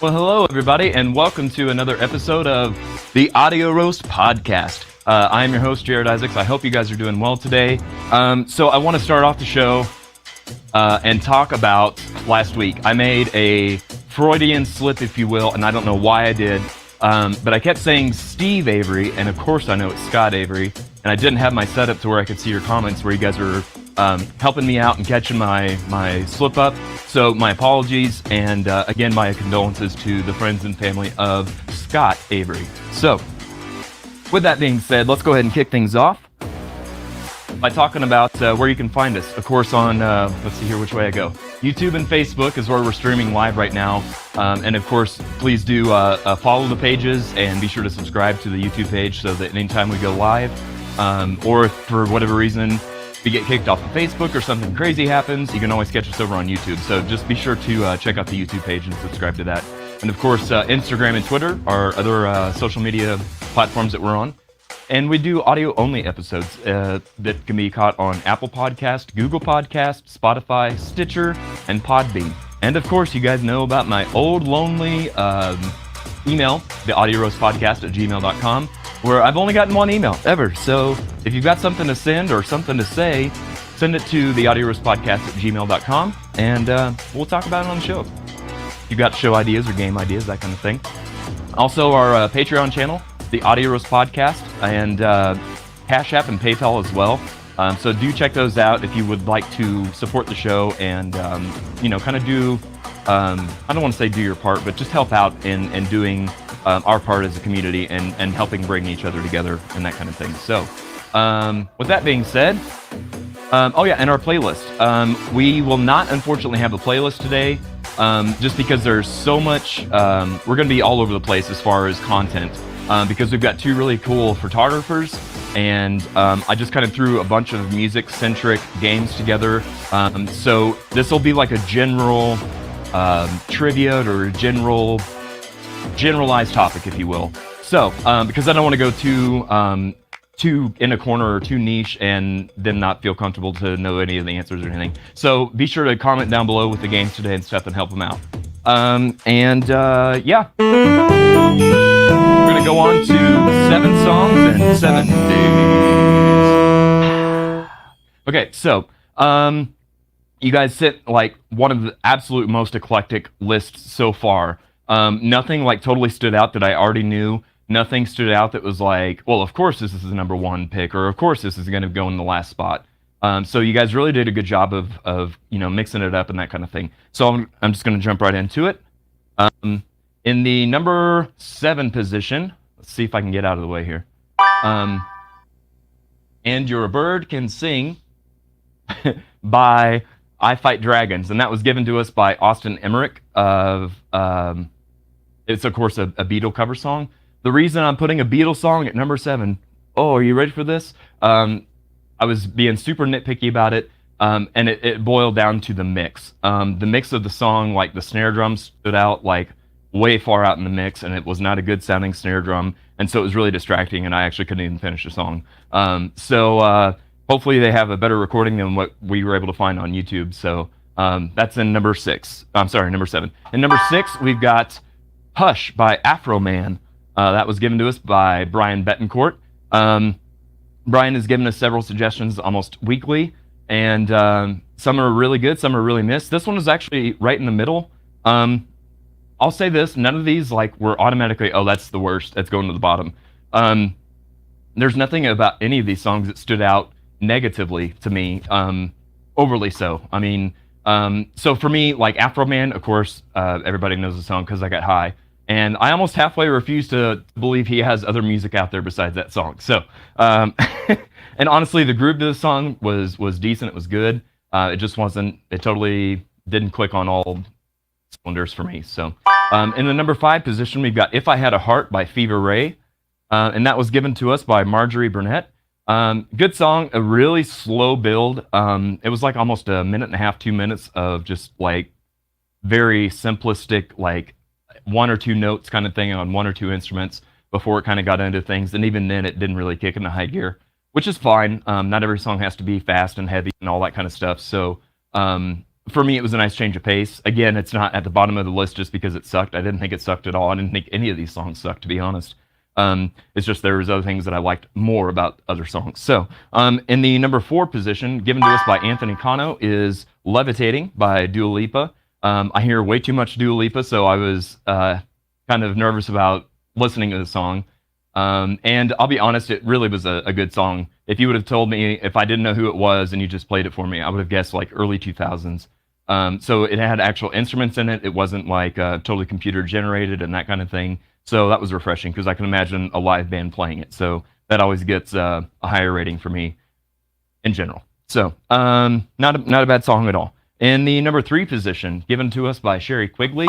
Well, hello, everybody, and welcome to another episode of the Audio Roast Podcast. I am your host, Jared Isaacs. I hope you guys are doing well today. So I want to start off the show and talk about last week. I made a Freudian slip, if you will, and I don't know why I did, but I kept saying Steve Avery, and of course I know it's Scott Avery, and I didn't have my setup to where I could see your comments where you guys are helping me out and catching my slip up. So my apologies, and again, my condolences to the friends and family of Scott Avery. So, with that being said, let's go ahead and kick things off by talking about where you can find us. Of course, on, let's see here which way I go. YouTube and Facebook is where we're streaming live right now. And of course, please do follow the pages and be sure to subscribe to the YouTube page so that anytime we go live, or if for whatever reason we get kicked off of Facebook or something crazy happens, you can always catch us over on YouTube. So just be sure to check out the YouTube page and subscribe to that. And of course, Instagram and Twitter are other social media platforms that we're on. And we do audio-only episodes that can be caught on Apple Podcast, Google Podcast, Spotify, Stitcher, and Podbean. And of course, you guys know about my old lonely email, the audioroastpodcast@gmail.com, where I've only gotten one email ever. So if you've got something to send or something to say, send it to the audioroastpodcast@gmail.com, and we'll talk about it on the show. If you've got show ideas or game ideas, that kind of thing. Also, our Patreon channel, the Audio Roast Podcast, and Cash App and PayPal as well. So do check those out if you would like to support the show and, kind of do, I don't want to say do your part, but just help out in doing our part as a community and helping bring each other together and that kind of thing. So with that being said, and our playlist. We will not, unfortunately, have a playlist today just because there's so much, we're going to be all over the place as far as content. Because we've got two really cool photographers, and I just kind of threw a bunch of music-centric games together. So this will be like a general trivia or a generalized topic, if you will. So, because I don't want to go too in a corner or too niche and then not feel comfortable to know any of the answers or anything. So be sure to comment down below with the games today and stuff and help them out. We're going to go on to 7 songs and 7 days. Okay, so, you guys sent, like, one of the absolute most eclectic lists so far. Nothing, like, totally stood out that I already knew. Nothing stood out that was like, well, of course this is the number 1 pick, or of course this is going to go in the last spot. So you guys really did a good job of mixing it up and that kind of thing. So I'm just going to jump right into it. In the number 7 position, let's see if I can get out of the way here. And Your Bird Can Sing by I Fight Dragons. And that was given to us by Austin Emmerich of, it's of course a Beatle cover song. The reason I'm putting a Beatles song at number 7, are you ready for this? I was being super nitpicky about it, and it boiled down to the mix. The mix of the song, like the snare drum stood out like way far out in the mix, and it was not a good sounding snare drum, and so it was really distracting, and I actually couldn't even finish the song. So hopefully they have a better recording than what we were able to find on YouTube. So that's in number 6. I'm sorry, number 7. In number 6, we've got Hush by Afroman. That was given to us by Brian Betancourt. Brian has given us several suggestions almost weekly, and some are really good, some are really missed. This one was actually right in the middle. I'll say this, none of these were automatically, that's the worst, that's going to the bottom. There's nothing about any of these songs that stood out negatively to me, overly so. I mean, so for me, like Afroman, of course, everybody knows the song Because I Got High. And I almost halfway refuse to believe he has other music out there besides that song. So, and honestly, the groove to the song was decent. It was good. It just wasn't. It totally didn't click on all cylinders for me. So, in the number 5 position, we've got "If I Had a Heart" by Fever Ray, and that was given to us by Marjorie Burnett. Good song. A really slow build. It was like almost a minute and a half, 2 minutes of just like very simplistic, like 1 or 2 notes kind of thing on 1 or 2 instruments before it kind of got into things. And even then, it didn't really kick into high gear, which is fine. Not every song has to be fast and heavy and all that kind of stuff. So for me, it was a nice change of pace. Again, it's not at the bottom of the list just because it sucked. I didn't think it sucked at all. I didn't think any of these songs sucked, to be honest. It's just there was other things that I liked more about other songs. So, in the number 4 position, given to us by Anthony Cano, is "Levitating" by Dua Lipa. I hear way too much Dua Lipa, so I was kind of nervous about listening to the song. And I'll be honest, it really was a good song. If you would have told me, if I didn't know who it was and you just played it for me, I would have guessed like early 2000s. So it had actual instruments in it. It wasn't like totally computer generated and that kind of thing. So that was refreshing because I can imagine a live band playing it. So that always gets a higher rating for me in general. So not a bad song at all. In the number 3 position, given to us by Sherry Quigley,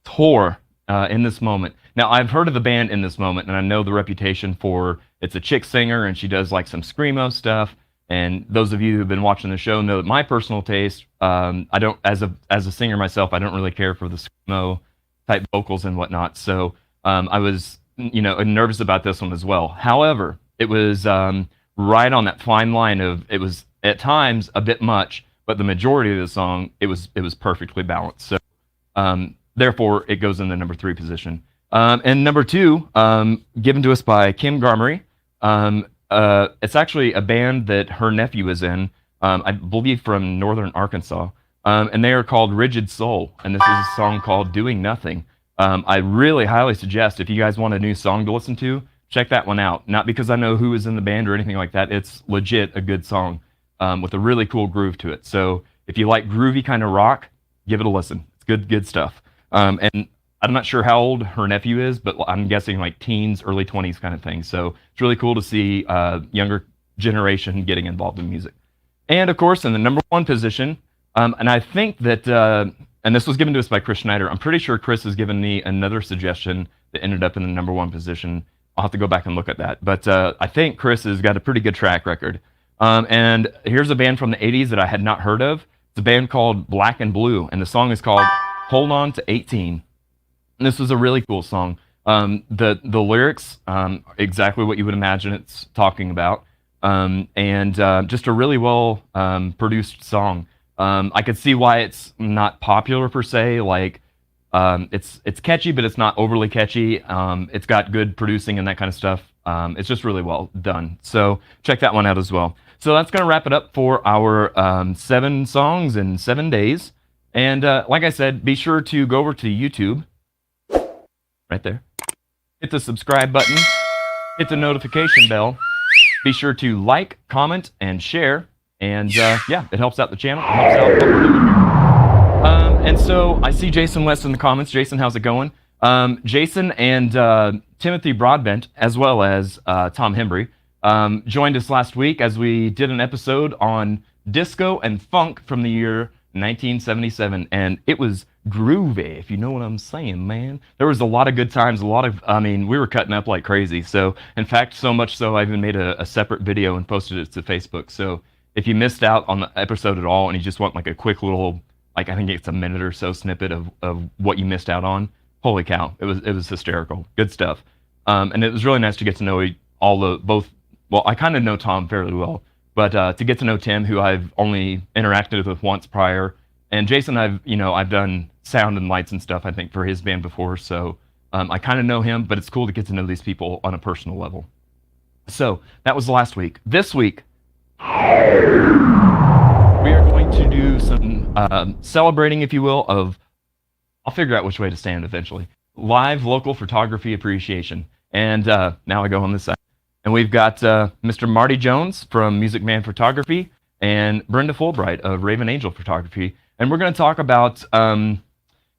"Whore," In This Moment. Now, I've heard of the band In This Moment, and I know the reputation for it's a chick singer, and she does like some screamo stuff. And those of you who've been watching the show know that my personal taste, I don't, as a singer myself, I don't really care for the screamo type vocals and whatnot. So I was, nervous about this one as well. However, it was right on that fine line of, it was at times a bit much, but the majority of the song, it was perfectly balanced. So therefore, it goes in the number 3 position. And number 2, given to us by Kim Garmery. It's actually a band that her nephew is in, I believe from northern Arkansas. And they are called Rigid Soul. And this is a song called "Doing Nothing." I really highly suggest, if you guys want a new song to listen to, check that one out. Not because I know who is in the band or anything like that. It's legit a good song with a really cool groove to it. So if you like groovy kind of rock, give it a listen. It's good stuff. And I'm not sure how old her nephew is, but I'm guessing like teens, early 20s kind of thing. So it's really cool to see younger generation getting involved in music. And of course, in the number 1 position, and I think that, and this was given to us by Chris Schneider. I'm pretty sure Chris has given me another suggestion that ended up in the number 1 position. I'll have to go back and look at that. But I think Chris has got a pretty good track record. And here's a band from the 80s that I had not heard of. It's a band called Black and Blue, and the song is called "Hold On to 18." And this was a really cool song. The lyrics, exactly what you would imagine it's talking about. And just a really well produced song. I could see why it's not popular per se. Like it's catchy, but it's not overly catchy. It's got good producing and that kind of stuff. It's just really well done. So check that one out as well. So that's going to wrap it up for our 7 songs in 7 days. And like I said, be sure to go over to YouTube, right there. Hit the subscribe button. Hit the notification bell. Be sure to like, comment, and share. And yeah, it helps out the channel. It helps out what we're doing here. And so I see Jason West in the comments. Jason, how's it going? Jason and Timothy Broadbent, as well as Tom Hembry, joined us last week as we did an episode on disco and funk from the year 1977, and it was groovy, if you know what I'm saying, man. There was a lot of good times, we were cutting up like crazy. So, in fact, so much so I even made a separate video and posted it to Facebook. So, if you missed out on the episode at all and you just want like a quick little, like I think it's a minute or so snippet of what you missed out on, holy cow, it was hysterical. Good stuff. And it was really nice to get to know I kind of know Tom fairly well, but to get to know Tim, who I've only interacted with once prior, and Jason, I've done sound and lights and stuff, I think, for his band before, so I kind of know him, but it's cool to get to know these people on a personal level. So that was last week. This week, we are going to do some celebrating, if you will, I'll figure out which way to stand eventually. Live local photography appreciation. And now I go on this side. And we've got Mr. Marty Jones from Music Man Photography and Brenda Fulbright of Raven Angel Photography. And we're going to talk about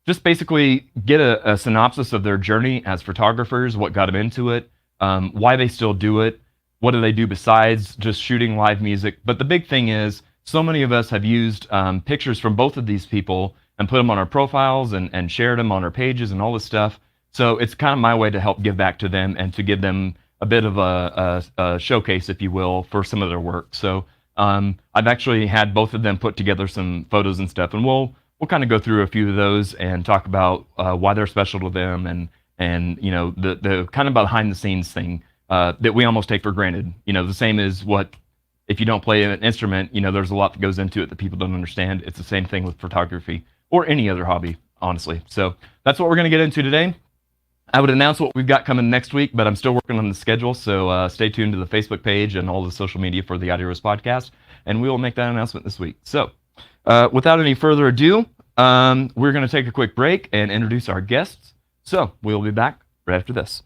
just basically get a synopsis of their journey as photographers, what got them into it, why they still do it, what do they do besides just shooting live music. But the big thing is, so many of us have used pictures from both of these people and put them on our profiles and shared them on our pages and all this stuff. So it's kind of my way to help give back to them and to give them a bit of a showcase, if you will, for some of their work. So I've actually had both of them put together some photos and stuff, and we'll kind of go through a few of those and talk about why they're special to them and the kind of behind the scenes thing that we almost take for granted. The same as what if you don't play an instrument, there's a lot that goes into it that people don't understand. It's the same thing with photography or any other hobby, honestly. So that's what we're going to get into today. I would announce what we've got coming next week, but I'm still working on the schedule, so stay tuned to the Facebook page and all the social media for the Audio Roast podcast, and we will make that announcement this week. So without any further ado, we're going to take a quick break and introduce our guests. So we'll be back right after this.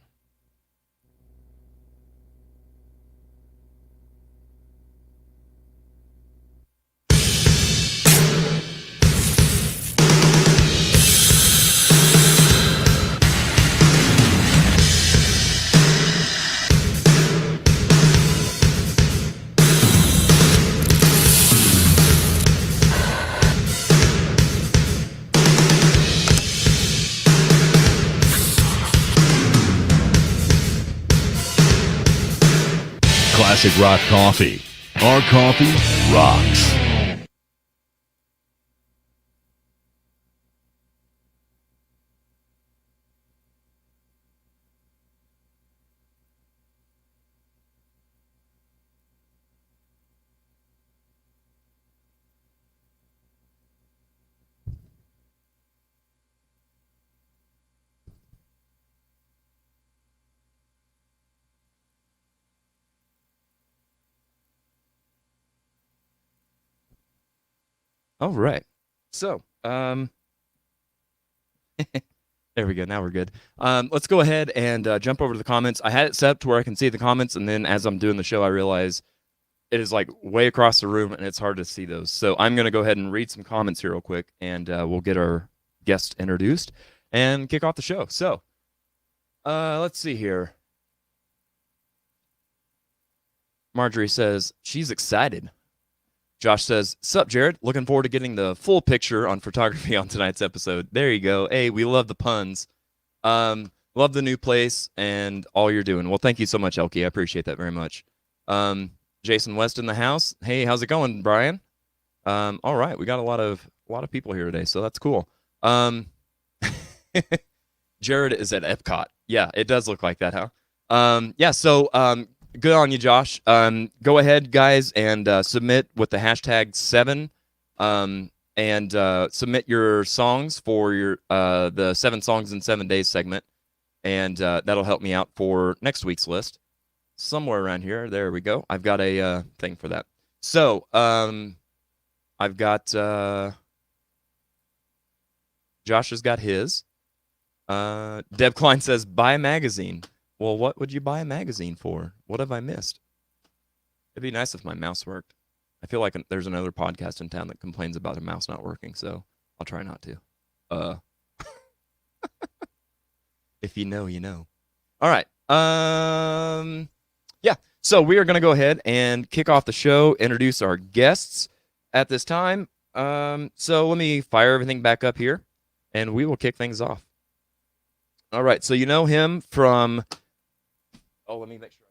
Classic Rock Coffee. Our coffee rocks. All right. So, there we go. Now we're good. Let's go ahead and jump over to the comments. I had it set up to where I can see the comments, and then as I'm doing the show, I realize it is like way across the room, and it's hard to see those. So I'm going to go ahead and read some comments here real quick, and we'll get our guest introduced and kick off the show. So, let's see here. Marjorie says she's excited. Josh says, "Sup, Jared? Looking forward to getting the full picture on photography on tonight's episode." There you go. Hey, we love the puns. Love the new place and all you're doing. Well, thank you so much, Elkie. I appreciate that very much. Jason West in the house. Hey, how's it going, Brian? All right, we got a lot of people here today, so that's cool. Jared is at Epcot. Yeah, it does look like that, huh? Yeah. So, good on you, Josh. Go ahead, guys, and submit with the hashtag 7, and submit your songs for your the 7 songs in 7 days segment, and that'll help me out for next week's list. Somewhere around here. There we go. I've got a thing for that. So, I've got Josh has got his. Deb Klein says, "Buy a magazine." Well, what would you buy a magazine for? What have I missed? It'd be nice if my mouse worked. I feel like there's another podcast in town that complains about a mouse not working, so I'll try not to. If you know, you know. All right. Yeah. So we are going to go ahead and kick off the show, introduce our guests at this time. So let me fire everything back up here, and we will kick things off. All right. So you know him from... Oh, let me make sure.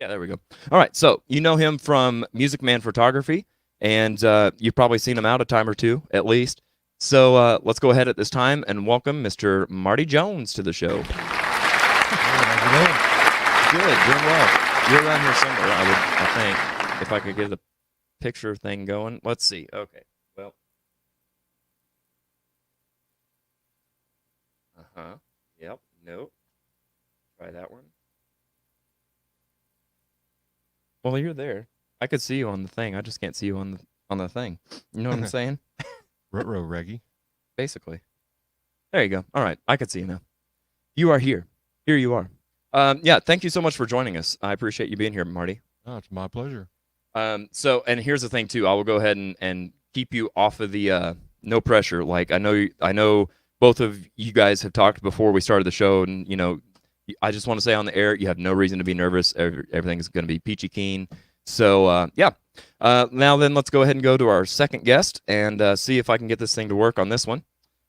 Yeah, there we go. All right, so you know him from Music Man Photography, and you've probably seen him out a time or two, at least. So let's go ahead at this time and welcome Mr. Marty Jones to the show. How's it going? Good, doing well. You're around here somewhere, I think, if I could get the picture thing going. Let's see. Okay, well. Uh-huh. Yep. Nope. Try that one. Well, you're there. I could see you on the thing. I just can't see you on the thing. You know what I'm saying? Ruh-roh, Reggie. Basically. There you go. All right. I could see you now. You are here. Here you are. Yeah, thank you so much for joining us. I appreciate you being here, Marty. Oh, it's my pleasure. So, and here's the thing, too. I will go ahead and keep you off of the no pressure. Like, I know both of you guys have talked before we started the show, and, you know, I just want to say on the air, you have no reason to be nervous. Everything's going to be peachy keen. So, yeah. Now then, let's go ahead and go to our second guest and see if I can get this thing to work on this one.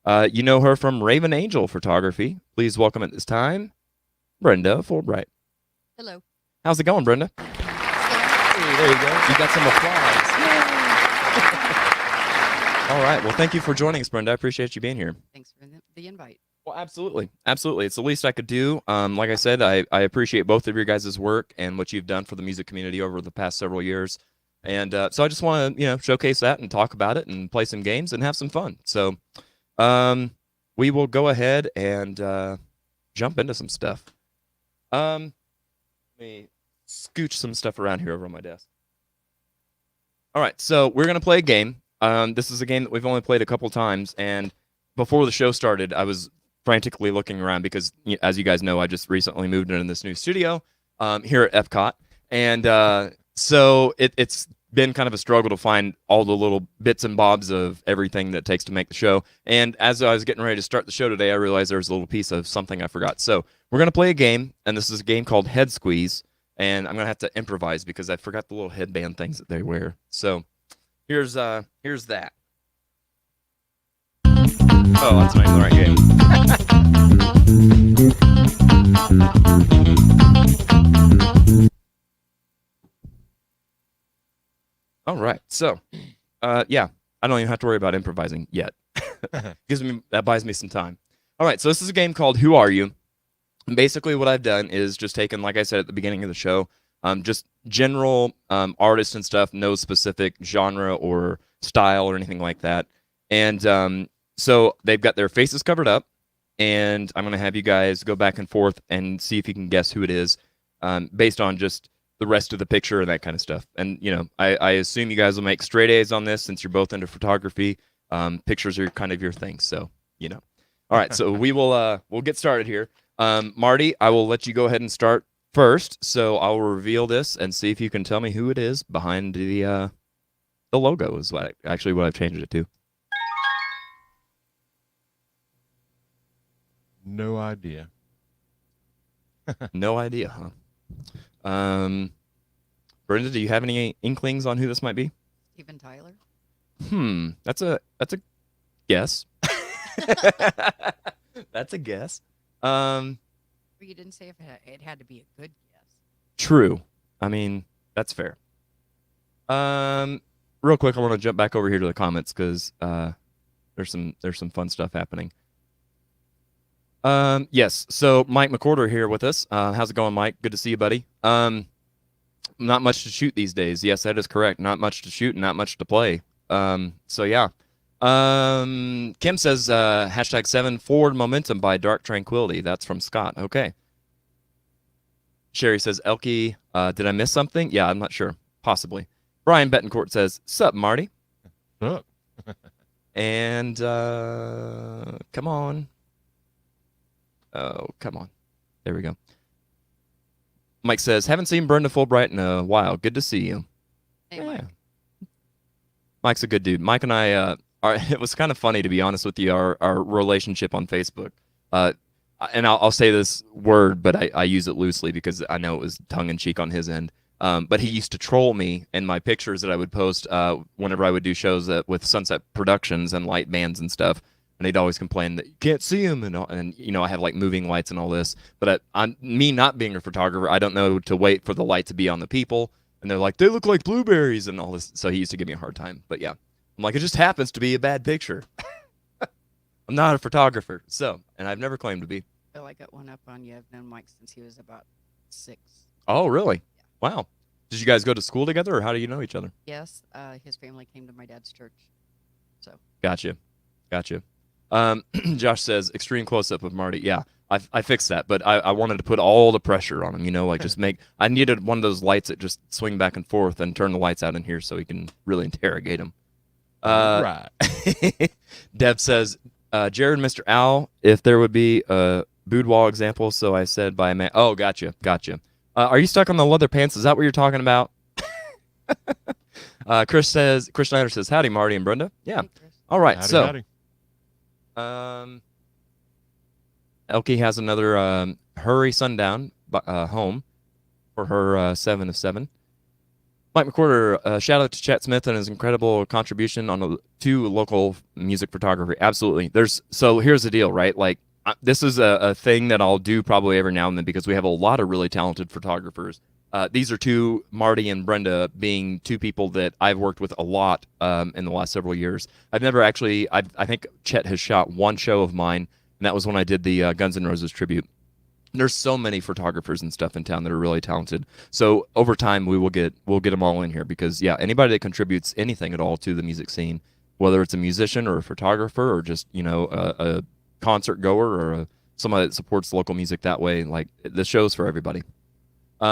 You know her from Raven Angel Photography. Please welcome at this time, Brenda Fulbright. Hello. How's it going, Brenda? Hey, there you go. You got some applause. All right. Well, thank you for joining us, Brenda. I appreciate you being here. Thanks for the invite. Well, absolutely. Absolutely. It's the least I could do. Like I said, I appreciate both of your guys' work and what you've done for the music community over the past several years. And so I just want to, showcase that and talk about it and play some games and have some fun. So we will go ahead and jump into some stuff. Let me scooch some stuff around here over on my desk. All right, so we're going to play a game. This is a game that we've only played a couple times, and before the show started, I was frantically looking around because, as you guys know, I just recently moved into this new studio here at Epcot, and so it's been kind of a struggle to find all the little bits and bobs of everything that it takes to make the show. And as I was getting ready to start the show today, I realized there was a little piece of something I forgot. So we're going to play a game, and this is a game called Head Squeeze, and I'm going to have to improvise because I forgot the little headband things that they wear. So here's that. Oh, that's not even the right game. All right, so, yeah, I don't even have to worry about improvising yet. That buys me some time. All right, so this is a game called Who Are You? And basically what I've done is just taken, like I said at the beginning of the show, just general artists and stuff, no specific genre or style or anything like that. And so they've got their faces covered up, and I'm going to have you guys go back and forth and see if you can guess who it is based on just the rest of the picture and that kind of stuff. And, I assume you guys will make straight A's on this since you're both into photography. Pictures are kind of your thing, so, All right, so we'll get started here. Marty, I will let you go ahead and start first, so I'll reveal this and see if you can tell me who it is behind the logo is what I've changed it to. No idea. No idea, huh? Brenda, do you have any inklings on who this might be? Steven Tyler. That's a guess. That's a guess. But you didn't say if it had to be a good guess. True. I mean, that's fair. Real quick, I want to jump back over here to the comments because there's some fun stuff happening. Yes. So Mike McCorder here with us. How's it going, Mike? Good to see you, buddy. Not much to shoot these days. Yes, that is correct. Not much to shoot and not much to play. So yeah. Kim says, #7 Forward Momentum by Dark Tranquility. That's from Scott. Okay. Sherry says, Elkie, did I miss something? Yeah, I'm not sure. Possibly. Brian Betancourt says, sup, Marty? Sup? And, come on. Oh, come on. There we go. Mike says, haven't seen Brenda Fulbright in a while. Good to see you. Hey, Mike. Mike's a good dude. Mike and I, it was kind of funny, to be honest with you, our relationship on Facebook. And I'll say this word, but I use it loosely because I know it was tongue-in-cheek on his end. But he used to troll me in my pictures that I would post whenever I would do shows with Sunset Productions and light bands and stuff. And he'd always complain that you can't see him, and I have like moving lights and all this. But me not being a photographer, I don't know to wait for the light to be on the people. And they're like, they look like blueberries and all this. So he used to give me a hard time. But yeah, I'm like, it just happens to be a bad picture. I'm not a photographer, and I've never claimed to be. Well, I got one up on you. I've known Mike since he was about 6. Oh, really? Yeah. Wow. Did you guys go to school together, or how do you know each other? Yes, his family came to my dad's church. So. Gotcha. Josh says, extreme close-up of Marty. Yeah, I fixed that, but I wanted to put all the pressure on him, like just I needed one of those lights that just swing back and forth and turn the lights out in here so he can really interrogate him. Right. Deb says, Jared, Mr. Al, if there would be a boudoir example, so I said by a man. Oh, gotcha. Are you stuck on the leather pants? Is that what you're talking about? Chris Schneider says, howdy, Marty and Brenda. Yeah. Hey, Chris. All right, Howdy. Elkie has another Hurry Sundown home for her 7 of 7. Mike McCorder, shout out to Chet Smith and his incredible contribution to local music photography. Absolutely. So here's the deal, right? Like, this is a thing that I'll do probably every now and then because we have a lot of really talented photographers. These are two, Marty and Brenda, being two people that I've worked with a lot in the last several years. I've never actually, I think Chet has shot one show of mine, and that was when I did the Guns N' Roses tribute. There's so many photographers and stuff in town that are really talented. So over time, we'll get them all in here because anybody that contributes anything at all to the music scene, whether it's a musician or a photographer or just a concert goer or somebody that supports local music that way, like the show's for everybody.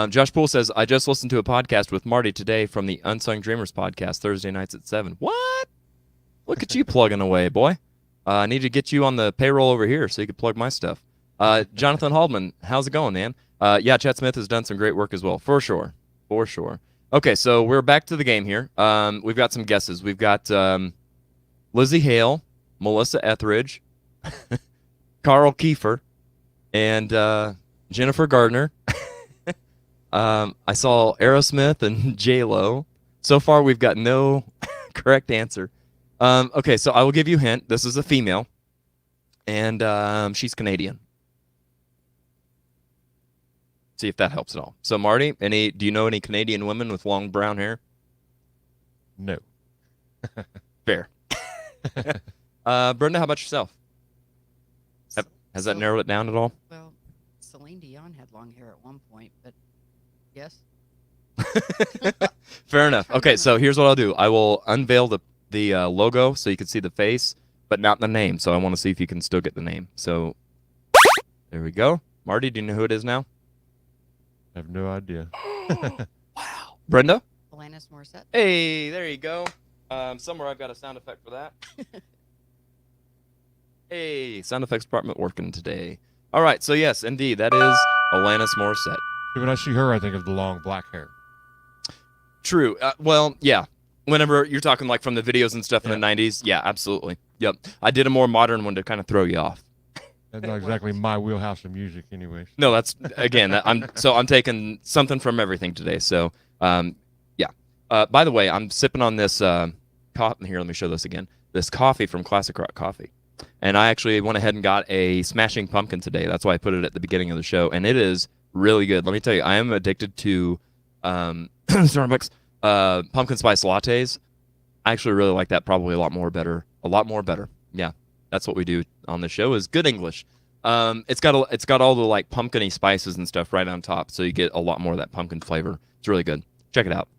Josh Poole says, I just listened to a podcast with Marty today from the Unsung Dreamers podcast, Thursday nights at 7. What? Look at you plugging away, boy. I need to get you on the payroll over here so you can plug my stuff. Jonathan Haldeman, how's it going, man? Chet Smith has done some great work as well, for sure. Okay, so we're back to the game here. We've got some guesses. We've got Lizzie Hale, Melissa Etheridge, Carl Kiefer, and Jennifer Gardner. I saw Aerosmith and J-Lo. So far, we've got no correct answer. Okay, so I will give you a hint. This is a female, and she's Canadian. See if that helps at all. So, Marty, do you know any Canadian women with long brown hair? No. Fair. Brenda, how about yourself? Has that narrowed it down at all? Well, Celine Dion had long hair at one point, but yes. Fair enough. Okay, so here's what I'll do. I will unveil the logo so you can see the face, but not the name. So I want to see if you can still get the name. So there we go. Marty, do you know who it is now? I have no idea. Wow. Brenda? Alanis Morissette. Hey, there you go. Somewhere I've got a sound effect for that. Hey, sound effects department working today. All right, so yes, indeed, that is Alanis Morissette. When I see her, I think of the long black hair. True. Well, yeah. Whenever you're talking like from the videos and stuff in the 90s, yeah, absolutely. Yep. I did a more modern one to kind of throw you off. That's not exactly my wheelhouse of music, anyways. No, that's again. I'm taking something from everything today. So, yeah. By the way, I'm sipping on this coffee here. Let me show this again. This coffee from Classic Rock Coffee, and I actually went ahead and got a Smashing Pumpkin today. That's why I put it at the beginning of the show, and it is really good. Let me tell you, I am addicted to Starbucks pumpkin spice lattes. I actually really like that probably a lot more better. Yeah. That's what we do on the show is good English. It's got all the like pumpkin-y spices and stuff right on top, so you get a lot more of that pumpkin flavor. It's really good. Check it out.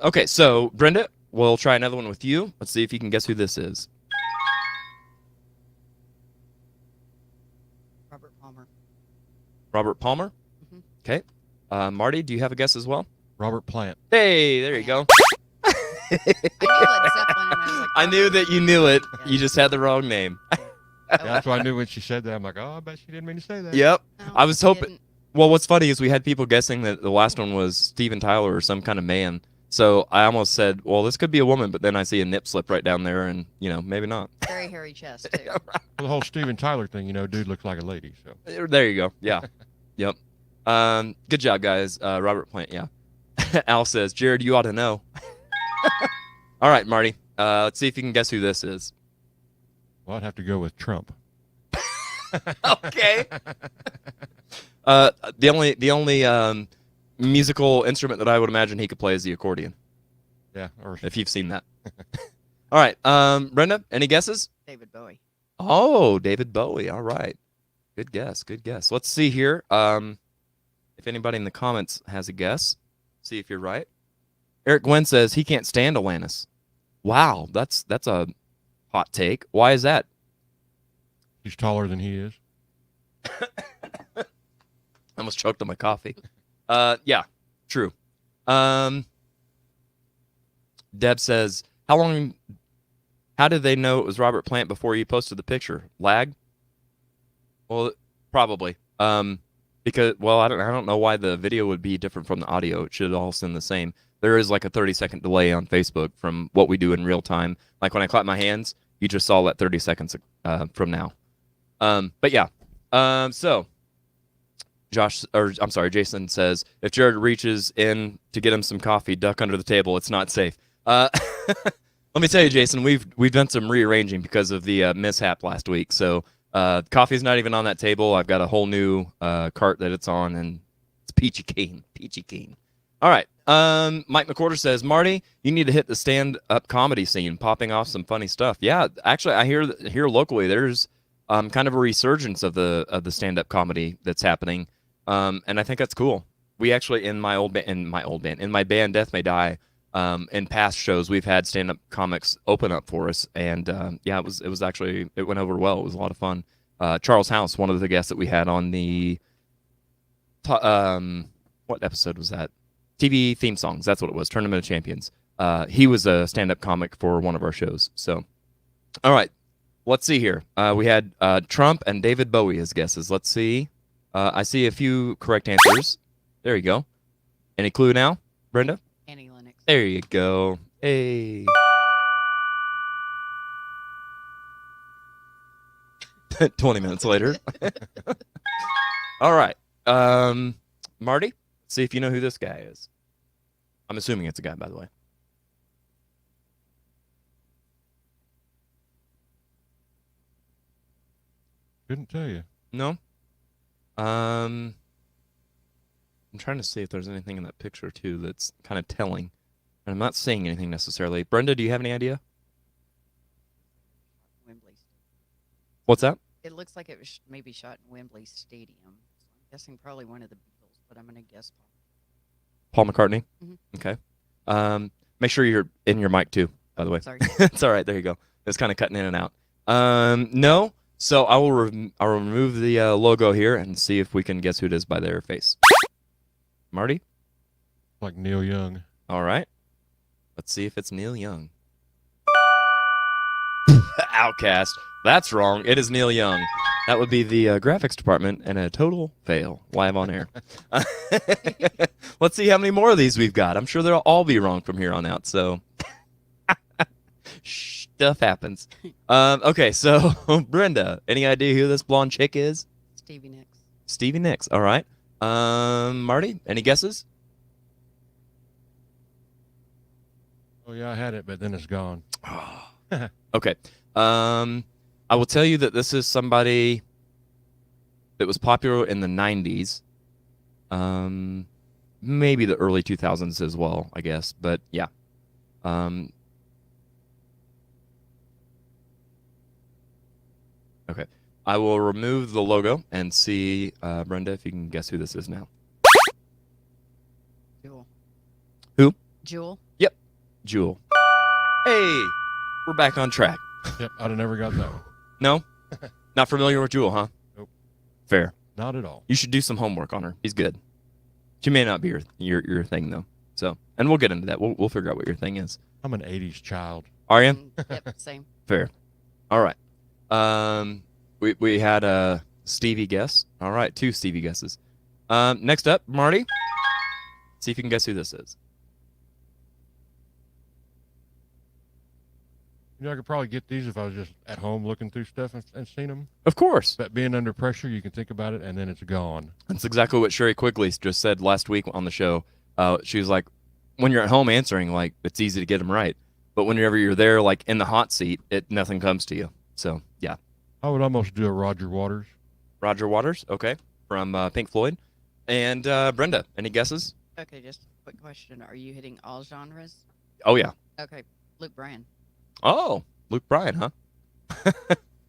Okay, so Brenda, we'll try another one with you. Let's see if you can guess who this is. Robert Palmer. Robert Palmer? Mm-hmm. Okay. Marty, do you have a guess as well? Robert Plant. Hey, there you go. I knew Led Zeppelin, and I was like, I knew that you knew it. You just had the wrong name. Yeah, that's why I knew when she said that. I'm like, oh, I bet she didn't mean to say that. Yep. No, I was he hoping. didn't. Well, what's funny is we had people guessing that the last one was Steven Tyler or some kind of man. So I almost said, well, this could be a woman, but then I see a nip slip right down there, and, maybe not. Very hairy chest, too. Well, the whole Steven Tyler thing, dude looks like a lady. So There you go. Yeah. Yep. Good job, guys. Robert Plant, yeah. Al says, Jared, you ought to know. All right, Marty. Let's see if you can guess who this is. well, I'd have to go with Trump. Okay. The only musical instrument that I would imagine he could play is the accordion, Yeah, or if you've seen that. All right, Brenda, any guesses? David Bowie. Oh, David Bowie. All right. Good guess. Let's see here. If anybody in the comments has a guess, see if you're right. Eric Gwen says he can't stand Alanis. Wow, that's a hot take. Why is that? he's taller than he is. I almost choked on my coffee. Yeah, true. Deb says, how did they know it was Robert Plant before you posted the picture? Lag? Well, probably. Because, well, I don't know why the video would be different from the audio. It should all send the same. There is like a 30-second delay on Facebook from what we do in real time. Like when I clap my hands, you just saw that 30 seconds from now. But yeah. So Jason says, if Jared reaches in to get him some coffee, duck under the table. It's not safe. Let me tell you, Jason, we've done some rearranging because of the mishap last week. So coffee's not even on that table. I've got a whole new cart that it's on, and it's peachy keen. All right. Mike McWhorter says, Marty, you need to hit the stand-up comedy scene, popping off some funny stuff. Yeah, actually, I hear here locally there's kind of a resurgence of the stand-up comedy that's happening, and I think that's cool. We actually in my band Death May Die, in past shows we've had stand-up comics open up for us, and it was actually, it went over well. It was a lot of fun. Charles House, one of the guests that we had on the what episode was that? TV theme songs. That's what it was. Tournament of Champions. He was a stand-up comic for one of our shows. So, all right, let's see here. We had Trump and David Bowie as guesses. Let's see. I see a few correct answers. There you go. Any clue now, Brenda? Annie Lennox. There you go. Hey. 20 minutes later. All right. Marty, see if you know who this guy is. I'm assuming it's a guy, by the way. Couldn't tell you. No? I'm trying to see if there's anything in that picture, too, that's kind of telling. And I'm not seeing anything necessarily. Brenda, do you have any idea? Wembley. What's that? It looks like it was maybe shot in Wembley Stadium. So I'm guessing probably one of the Beatles, but I'm going to guess Paul McCartney? Mhm. Okay. Make sure you're in your mic, too, by the way. Sorry. It's all right. There you go. It's kind of cutting in and out. No. So I'll remove the logo here and see if we can guess who it is by their face. Marty? Like Neil Young. All right. Let's see if it's Neil Young. Outcast. That's wrong. It is Neil Young. That would be the graphics department and a total fail live on air. Let's see how many more of these we've got. I'm sure they'll all be wrong from here on out. So stuff happens. Okay, so Brenda, any idea who this blonde chick is? Stevie Nicks. Stevie Nicks. All right. Marty, any guesses? Oh yeah, I had it, but then it's gone. Okay. I will tell you that this is somebody that was popular in the 90s. Maybe the early 2000s as well, I guess. But yeah. Okay. I will remove the logo and see, Brenda, if you can guess who this is now. Jewel. Who? Jewel. Yep. Jewel. Hey, we're back on track. Yep, I'd have never got that one. No? Not familiar with Jewel, huh? Nope. Fair. Not at all. You should do some homework on her. She's good. She may not be your thing though. So, and we'll get into that. We'll figure out what your thing is. I'm an 80s child. Are you? Yep, same. Fair. All right. We had a Stevie guess. All right, 2 Stevie guesses. Next up, Marty. See if you can guess who this is. You know, I could probably get these if I was just at home looking through stuff and seen them. Of course. But being under pressure, you can think about it, and then it's gone. That's exactly what Sherry Quigley just said last week on the show. She was like, when you're at home answering, like, it's easy to get them right. But whenever you're there, like, in the hot seat, nothing comes to you. So, yeah. I would almost do a Roger Waters. Roger Waters, okay, from Pink Floyd. And Brenda, any guesses? Okay, just a quick question. Are you hitting all genres? Oh, yeah. Okay, Luke Bryan. Oh, Luke Bryan, huh?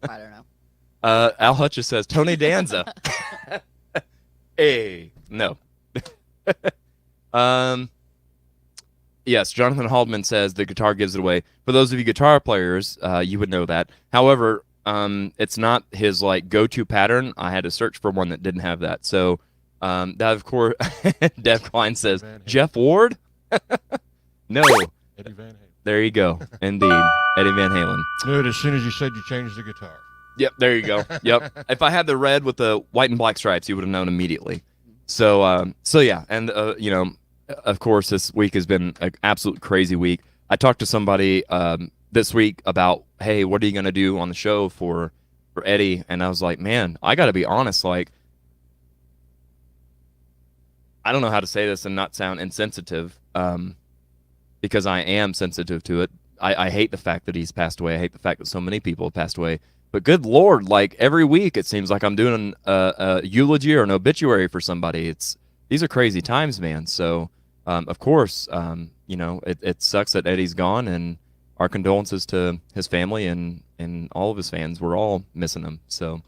I don't know. Al Hutchins says, Tony Danza. Hey, no. Yes, Jonathan Haldeman says the guitar gives it away. For those of you guitar players, you would know that. However, it's not his like go-to pattern. I had to search for one that didn't have that. So, that of course, Dev Klein says, Jeff Ward? No. Eddie Van Halen. There you go. Indeed. Eddie Van Halen. Knew it as soon as you said you changed the guitar. Yep, there you go. Yep. If I had the red with the white and black stripes, you would have known immediately. So yeah, and you know, of course, this week has been an absolute crazy week. I talked to somebody this week about, hey, what are you gonna do on the show for Eddie? And I was like, man, I got to be honest. Like, I don't know how to say this and not sound insensitive, because I am sensitive to it. I hate the fact that he's passed away. I hate the fact that so many people have passed away. But good Lord, like every week it seems like I'm doing a eulogy or an obituary for somebody. These are crazy times, man. So, of course, you know, it sucks that Eddie's gone, and our condolences to his family and all of his fans. We're all missing him. So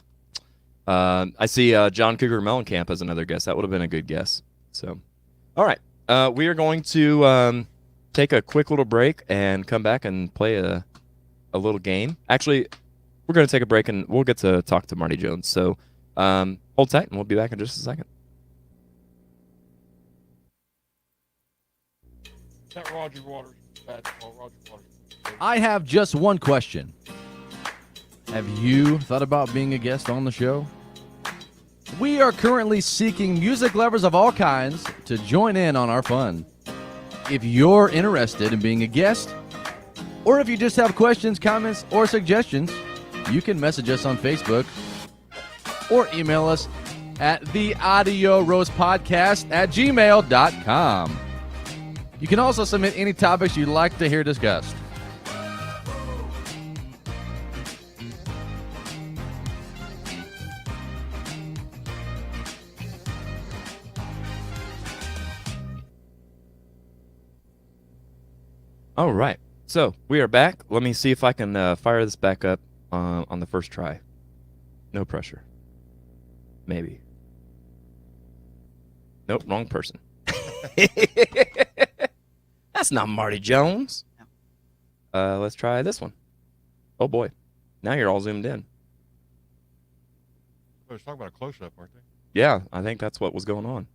I see John Cougar Mellencamp as another guest. That would have been a good guess. So, all right. We are going to take a quick little break and come back and play a little game. Actually, we're going to take a break and we'll get to talk to Marty Jones. So hold tight and we'll be back in just a second. That Roger Waters. Basketball, Roger Waters. I have just one question. Have you thought about being a guest on the show? We are currently seeking music lovers of all kinds to join in on our fun. If you're interested in being a guest, or if you just have questions, comments, or suggestions, you can message us on Facebook or email us at theaudioroastpodcast@gmail.com. You can also submit any topics you'd like to hear discussed. All right. So we are back. Let me see if I can fire this back up on the first try. No pressure. Maybe. Nope, wrong person. That's not Marty Jones. Let's try this one. Oh boy. Now you're all zoomed in. I was talking about a close-up, aren't they? Yeah, I think that's what was going on.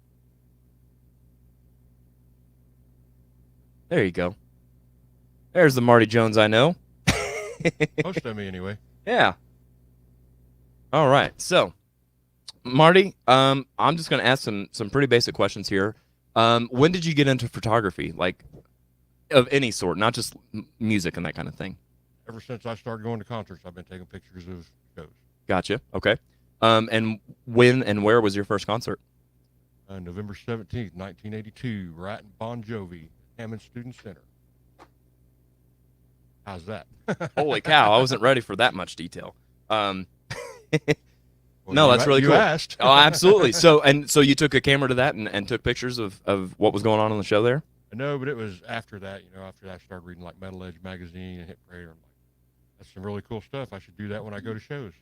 There you go. There's the Marty Jones I know. Most of me, anyway. Yeah. All right. So, Marty, I'm just going to ask some pretty basic questions here. When did you get into photography, like of any sort, not just music and that kind of thing? Ever since I started going to concerts, I've been taking pictures of shows. Gotcha. Okay. And when and where was your first concert? November 17th, 1982, right in Bon Jovi, Hammond Student Center. How's that? Holy cow! I wasn't ready for that much detail. Well, No, that's really you cool. Asked. Oh, absolutely. So you took a camera to that and took pictures of what was going on the show there? No, but it was after that, after that I started reading like Metal Edge magazine and Hit Parade. I'm like, that's some really cool stuff. I should do that when I go to shows.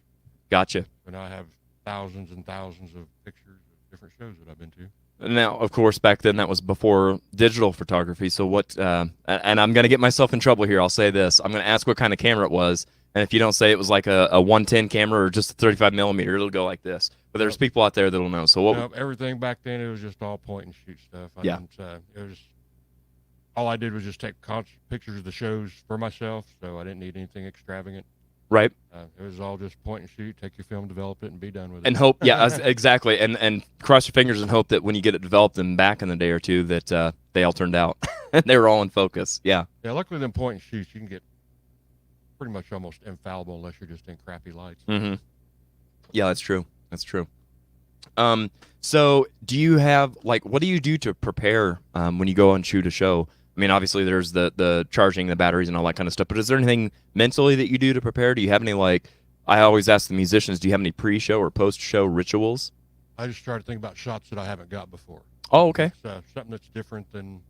Gotcha. And I have thousands and thousands of pictures of different shows that I've been to. Now, of course, back then that was before digital photography. So what? And I'm going to get myself in trouble here. I'll say this. I'm going to ask what kind of camera it was. And if you don't say it was like a 110 camera or just a 35 millimeter, it'll go like this. But there's people out there that'll know. So what? Everything back then, it was just all point and shoot stuff. Yeah. It was all I did was just take pictures of the shows for myself, so I didn't need anything extravagant. Right. It was all just point and shoot, take your film, develop it, and be done with it. And hope, yeah, exactly. And cross your fingers and hope that when you get it developed and back in the day or two that they all turned out and they were all in focus. Yeah. Yeah, luckily them point and shoots, you can get pretty much almost infallible unless you're just in crappy lights. Mm-hmm. Yeah, that's true. That's true. So do you have, like, what do you do to prepare when you go and shoot a show? I mean, obviously there's the charging the batteries and all that kind of stuff, but is there anything mentally that you do to prepare? Do you have any, like, I always ask the musicians, do you have any pre-show or post-show rituals? I just try to think about shots that I haven't got before. Oh, okay. It's, something that's different than,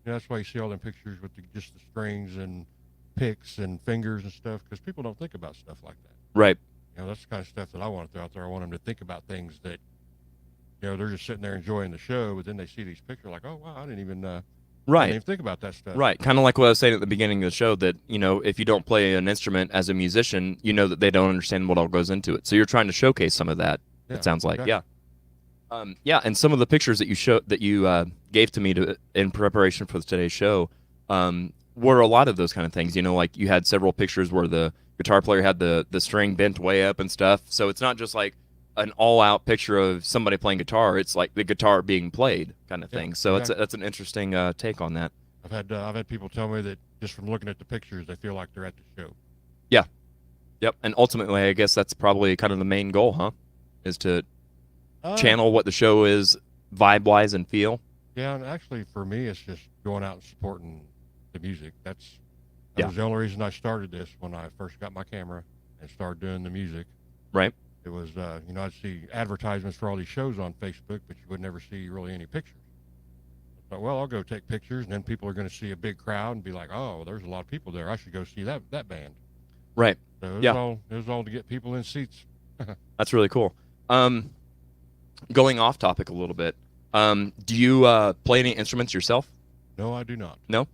that's why you see all them pictures with just the strings and picks and fingers and stuff, because people don't think about stuff like that. Right. That's the kind of stuff that I want to throw out there. I want them to think about things that, they're just sitting there enjoying the show, but then they see these pictures like, oh, wow, I didn't even think about that stuff. Right. Kind of like what I was saying at the beginning of the show that, if you don't play an instrument as a musician, you know that they don't understand what all goes into it. So you're trying to showcase some of that, it sounds like. Exactly. Yeah. Yeah, and some of the pictures that you gave to me in preparation for today's show were a lot of those kind of things. Like you had several pictures where the guitar player had the string bent way up and stuff. So it's not just like an all-out picture of somebody playing guitar. It's like the guitar being played kind of thing. So that's an interesting take on that. I've had people tell me that just from looking at the pictures, they feel like they're at the show. Yeah. Yep. And ultimately, I guess that's probably kind of the main goal, huh? Is to channel what the show is vibe-wise and feel. Yeah, and actually for me, it's just going out and supporting the music. That was the only reason I started this when I first got my camera and started doing the music. Right. It was, I'd see advertisements for all these shows on Facebook, but you would never see really any pictures. But, well, I'll go take pictures, and then people are going to see a big crowd and be like, "Oh, there's a lot of people there. I should go see that band." Right. So it was Yeah. all to get people in seats. That's really cool. Going off topic a little bit. Do you play any instruments yourself? No, I do not. No.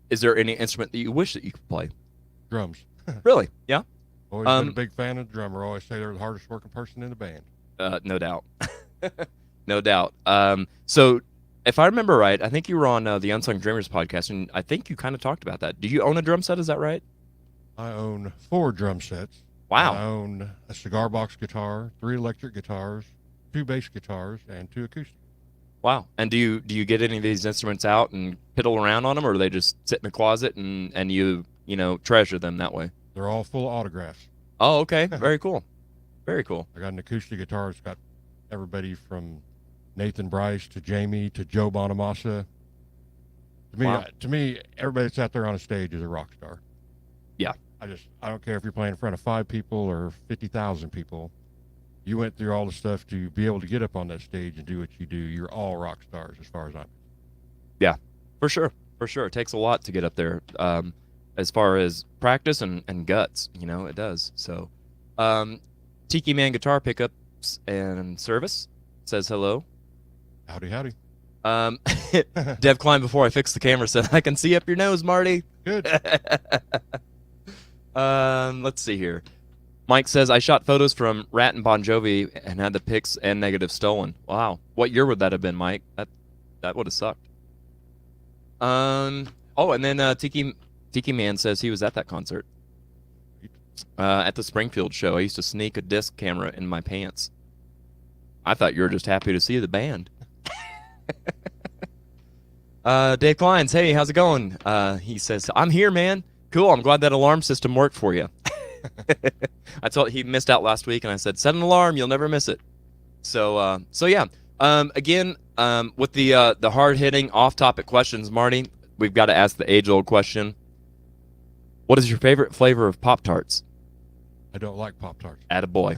Is there any instrument that you wish that you could play? Drums. Really? Yeah. Always been a big fan of the drummer. Always say they're the hardest working person in the band. No doubt. No doubt. So if I remember right, I think you were on the Unsung Dreamers podcast, and I think you kind of talked about that. Do you own a drum set? Is that right? I own 4 drum sets. Wow. I own a cigar box guitar, 3 electric guitars, 2 bass guitars, and 2 acoustic. Wow. And do you get any of these instruments out and piddle around on them, or do they just sit in the closet and you treasure them that way? They're all full of autographs. Oh, okay. Very cool. Very cool. I got an acoustic guitar that's got everybody from Nathan Bryce to Jamie to Joe Bonamassa. Wow. To me, everybody that's out there on a stage is a rock star. Yeah. I don't care if you're playing in front of 5 people or 50,000 people. You went through all the stuff to be able to get up on that stage and do what you do. You're all rock stars as far as I'm. Yeah, for sure. For sure. It takes a lot to get up there. As far as practice and guts, it does. So, Tiki Man Guitar Pickups and Service says hello. Howdy, howdy. Dev Klein, before I fix the camera, said, I can see up your nose, Marty. Good. Let's see here. Mike says, I shot photos from Rat and Bon Jovi and had the pics and negatives stolen. Wow. What year would that have been, Mike? That would have sucked. And then Tiki Man says he was at that concert. At the Springfield show. I used to sneak a disc camera in my pants. I thought you were just happy to see the band. Dave Kleins, hey, how's it going? He says, I'm here, man. Cool, I'm glad that alarm system worked for you. I told he missed out last week, and I said, set an alarm, you'll never miss it. So yeah. Again, with the hard-hitting, off-topic questions, Marty, we've got to ask the age-old question. What is your favorite flavor of Pop-Tarts? I don't like Pop-Tarts. Attaboy.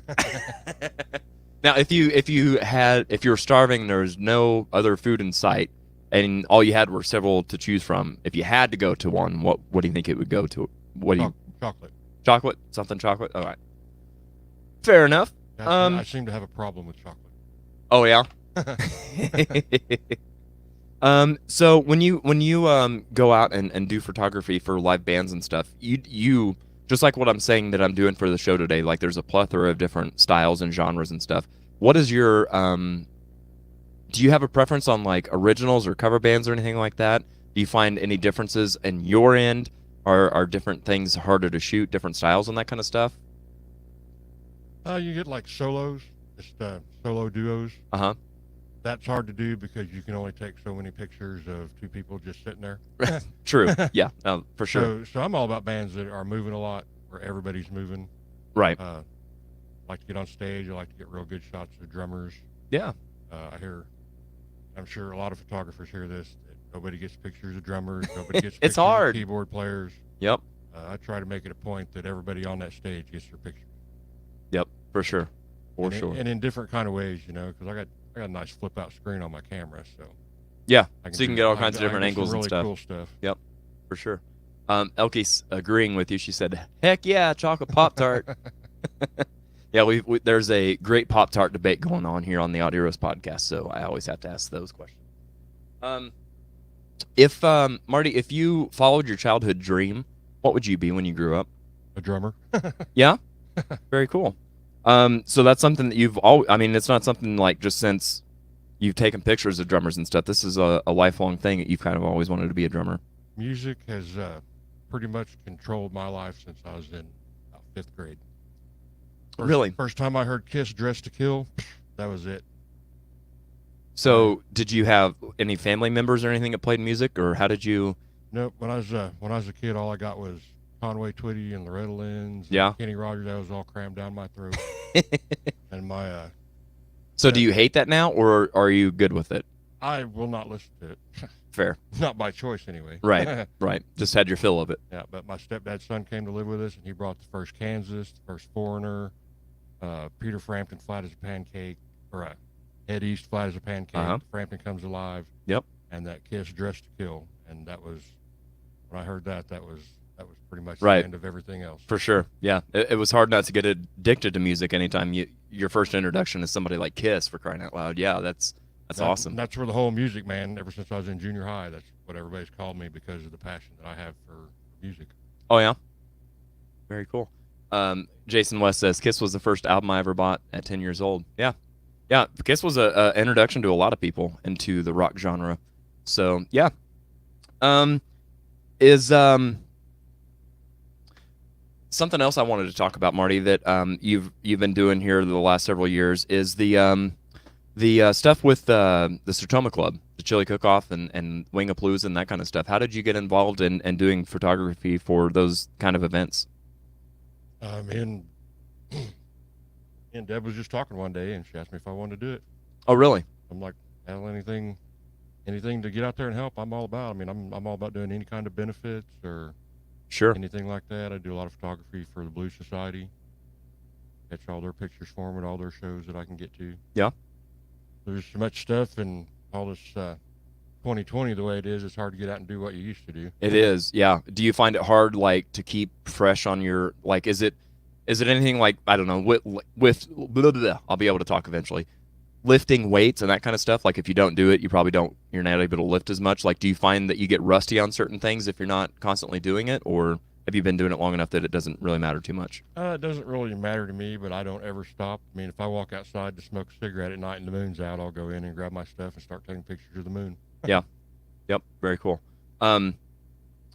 Now, if you were starving and there was no other food in sight, and all you had were several to choose from, if you had to go to one, what do you think it would go to? Chocolate. Chocolate? Something chocolate? All right. Fair enough. I seem to have a problem with chocolate. Oh, yeah? So when you go out and do photography for live bands and stuff, you just like what I'm saying that I'm doing for the show today, like there's a plethora of different styles and genres and stuff. What is your do you have a preference on like originals or cover bands or anything like that? Do you find any differences in your end? Are different things harder to shoot, different styles and that kind of stuff? You get like solos, just solo duos. Uh-huh. That's hard to do because you can only take so many pictures of 2 people just sitting there. True. Yeah, for sure. So I'm all about bands that are moving a lot, where everybody's moving. Right. I like to get on stage. I like to get real good shots of drummers. Yeah. I'm sure a lot of photographers hear this. That nobody gets pictures of drummers. Nobody gets It's pictures hard. of keyboard players. Yep. I try to make it a point that everybody on that stage gets their picture. Yep. For sure. For and sure. And in different kind of ways, because I got a nice flip out screen on my camera, so Yeah. I So you can get all kinds of I different can do angles some and really stuff. Cool stuff. Yep. For sure. Elke's agreeing with you. She said, "Heck yeah, chocolate Pop-Tart." Yeah, we there's a great Pop-Tart debate going on here on the Audio Roast podcast, so I always have to ask those questions. If Marty, if you followed your childhood dream, what would you be when you grew up? A drummer. Yeah, very cool. So that's something that you've always. I mean, it's not something like just since you've taken pictures of drummers and stuff. This is a lifelong thing that you've kind of always wanted to be a drummer. Music has pretty much controlled my life since I was in about 5th grade. Really? First time I heard Kiss, "Dressed to Kill," that was it. So, did you have any family members or anything that played music, or how did you? Nope. When I was a kid, all I got was Conway Twitty and Loretta Lynn's. Yeah. And Kenny Rogers. That was all crammed down my throat. And my. So, do you hate that now, or are you good with it? I will not listen to it. Fair. Not by choice, anyway. Right. Right. Just had your fill of it. Yeah, but my stepdad's son came to live with us, and he brought the first Kansas, the first Foreigner, Peter Frampton, Flat as a Pancake, or Ed East, Flat as a Pancake. Uh-huh. Frampton Comes Alive. Yep. and that Kiss Dressed to Kill. And that was, when I heard that, that was pretty much Right. the end of everything else. For sure. Yeah. It was hard not to get addicted to music anytime your first introduction is somebody like Kiss, for crying out loud. Yeah, that's awesome. That's where the whole music, man, ever since I was in junior high, that's what everybody's called me because of the passion that I have for music. Oh, yeah? Very cool. Jason West says, Kiss was the first album I ever bought at 10 years old. Yeah. Yeah, Kiss was a introduction to a lot of people into the rock genre. So, yeah. Something else I wanted to talk about, Marty, that you've been doing here the last several years is the stuff with the Sertoma Club, the Chili Cook-Off, and Wingapalooza and that kind of stuff. How did you get involved in doing photography for those kind of events? And Deb was just talking one day, and she asked me if I wanted to do it. Oh, really? I'm like, hell, anything to get out there and help, I'm all about. I mean, I'm all about doing any kind of benefits or Sure. anything like that. I do a lot of photography for the Blues Society. Catch all their pictures for them at all their shows that I can get to. Yeah. There's so much stuff, and all this 2020 the way it is, it's hard to get out and do what you used to do. It is, yeah. Do you find it hard, like, to keep fresh on your, like, is it anything like, I don't know, with blah, blah, blah, I'll be able to talk eventually, lifting weights and that kind of stuff? Like, if you don't do it, you're not able to lift as much. Like, do you find that you get rusty on certain things if you're not constantly doing it, or have you been doing it long enough that it doesn't really matter too much? It doesn't really matter to me, but I don't ever stop. I mean, if I walk outside to smoke a cigarette at night and the moon's out, I'll go in and grab my stuff and start taking pictures of the moon. Yeah. Yep. Very cool.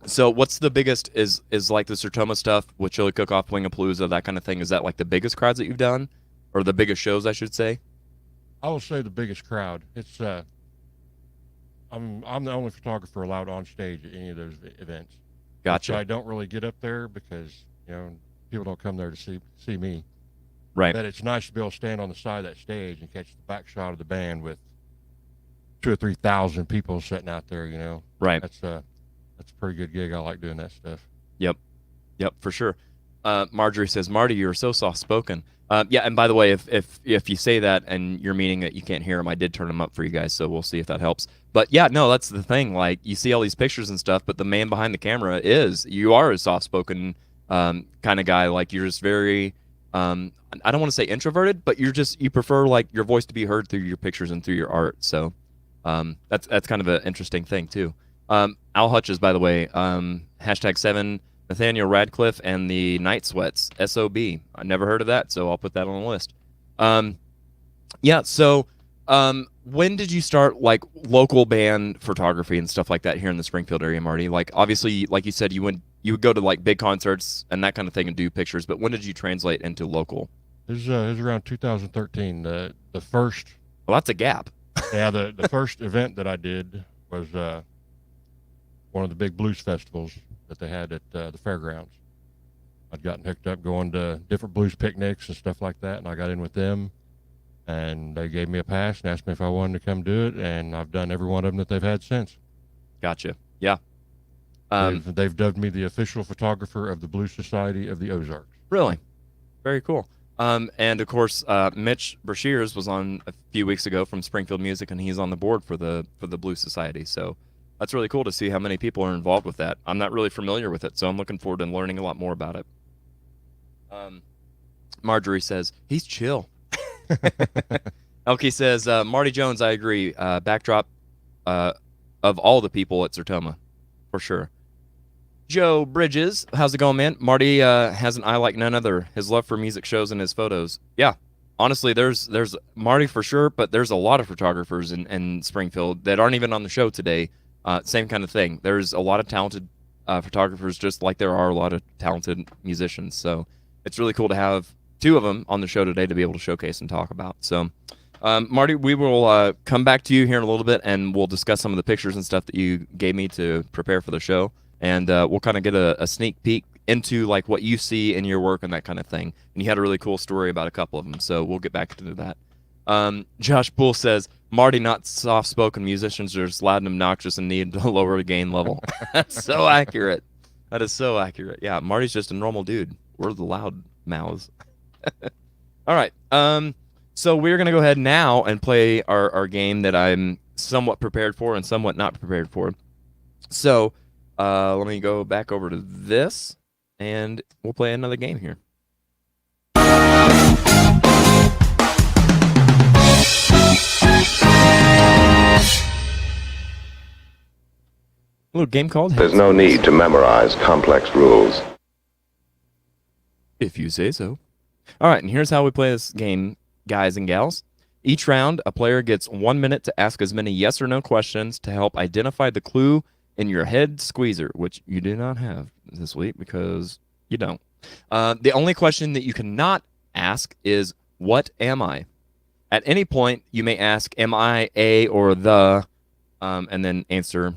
So what's the biggest, is like the Sertoma stuff with Chili Cook-Off, Wingapalooza, that kind of thing, is that like the biggest crowds that you've done, or the biggest shows, I should say? I will say the biggest crowd. It's I'm the only photographer allowed on stage at any of those events. Gotcha. So I don't really get up there because, people don't come there to see me. Right. But it's nice to be able to stand on the side of that stage and catch the back shot of the band with 2,000 or 3,000 people sitting out there. Right. That's a pretty good gig. I like doing that stuff. Yep, for sure. Marjorie says, Marty, you're so soft-spoken. Yeah, and by the way, if you say that and you're meaning that you can't hear them, I did turn them up for you guys, so we'll see if that helps. But yeah, no, that's the thing. Like, you see all these pictures and stuff, but the man behind the camera you are a soft-spoken kind of guy. Like, you're just very, I don't want to say introverted, but you prefer like your voice to be heard through your pictures and through your art. So that's kind of an interesting thing too. Al Hutches, by the way, #7 Nathaniel Radcliffe and the Night Sweats, SOB. I never heard of that, so I'll put that on the list. Yeah, so when did you start like local band photography and stuff like that here in the Springfield area, Marty? Like, obviously, like you said, you would go to like big concerts and that kind of thing and do pictures, but when did you translate into local? It was around 2013. The first. Well, that's a gap. Yeah, the first event that I did was one of the big blues festivals that they had at the fairgrounds. I'd gotten hooked up going to different blues picnics and stuff like that, and I got in with them, and they gave me a pass and asked me if I wanted to come do it, and I've done every one of them that they've had since. Gotcha. Yeah. They've dubbed me the official photographer of the Blues Society of the Ozarks. Really? Very cool. And of course, Mitch Brashears was on a few weeks ago from Springfield Music, and he's on the board for the Blues Society. So that's really cool to see how many people are involved with that. I'm not really familiar with it, so I'm looking forward to learning a lot more about it. Marjorie says, he's chill. Elke says, Marty Jones, I agree. Backdrop of all the people at Sertoma, for sure. Joe Bridges, how's it going, man? Marty has an eye like none other. His love for music shows in his photos. Yeah, honestly, there's Marty for sure, but there's a lot of photographers in Springfield that aren't even on the show today. Same kind of thing. There's a lot of talented photographers, just like there are a lot of talented musicians. So it's really cool to have two of them on the show today to be able to showcase and talk about. So, Marty, we will come back to you here in a little bit, and we'll discuss some of the pictures and stuff that you gave me to prepare for the show. And we'll kind of get a sneak peek into like what you see in your work and that kind of thing. And you had a really cool story about a couple of them, so we'll get back into that. Josh Poole says, Marty, not soft-spoken musicians are just loud and obnoxious and need to lower the gain level. That's so accurate. That is so accurate. Yeah, Marty's just a normal dude. We're the loud mouths. All right. So we're going to go ahead now and play our game that I'm somewhat prepared for and somewhat not prepared for. So let me go back over to this, and we'll play another game here. A little game called There's no need to memorize complex rules. If you say so. All right, and here's how we play this game, guys and gals. Each round, a player gets 1 minute to ask as many yes or no questions to help identify the clue in your head squeezer, which you do not have this week because you don't. The only question that you cannot ask is, what am I? At any point, you may ask, am I a or the, and then answer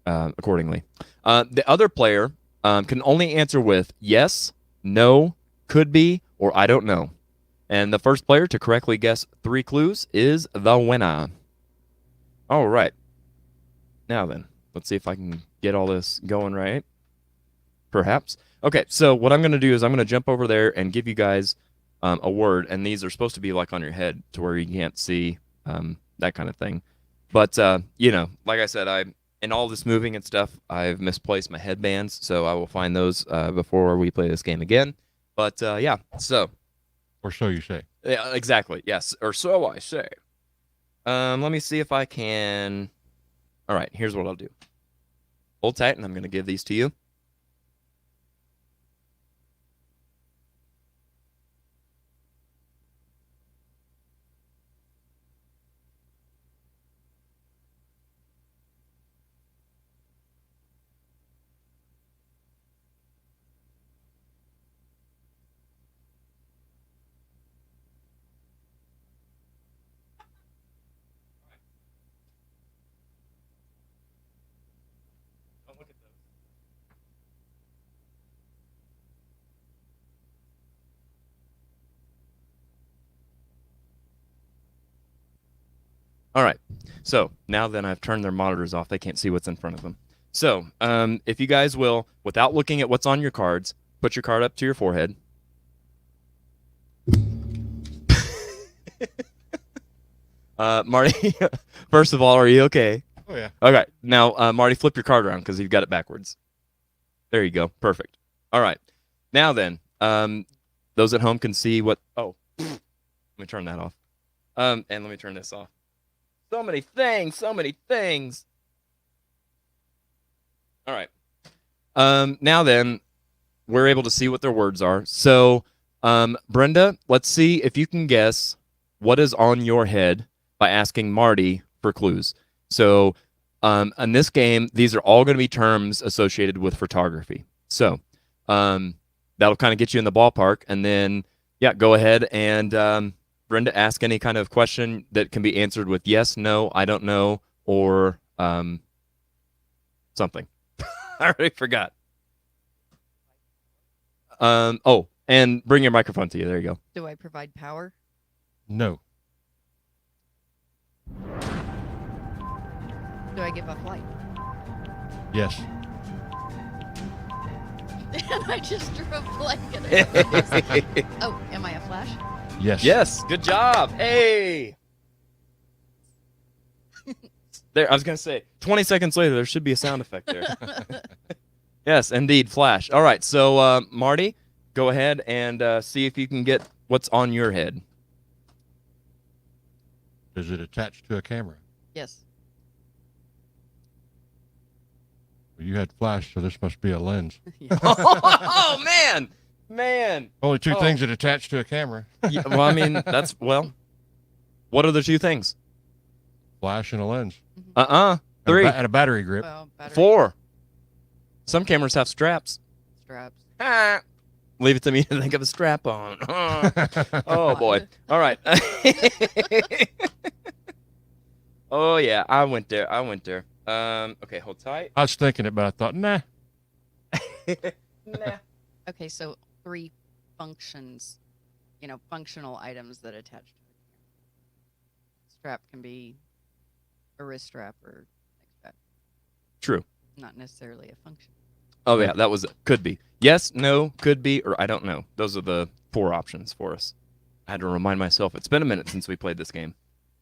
accordingly. The other player can only answer with yes, no, could be, or I don't know. And the first player to correctly guess 3 clues is the winner. All right. Now then, let's see if I can get all this going right. Perhaps. Okay, so what I'm going to do is I'm going to jump over there and give you guys a word, and these are supposed to be like on your head to where you can't see that kind of thing. But, you know, like I said, in all this moving and stuff, I've misplaced my headbands, so I will find those before we play this game again. But, yeah, so. Or so you say. Yeah, exactly, yes, or so I say. Let me see if I can. All right, here's what I'll do. Hold tight, and I'm going to give these to you. Don't look at those. All right. So now then I've turned their monitors off. They can't see what's in front of them. So if you guys will, without looking at what's on your cards, put your card up to your forehead. Marty, first of all, are you okay? Oh, yeah. Okay. Now, Marty, flip your card around because you've got it backwards. There you go. Perfect. All right. Now then, those at home can see what... Oh, let me turn that off. And let me turn this off. So many things. So many things. All right. Now then, we're able to see what their words are. So, Brenda, let's see if you can guess what is on your head by asking Marty for clues. So, in this game, these are all going to be terms associated with photography. So, that'll kind of get you in the ballpark. And then, yeah, go ahead and Brenda, ask any kind of question that can be answered with yes, no, I don't know, or something. I already forgot. Oh, and bring your microphone to you. There you go. Do I provide power? No. Do I give off light? Yes. And I just drew a blanket. Oh, am I a flash? Yes. Yes, good job. Hey. There, I was going to say, 20 seconds later, there should be a sound effect there. Yes, indeed, flash. All right, so Marty, go ahead and see if you can get what's on your head. Is it attached to a camera? Yes. Well, you had flash, so this must be a lens. Yeah. Oh, man. Only two Oh. things that attach to a camera. Yeah, well, I mean, that's, well, what are the 2 things? Flash and a lens. Uh-uh. And 3, and a battery grip. Well, battery 4. Some cameras have straps. straps. Ah. Leave it to me to think of a strap on. Oh, boy. All right. Oh, yeah, I went there. Okay, hold tight. I was thinking it, but I thought, nah. Nah. Okay, so 3 functions, functional items that attach to a camera. Strap can be a wrist strap or neck strap, True. not necessarily a function. Oh, yeah, that was could be. Yes, no, could be, or I don't know. Those are the 4 options for us. I had to remind myself. It's been a minute since we played this game.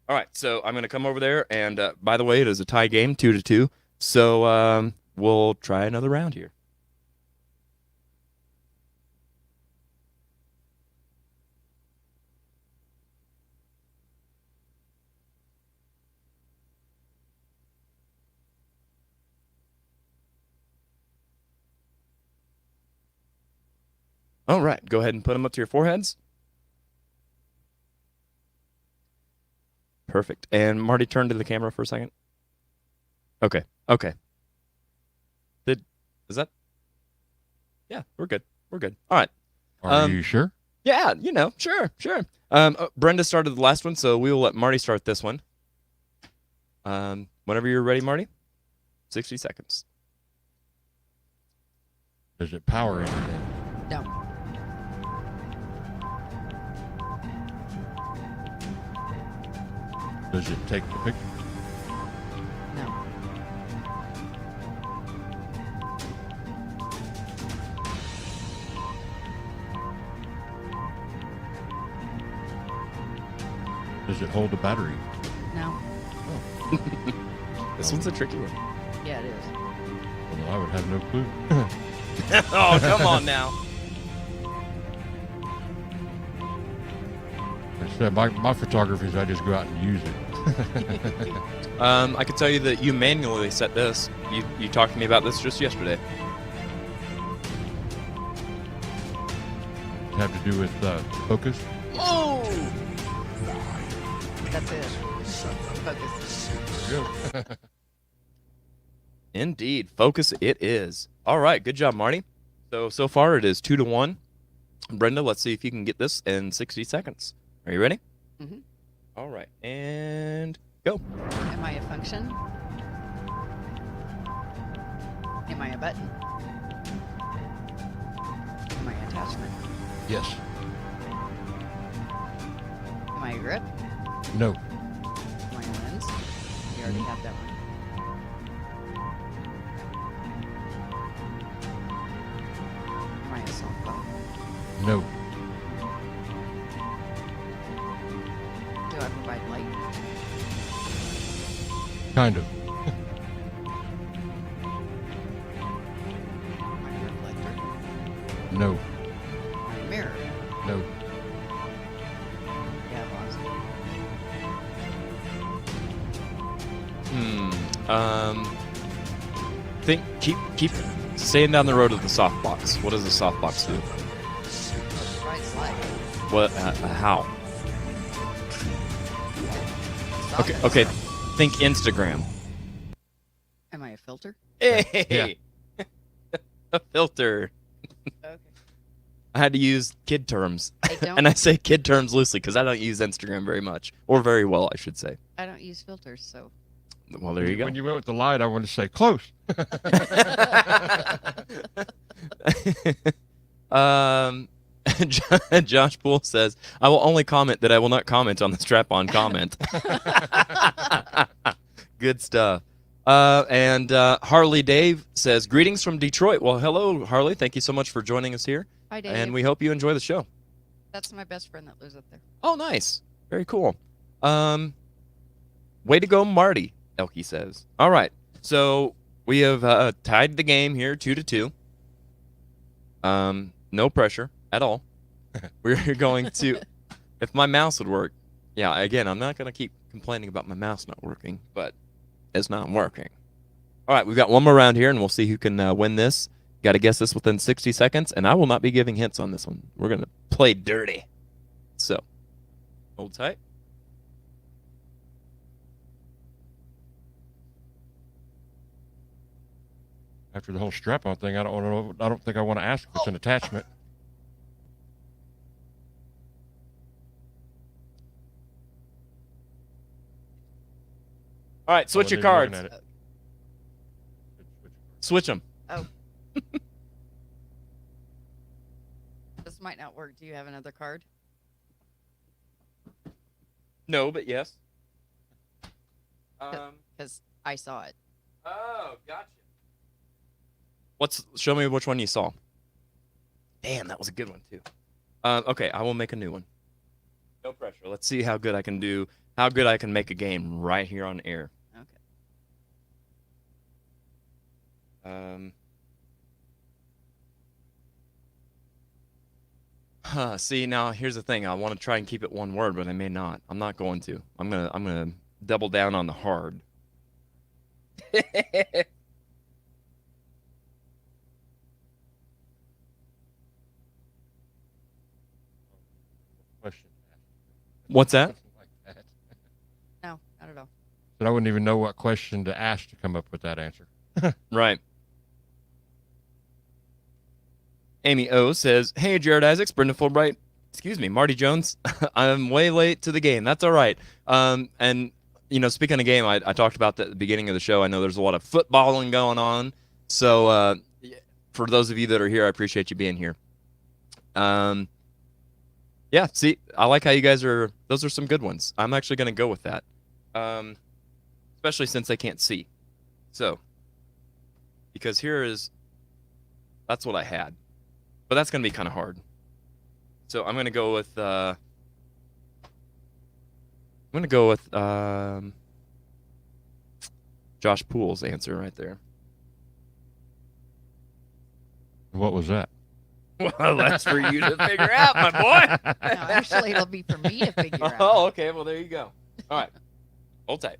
All right, so I'm going to come over there, and by the way, it is a tie game, 2-2. So we'll try another round here. All right, go ahead and put them up to your foreheads. Perfect. And Marty, turn to the camera for a second. Okay. Is that? Yeah, we're good. We're good. All right. Are you sure? Yeah, sure. Brenda started the last one, so we will let Marty start this one. Whenever you're ready, Marty. 60 seconds. Does it power anything? No. Does it take the picture? No. Does it hold a battery? No. This one's a tricky one. Yeah, it is. Well, then I would have no clue. Oh, come on now. Instead, my photography is I just go out and use it. I could tell you that you manually set this. You talked to me about this just yesterday. Have to do with focus. Oh! That's it. Focus. Go. Indeed. Focus it is. All right. Good job, Marty. So far it is 2-1. Brenda, let's see if you can get this in 60 seconds. Are you ready? Mhm. All right. And go. Am I a function? Am I a button? Am I an attachment? Yes. Am I a grip? No. Am I a lens? You already have that one. Am I a softball? No. Do I provide light? Kind of. Am I a reflector? No. Am I a mirror? No. Yeah, lots. Keep staying down the road of the softbox. What does the softbox do? Right slide. What? How? Okay. Think Instagram. Am I a filter? Hey. A filter. Okay. I had to use kid terms. I don't. And I say kid terms loosely because I don't use Instagram very much, or very well, I should say. I don't use filters, so. Well, there you go. When you went with the light, I wanted to say close. Josh Poole says, "I will only comment that I will not comment on the strap-on comment." Good stuff. And Harley Dave says, "Greetings from Detroit." Well, hello, Harley. Thank you so much for joining us here, Hi, Dave. and we hope you enjoy the show. That's my best friend that lives up there. Oh, nice. Very cool. Way to go, Marty, Elke says. All right. So we have tied the game here 2-2. No pressure at all. We're going to, if my mouse would work. Yeah, again, I'm not going to keep complaining about my mouse not working, but it's not working. All right, we've got one more round here, and we'll see who can win this. Got to guess this within 60 seconds, and I will not be giving hints on this one. We're going to play dirty. So, hold tight. After the whole strap-on thing, I don't think I want to ask if it's an attachment. All right, switch your Looking cards. at it. Switch them. Oh. This might not work. Do you have another card? No, but yes. Because I saw it. Oh, gotcha. Show me which one you saw. Damn, that was a good one too. Okay, I will make a new one. No pressure. Let's see how good I can do. How good I can make a game right here on air. Okay. See, now here's the thing. I want to try and keep it one word, but I may not. I'm not going to. I'm gonna double down on the hard. Question. What's that? Like that. No, not at all. But I wouldn't even know what question to ask to come up with that answer. Right. Amy O says, "Hey, Jared Isaacs, Brenda Fulbright, excuse me, Marty Jones. I'm way late to the game. That's all right. And speaking of game, I talked about that at the beginning of the show. I know there's a lot of footballing going on. So for those of you that are here, I appreciate you being here. Yeah, see, I like how you guys are. Those are some good ones. I'm actually going to go with that, especially since I can't see. So, because that's what I had. But that's going to be kind of hard. So I'm going to go with Josh Poole's answer right there. What was that? Well, that's for you to figure out, my boy. No, actually, it'll be for me to figure out. Oh, okay. Well, there you go. All right. Hold tight.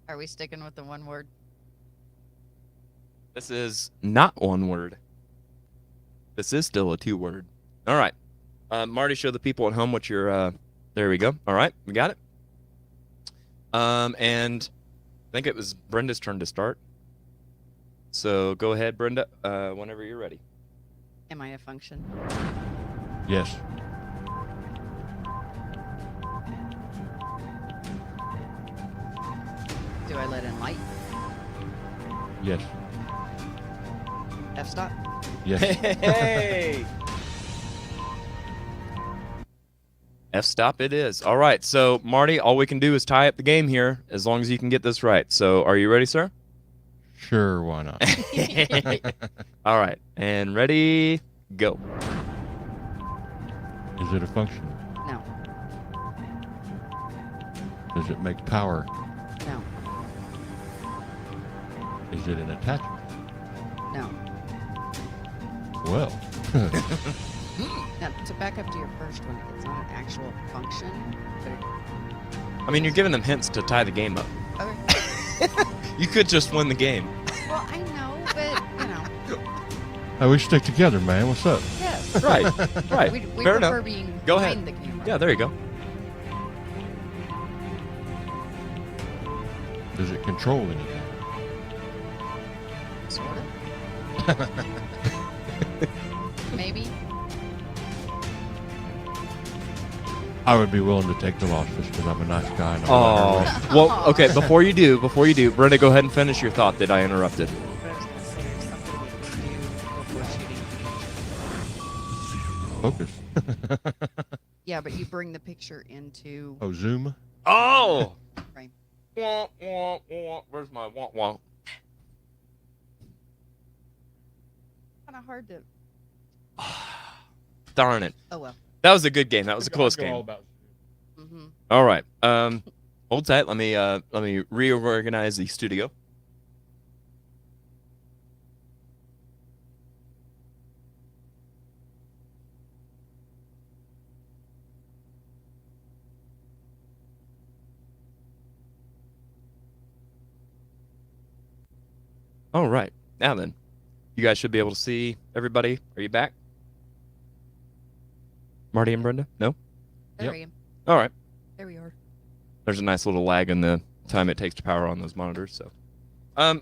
Are we sticking with the one word? This is not one word. This is still a 2-word. All right. Marty, show the people at home what your. There we go. All right, we got it. And I think it was Brenda's turn to start. So go ahead, Brenda, whenever you're ready. Am I a function? Yes. Do I let in light? Yes. F-stop? Yes. Hey! F-stop it is. All right, so Marty, all we can do is tie up the game here as long as you can get this right. So are you ready, sir? Sure, why not? All right, and ready, go. Is it a function? No. Does it make power? No. Is it an attachment? No. Well. Now, to back up to your first one, it's not an actual function, but I mean, you're giving them hints to tie the game up. okay. You could just win the game. Well, I know, but, Hey, we stick together, man. What's up? yes. Right, right. We Fair prefer enough. being Go behind ahead. the camera. Yeah, there you go. Does it control anything? Sort of. Maybe. I would be willing to take the loss just because I'm a nice guy. And I'm Oh, well, okay. Before you do, Brenda, go ahead and finish your thought that I interrupted. But I was going to say there's something we can do before shooting. focus. Yeah, but you bring the picture into Oh, zoom. Oh. frame. Wah, wah, wah. Where's my wah wah? Kind of hard to. Darn it. Oh well. That was a good game. That was a close game. Mm-hmm. All right. Hold tight. Let me reorganize the studio. All right. Now then, you guys should be able to see everybody. Are you back? Marty and Brenda? No? There Yep. I am. All right. There we are. There's a nice little lag in the time it takes to power on those monitors. So,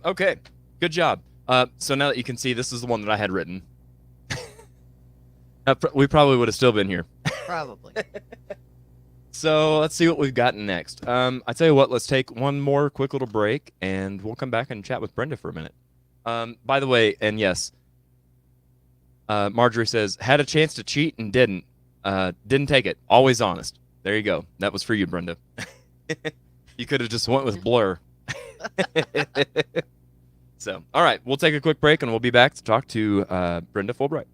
okay, good job. So now that you can see, this is the one that I had written. We probably would have still been here. Probably. So let's see what we've got next. I tell you what, let's take one more quick little break, and we'll come back and chat with Brenda for a minute. By the way, and yes, Marjorie says had a chance to cheat and didn't. Didn't take it. Always honest. There you go. That was for you, Brenda. You could have just went with Blur. So, all right, we'll take a quick break and we'll be back to talk to Brenda Fulbright.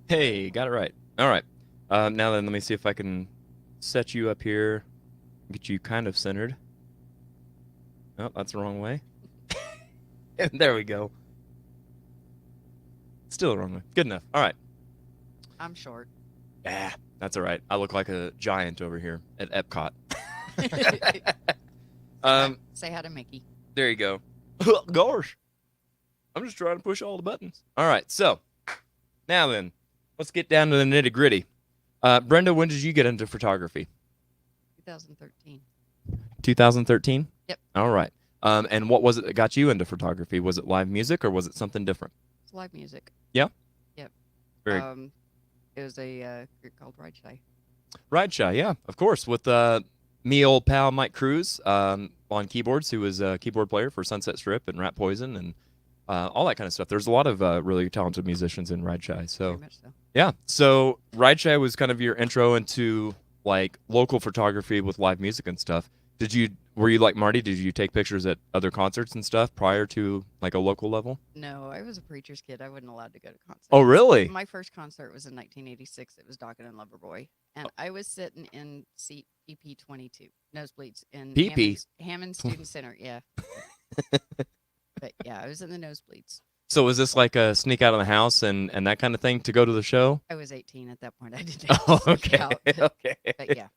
Hey, got it right. All right. Now then, let me see if I can set you up here, get you kind of centered. Oh, that's the wrong way. There we go. Still the wrong way. Good enough. All right. I'm short. Yeah, that's all right. I look like a giant over here at Epcot. Say hi to Mickey. There you go. Gosh. I'm just trying to push all the buttons. All right, so now then, let's get down to the nitty gritty. Brenda, when did you get into photography? 2013. 2013? Yep. All right. And what was it that got you into photography? Was it live music or was it something different? It's live music. Yeah? Yep. Very It was a group called Ride Shy. Ride Shy, yeah, of course, with me old pal Mike Cruz on keyboards, who was a keyboard player for Sunset Strip and Rat Poison and all that kind of stuff. There's a lot of really talented musicians in Ride Shy. So, Very much so. yeah. So Ride Shy was kind of your intro into like local photography with live music and stuff. Were you like Marty? Did you take pictures at other concerts and stuff prior to like a local level? No, I was a preacher's kid. I wasn't allowed to go to concerts. Oh, really? My first concert was in 1986. It was Doggett and Loverboy. And I was sitting in seat PP 22, nosebleeds in PP? Hammond Student Center. Yeah. But yeah, I was in the nosebleeds. So was this like a sneak out of the house and that kind of thing to go to the show? I was 18 at that point. I didn't have Oh, to sneak okay. out, Okay. but yeah.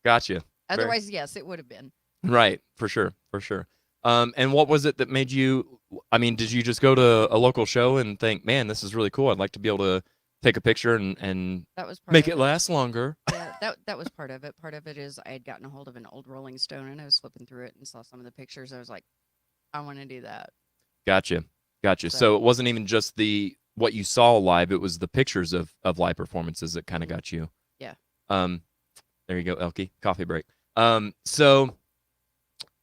Gotcha. Otherwise, yes, it would have been. Right, for sure. And what was it that made you? I mean, did you just go to a local show and think, "Man, this is really cool. I'd like to be able to take a picture and That was part make of it last longer." Yeah, that was part of it. Part of it is I had gotten a hold of an old Rolling Stone and I was flipping through it and saw some of the pictures. I was like, I want to do that. Gotcha. So So- it wasn't even just what you saw live; it was the pictures of live performances that kind of got you. Yeah. There you go, Elkie. Coffee break. So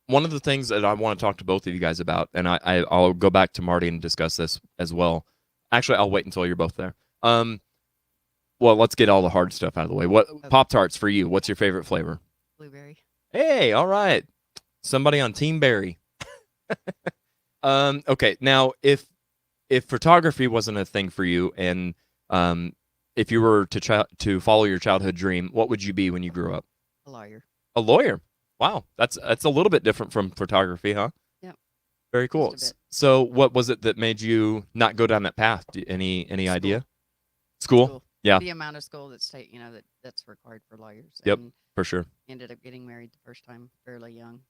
one of the things that I want to talk to both of you guys about, and I'll go back to Marty and discuss this as well. Actually, I'll wait until you're both there. Well, let's get all the hard stuff out of the way. What Okay. Pop-Tarts for you? What's your favorite flavor? Blueberry. Hey, all right. Somebody on Team Berry. Okay, now if photography wasn't a thing for you, and if you were to follow your childhood dream, what would you be when you grew up? A lawyer. A lawyer. Wow, that's a little bit different from photography, huh? Yep. Very cool. Just a bit. So, what was it that made you not go down that path? Any idea? School? Yeah. The amount of school that's required for lawyers. Yep. And For sure. ended up getting married the first time fairly young.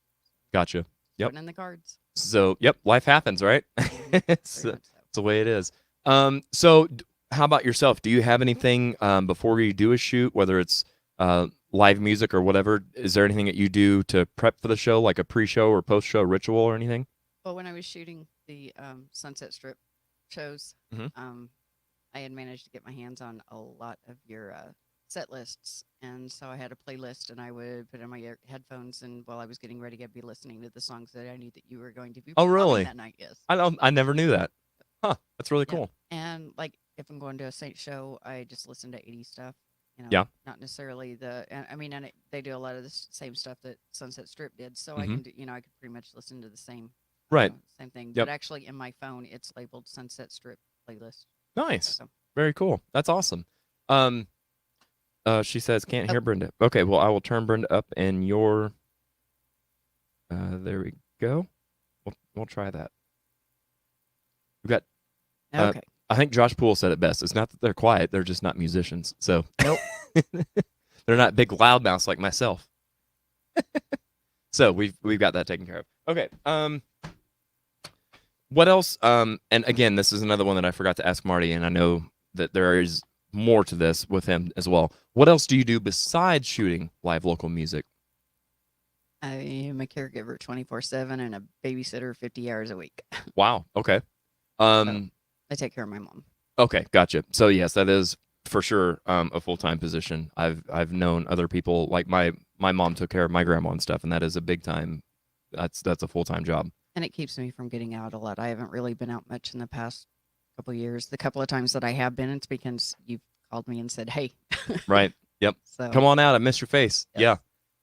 Gotcha. Yep. Putting in the cards. So, yep, life happens, right? it's, Very much so. it's the way it is. So, how about yourself? Do you have anything before you do a shoot, whether it's live music or whatever? Is there anything that you do to prep for the show, like a pre-show or post-show ritual or anything? Well, when I was shooting the Sunset Strip shows, Mhm. I had managed to get my hands on a lot of your set lists, and so I had a playlist, and I would put in my headphones, and while I was getting ready, I'd be listening to the songs that I knew that you were going to be Oh, performing really? that night. Yes. I never knew that. Huh? That's really Yeah. cool. And like if I'm going to a Saint show, I just listen to 80s stuff. Yeah. Not necessarily they do a lot of the same stuff that Sunset Strip did, so I Mhm. can do, I could pretty much listen to the same. Right. Same thing. Yep. But actually, in my phone, it's labeled Sunset Strip playlist. Nice. So Very cool. That's awesome. She says can't hear Oh. Brenda. Okay, well I will turn Brenda up in your. There we go. We'll try that. We've got. okay. I think Josh Poole said it best. It's not that they're quiet; they're just not musicians. So Nope. they're not big loudmouths like myself. So we've got that taken care of. Okay. What else? And again, this is another one that I forgot to ask Marty, and I know that there is more to this with him as well. What else do you do besides shooting live local music? I am a caregiver 24/7 and a babysitter 50 hours a week. Wow. Okay. I take care of my mom. Okay, gotcha. So yes, that is for sure a full-time position. I've known other people, like my mom took care of my grandma and stuff, and that is a big time. That's a full-time job. And it keeps me from getting out a lot. I haven't really been out much in the past couple of years. The couple of times that I have been, it's because you've called me and said, "Hey." Right. Yep. So Come on out. I miss your face. Yes. Yeah,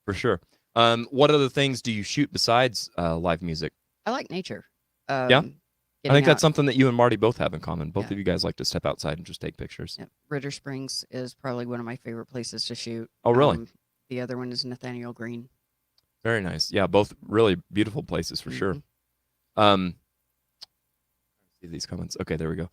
for sure. What other things do you shoot besides live music? I like nature. Yeah? I think Getting that's out. something that you and Marty both have in common. Both Yeah. of you guys like to step outside and just take pictures. Yeah, Ritter Springs is probably one of my favorite places to shoot. Oh, really? The other one is Nathaniel Green. Very nice. Yeah, both really beautiful places for sure. Mhm. See these comments. Okay, there we go.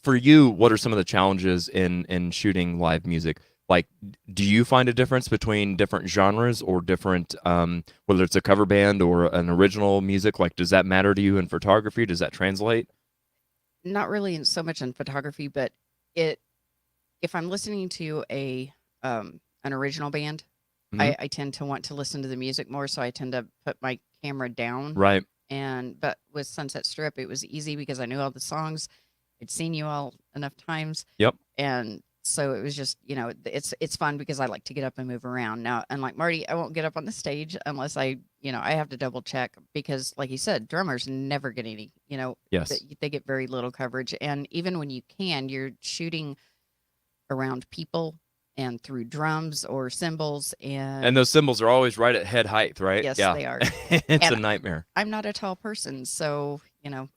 For you, what are some of the challenges in shooting live music? Like, do you find a difference between different genres or different, whether it's a cover band or an original music? Like, does that matter to you in photography? Does that translate? Not really in so much in photography, but if I'm listening to an original band, Mhm. I tend to want to listen to the music more, so I tend to put my camera down. Right. But with Sunset Strip, it was easy because I knew all the songs. I'd seen you all enough times. Yep. And so it was just, it's fun because I like to get up and move around. Now, unlike Marty, I won't get up on the stage unless I have to double check because, like you said, drummers never get any, Yes. they get very little coverage. And even when you can, you're shooting around people and through drums or cymbals. And those cymbals are always right at head height, right? Yes, Yeah. they are. It's a And nightmare. I'm not a tall person, so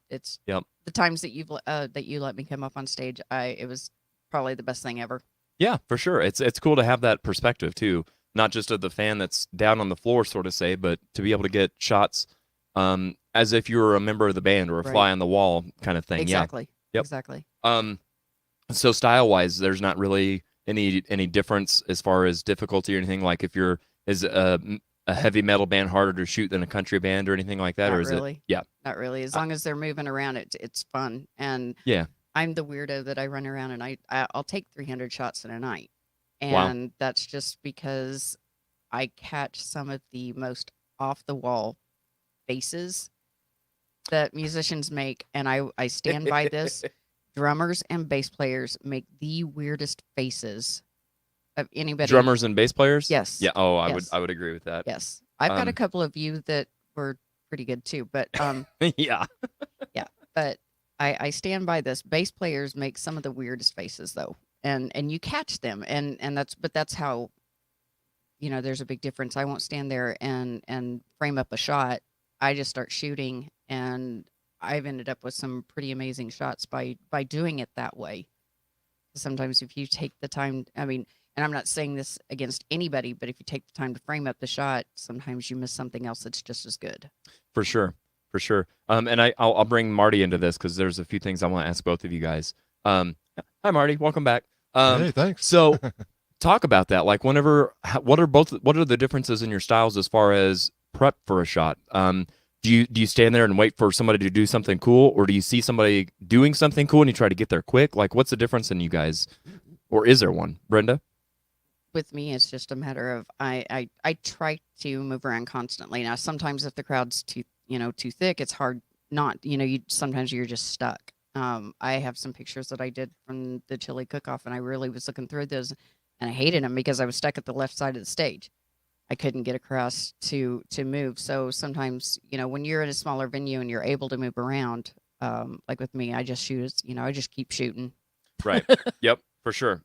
it's Yep. the times that you let me come up on stage. It was probably the best thing ever. Yeah, for sure. It's cool to have that perspective too, not just of the fan that's down on the floor, sort of say, but to be able to get shots as if you were a member of the band or a Right. fly on the wall kind of thing. Exactly. Yep. Exactly. Yeah. So style wise, there's not really any difference as far as difficulty or anything. Like if is a heavy metal band harder to shoot than a country band or anything like that, Not or is really. it? Yeah. Not really. As long as they're moving around, it's fun. And Yeah. I'm the weirdo that I run around and I'll take 300 shots in a night. Wow. And that's just because I catch some of the most off the wall faces that musicians make. And I stand by this. Drummers and bass players make the weirdest faces of anybody. Drummers and bass players. Yes. Yeah. Oh, Yes. I would agree with that. Yes. I've got a Um, couple of you that were pretty good too, but Yeah. but I stand by this. Bass players make some of the weirdest faces though. And you catch them and that's how there's a big difference. I won't stand there and frame up a shot. I just start shooting and I've ended up with some pretty amazing shots by doing it that way. Sometimes if you take the time, and I'm not saying this against anybody, but if you take the time to frame up the shot, sometimes you miss something else that's just as good. For sure, for sure. And I'll bring Marty into this because there's a few things I want to ask both of you guys. Hi, Marty. Welcome back. Hey, thanks. So, talk about that. Like, what are the differences in your styles as far as prep for a shot? Do you stand there and wait for somebody to do something cool, or do you see somebody doing something cool and you try to get there quick? Like, what's the difference in you guys, or is there one, Brenda? With me, it's just a matter of I try to move around constantly. Now, sometimes if the crowd's too thick, it's hard not. Sometimes you're just stuck. I have some pictures that I did from the chili cook-off, and I really was looking through those, and I hated them because I was stuck at the left side of the stage. I couldn't get across to move. So sometimes, when you're in a smaller venue and you're able to move around, like with me, I just shoot. I just keep shooting. Right. Yep. For sure.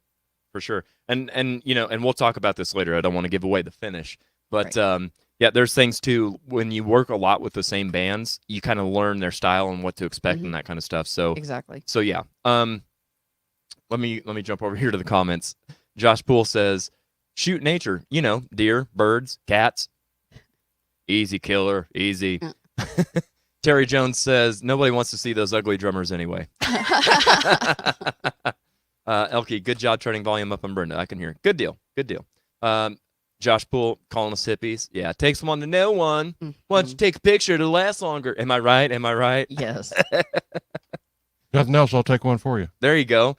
For sure. And and we'll talk about this later. I don't want to give away the finish, but yeah, there's things too. When you work a lot with the same bands, you kind of learn their style and what to expect and that kind of stuff. So Exactly. So yeah. Let me jump over here to the comments. Josh Poole says, "Shoot nature. Deer, birds, cats. Easy, killer. Easy." Terry Jones says, "Nobody wants to see those ugly drummers anyway." Elkie, good job turning volume up on Brenda. I can hear. Good deal. Good deal. Josh Poole calling us hippies. Yeah, it takes one to know one. Why don't you Mhm. take a picture to last longer? Am I right? Am I right? Yes. Nothing else, I'll take one for you. There you go.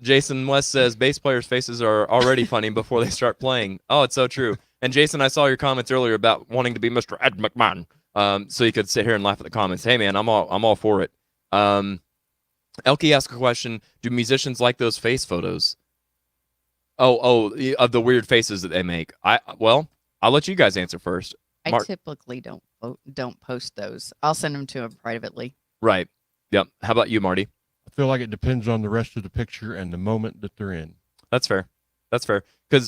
Jason West says bass players' faces are already funny before they start playing. Oh, it's so true. And Jason, I saw your comments earlier about wanting to be Mr. Ed McMahon, so you could sit here and laugh at the comments. Hey, man, I'm all for it. Elkie asked a question: do musicians like those face photos? Of the weird faces that they make. I'll let you guys answer first. I typically don't post those. I'll send them to them privately. Right. Yep. How about you, Marty? I feel like it depends on the rest of the picture and the moment that they're in. That's fair. That's fair.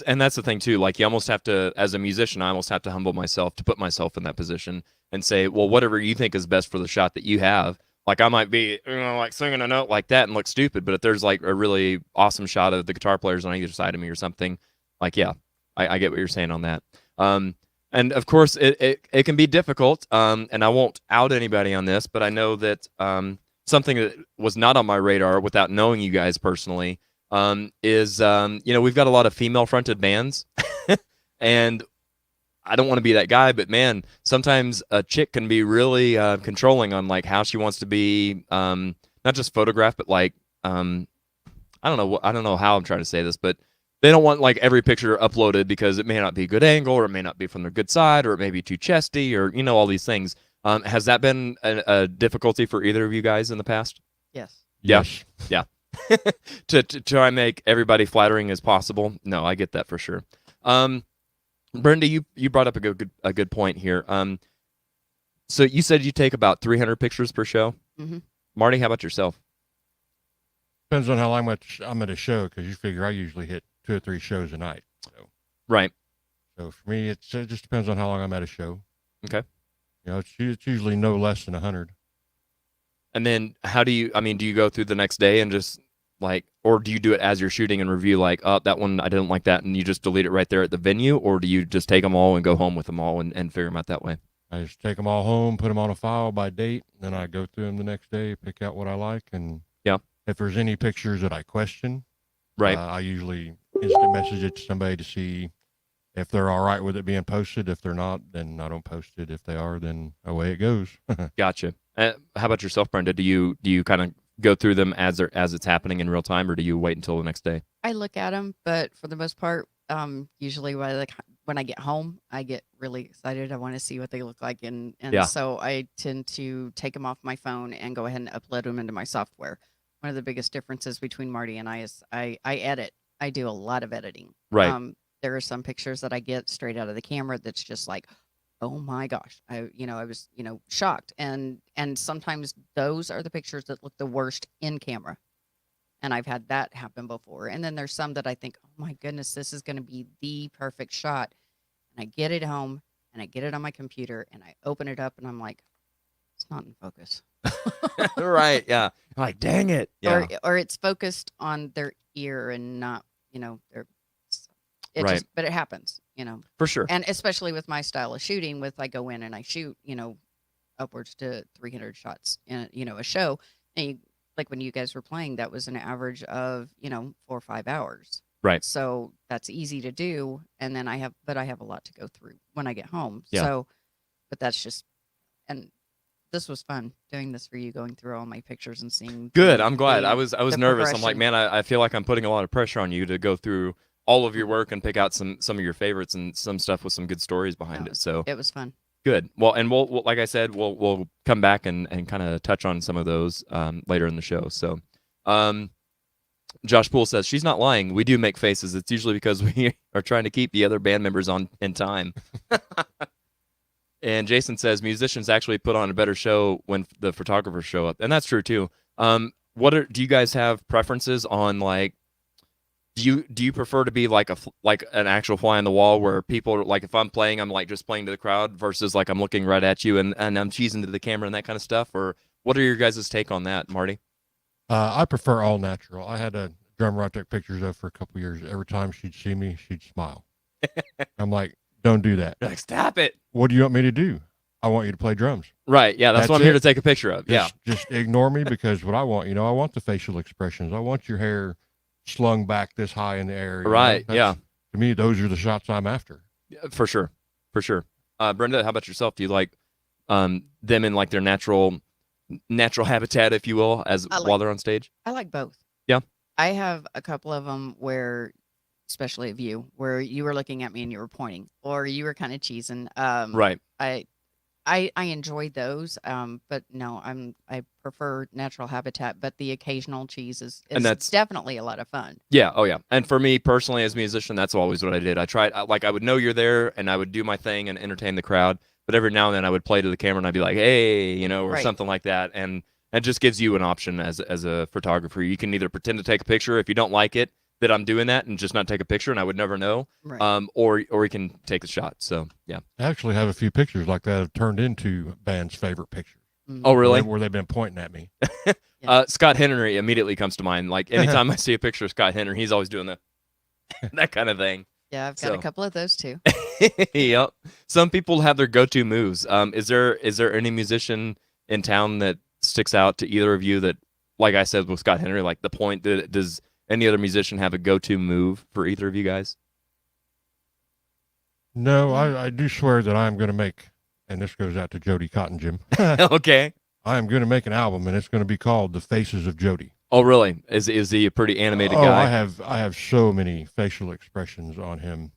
And that's the thing too. Like you almost have to, as a musician, I almost have to humble myself to put myself in that position and say, well, whatever you think is best for the shot that you have. Like I might be, like singing a note like that and look stupid, but if there's like a really awesome shot of the guitar players on either side of me or something, like yeah, I get what you're saying on that. And of course, it can be difficult. And I won't out anybody on this, but I know that something that was not on my radar without knowing you guys personally is we've got a lot of female-fronted bands, and I don't want to be that guy, but man, sometimes a chick can be really controlling on like how she wants to be, not just photographed, but like I don't know how I'm trying to say this, but they don't want like every picture uploaded because it may not be a good angle, or it may not be from their good side, or it may be too chesty, or all these things. Has that been a difficulty for either of you guys in the past? Yes. Yeah. Yes. Yeah. to try and make everybody flattering as possible. No, I get that for sure. Brenda, you brought up a good point here. So you said you take about 300 pictures per show. Mhm. Marty, how about yourself? Depends on how much I'm at a show, because you figure I usually hit 2 or 3 shows a night. Right. So for me, it just depends on how long I'm at a show. Okay. It's usually no less than 100. And then do you go through the next day and just like, or do you do it as you're shooting and review like, oh, that one, I didn't like that, and you just delete it right there at the venue, or do you just take them all and go home with them all and figure them out that way? I just take them all home, put them on a file by date, and then I go through them the next day, pick out what I like, and yeah, if there's any pictures that I question, right, I usually instant message it to somebody to see if they're all right with it being posted. If they're not, then I don't post it. If they are, then away it goes. Gotcha. How about yourself, Brenda? Do you kind of go through them as it's happening in real time, or do you wait until the next day? I look at them, but for the most part, usually when I get home, I get really excited. I want to see what they look like, and Yeah. so I tend to take them off my phone and go ahead and upload them into my software. One of the biggest differences between Marty and I is I edit. I do a lot of editing. Right. There are some pictures that I get straight out of the camera that's just like, oh my gosh, I was shocked, and sometimes those are the pictures that look the worst in camera. And I've had that happen before. And then there's some that I think, oh my goodness, this is going to be the perfect shot. And I get it home and I get it on my computer and I open it up and I'm like, it's not in focus. Right. Yeah. Like, dang it. Yeah. Or it's focused on their ear and not, their. Right. But it happens, For sure. And especially with my style of shooting, I go in and I shoot, upwards to 300 shots in, a show. And like when you guys were playing, that was an average of, 4 or 5 hours. Right. So that's easy to do. And then I have a lot to go through when I get home. Yeah. So, but that's just, and this was fun doing this for you, going through all my pictures and seeing. Good. I'm glad. I was the nervous. I'm like, progression. man, I feel like I'm putting a lot of pressure on you to go through all of your work and pick out some of your favorites and some stuff with some good stories behind No, it. So it was fun. good. Well, and we'll like I said, we'll come back and kind of touch on some of those later in the show. So, Josh Poole says she's not lying. We do make faces. It's usually because we are trying to keep the other band members in time. And Jason says musicians actually put on a better show when the photographers show up, and that's true too. Do you guys have preferences on like? Do you prefer to be like an actual fly on the wall where people are, like, if I'm playing, I'm like just playing to the crowd versus like I'm looking right at you and I'm cheesing to the camera and that kind of stuff? Or what are your guys' take on that, Marty? I prefer all natural. I had a drummer I took pictures of for a couple years. Every time she'd see me, she'd smile. I'm like, don't do that. You're like, stop it. What do you want me to do? I want you to play drums. Right. Yeah. That's what I'm That's here it. to take a picture of. Yeah. Just ignore me, because what I want, I want the facial expressions. I want your hair slung back this high in the air. Right. That's- Yeah. To me, those are the shots I'm after. For sure. Brenda, how about yourself? Do you like them in like their natural habitat, if you will, while they're on stage? I like both. Yeah. I have a couple of them where, especially of you, where you were looking at me and you were pointing, or you were kind of cheesing. Right. I enjoy those, but no, I prefer natural habitat. But the occasional cheese is that's definitely a lot of fun. Yeah. Oh yeah. And for me personally, as a musician, that's always what I did. I would know you're there, and I would do my thing and entertain the crowd. But every now and then, I would play to the camera and I'd be like, "Hey," or Right. something like that, and it just gives you an option as a photographer. You can either pretend to take a picture if you don't like it that I'm doing that, and just not take a picture, and I would never know. Right. Or you can take a shot. So yeah. I actually have a few pictures like that have turned into bands' favorite pictures. Oh really? Where they've been pointing at me. Scott Henry immediately comes to mind. Like anytime I see a picture of Scott Henry, he's always doing that kind of thing. Yeah, I've got a couple of those too. Yep. Some people have their go-to moves. Is there any musician in town that sticks out to either of you that, like I said with Scott Henry, like the point that does any other musician have a go-to move for either of you guys? No, I do swear that I'm going to make, and this goes out to Jody Cotton Jim. Okay. I am going to make an album, and it's going to be called The Faces of Jody. Oh, really? Is he a pretty animated guy? I have so many facial expressions on him.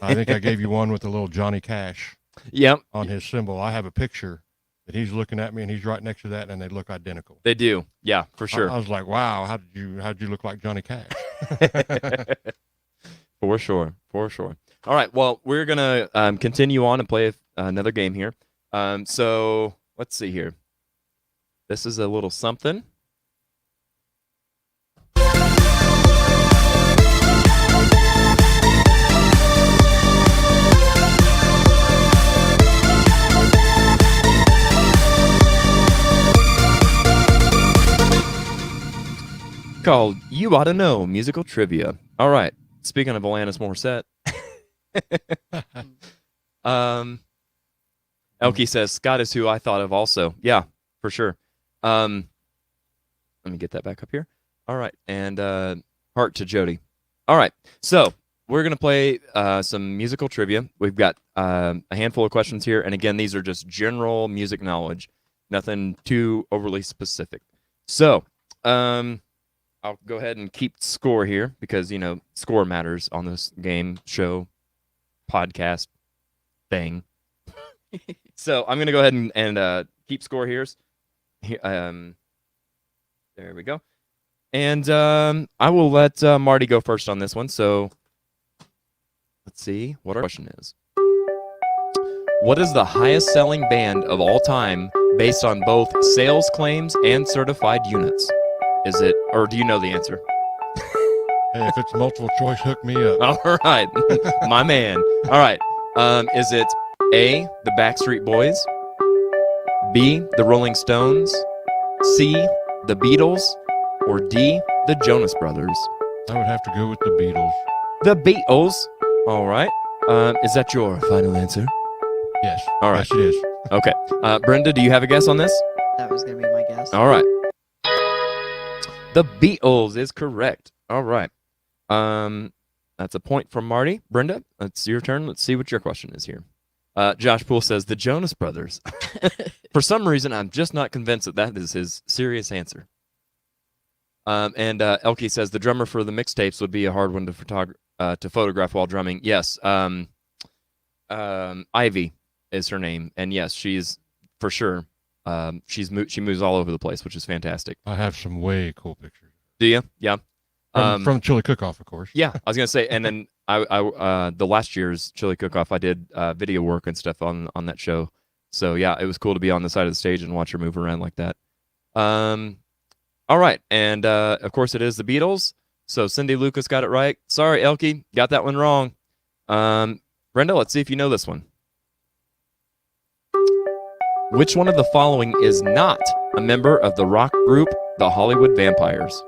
I think I gave you one with a little Johnny Cash Yep. on his symbol. I have a picture that he's looking at me, and he's right next to that, and they look identical. They do. Yeah, for sure. I was like, wow, how'd you look like Johnny Cash? For sure. All right. Well, we're gonna continue on and play another game here. So let's see here. This is a little something. Called You Ought to Know Musical Trivia. All right. Speaking of Alanis Morissette. Elkie says Scott is who I thought of also. Yeah, for sure. Let me get that back up here. All right. And heart to Jody. All right. So we're going to play some musical trivia. We've got a handful of questions here. And again, these are just general music knowledge. Nothing too overly specific. So I'll go ahead and keep score here because, score matters on this game, show, podcast thing. So I'm going to go ahead and keep score here. There we go. And I will let Marty go first on this one. So let's see what our question is. What is the highest selling band of all time based on both sales claims and certified units? Is it, or do you know the answer? Hey, if it's multiple choice, hook me up. All right, my man. All right, is it A, the Backstreet Boys, B, the Rolling Stones, C, the Beatles, or D, the Jonas Brothers? I would have to go with the Beatles. The Beatles. All right. Is that your final answer? Yes. All right. Yes, it is. Okay. Brenda, do you have a guess on this? That was going to be my guess. All right. The Beatles is correct. All right. That's a point from Marty. Brenda, it's your turn. Let's see what your question is here. Josh Poole says the Jonas Brothers. For some reason, I'm just not convinced that is his serious answer. And Elkie says the drummer for the mixtapes would be a hard one to photograph while drumming. Yes. Ivy is her name, and yes, she's for sure. She moves all over the place, which is fantastic. I have some way cool pictures. Do you? Yeah. From Chili Cook-Off, of course. Yeah, I was gonna say, and then I the last year's Chili Cook-Off, I did video work and stuff on that show. So yeah, it was cool to be on the side of the stage and watch her move around like that. All right, and of course it is the Beatles. So Cindy Lucas got it right. Sorry, Elkie, got that one wrong. Brenda, let's see if you know this one. Which one of the following is not a member of the rock group The Hollywood Vampires?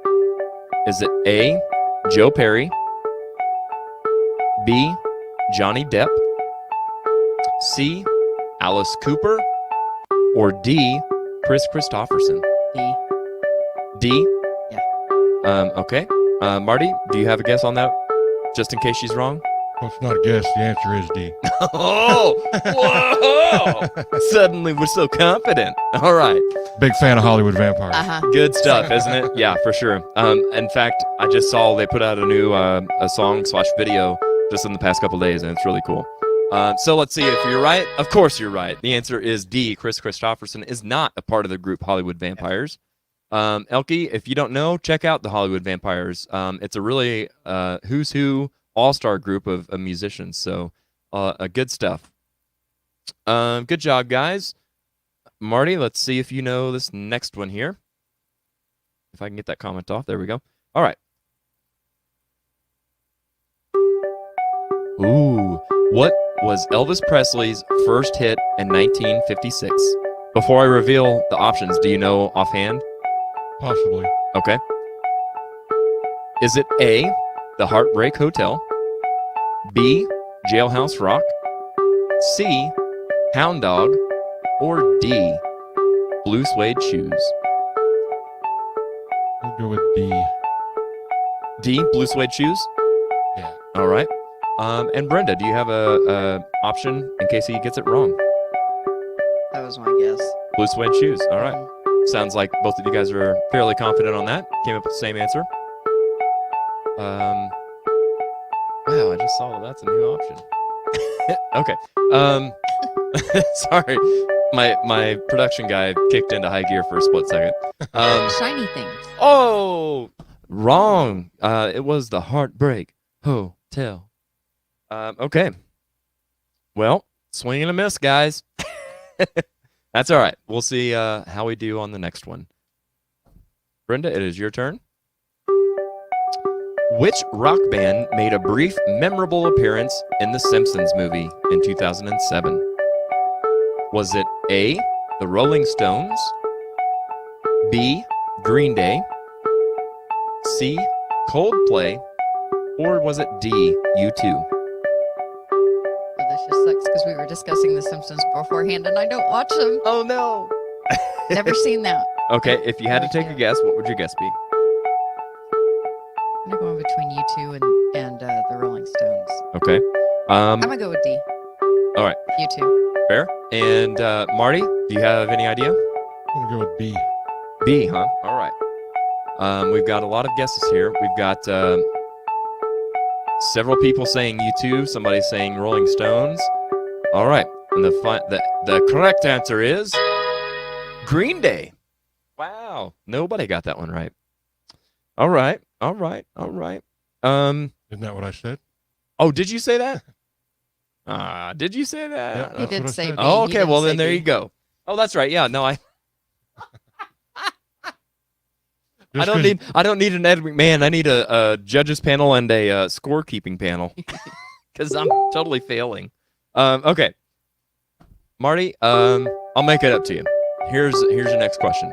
Is it A, Joe Perry, B, Johnny Depp, C, Alice Cooper, or D, Chris Christopherson? D. D? Yeah. Okay. Marty, do you have a guess on that? Just in case she's wrong? Well, it's not a guess. The answer is D. Oh, whoa! Suddenly we're so confident. All right. Big fan of Hollywood Vampires. Good stuff, isn't it? Yeah, for sure. In fact, I just saw they put out a new a song/video just in the past couple days, and it's really cool. So let's see if you're right. Of course you're right. The answer is D. Chris Christopherson is not a part of the group Hollywood Vampires. Elkie, if you don't know, check out the Hollywood Vampires. It's a really who's who all-star group of musicians. So good stuff. Good job, guys. Marty, let's see if you know this next one here. If I can get that comment off. There we go. All right. Ooh, what was Elvis Presley's first hit in 1956? Before I reveal the options, do you know offhand? Possibly. Okay. Is it A, The Heartbreak Hotel, B, Jailhouse Rock, C, Hound Dog, or D, Blue Suede Shoes? We'll go with D. D, Blue Suede Shoes? Yeah. All right. And Brenda, do you have a option in case he gets it wrong? That was my guess. Blue Suede Shoes. All right. Sounds like both of you guys are fairly confident on that. Came up with the same answer. Wow, I just saw that's a new option. Okay. Sorry. My production guy kicked into high gear for a split second. Shiny things. Oh, wrong. It was The Heartbreak Hotel. Okay. Well, swing and a miss, guys. That's all right. We'll see how we do on the next one. Brenda, it is your turn. Which rock band made a brief, memorable appearance in The Simpsons movie in 2007? Was it A, The Rolling Stones, B, Green Day, C, Coldplay, or was it D, U2? Well, this just sucks because we were discussing The Simpsons beforehand, and I don't watch them. Oh, no. Never seen that. Okay, if you had to take a guess, what would your guess be? I'm going between U2 and the Rolling Stones. Okay. I'm gonna go with D. All right. U2. Fair. And Marty, do you have any idea? I'm going to go with B. B, huh? All right. We've got a lot of guesses here. We've got several people saying U2, somebody saying Rolling Stones. All right. And the correct answer is Green Day. Wow. Nobody got that one right. All right. All right. All right. Isn't that what I said? Oh, did you say that? Did you say that? Yeah, He that's did what I say said. B. Oh, He okay. didn't Well, say then there B. you go. Oh, that's right. Yeah. No, I Just don't need an Ed McMahon. I need a judges panel and a scorekeeping panel because I'm totally failing. Okay, Marty. I'll make it up to you. Here's your next question.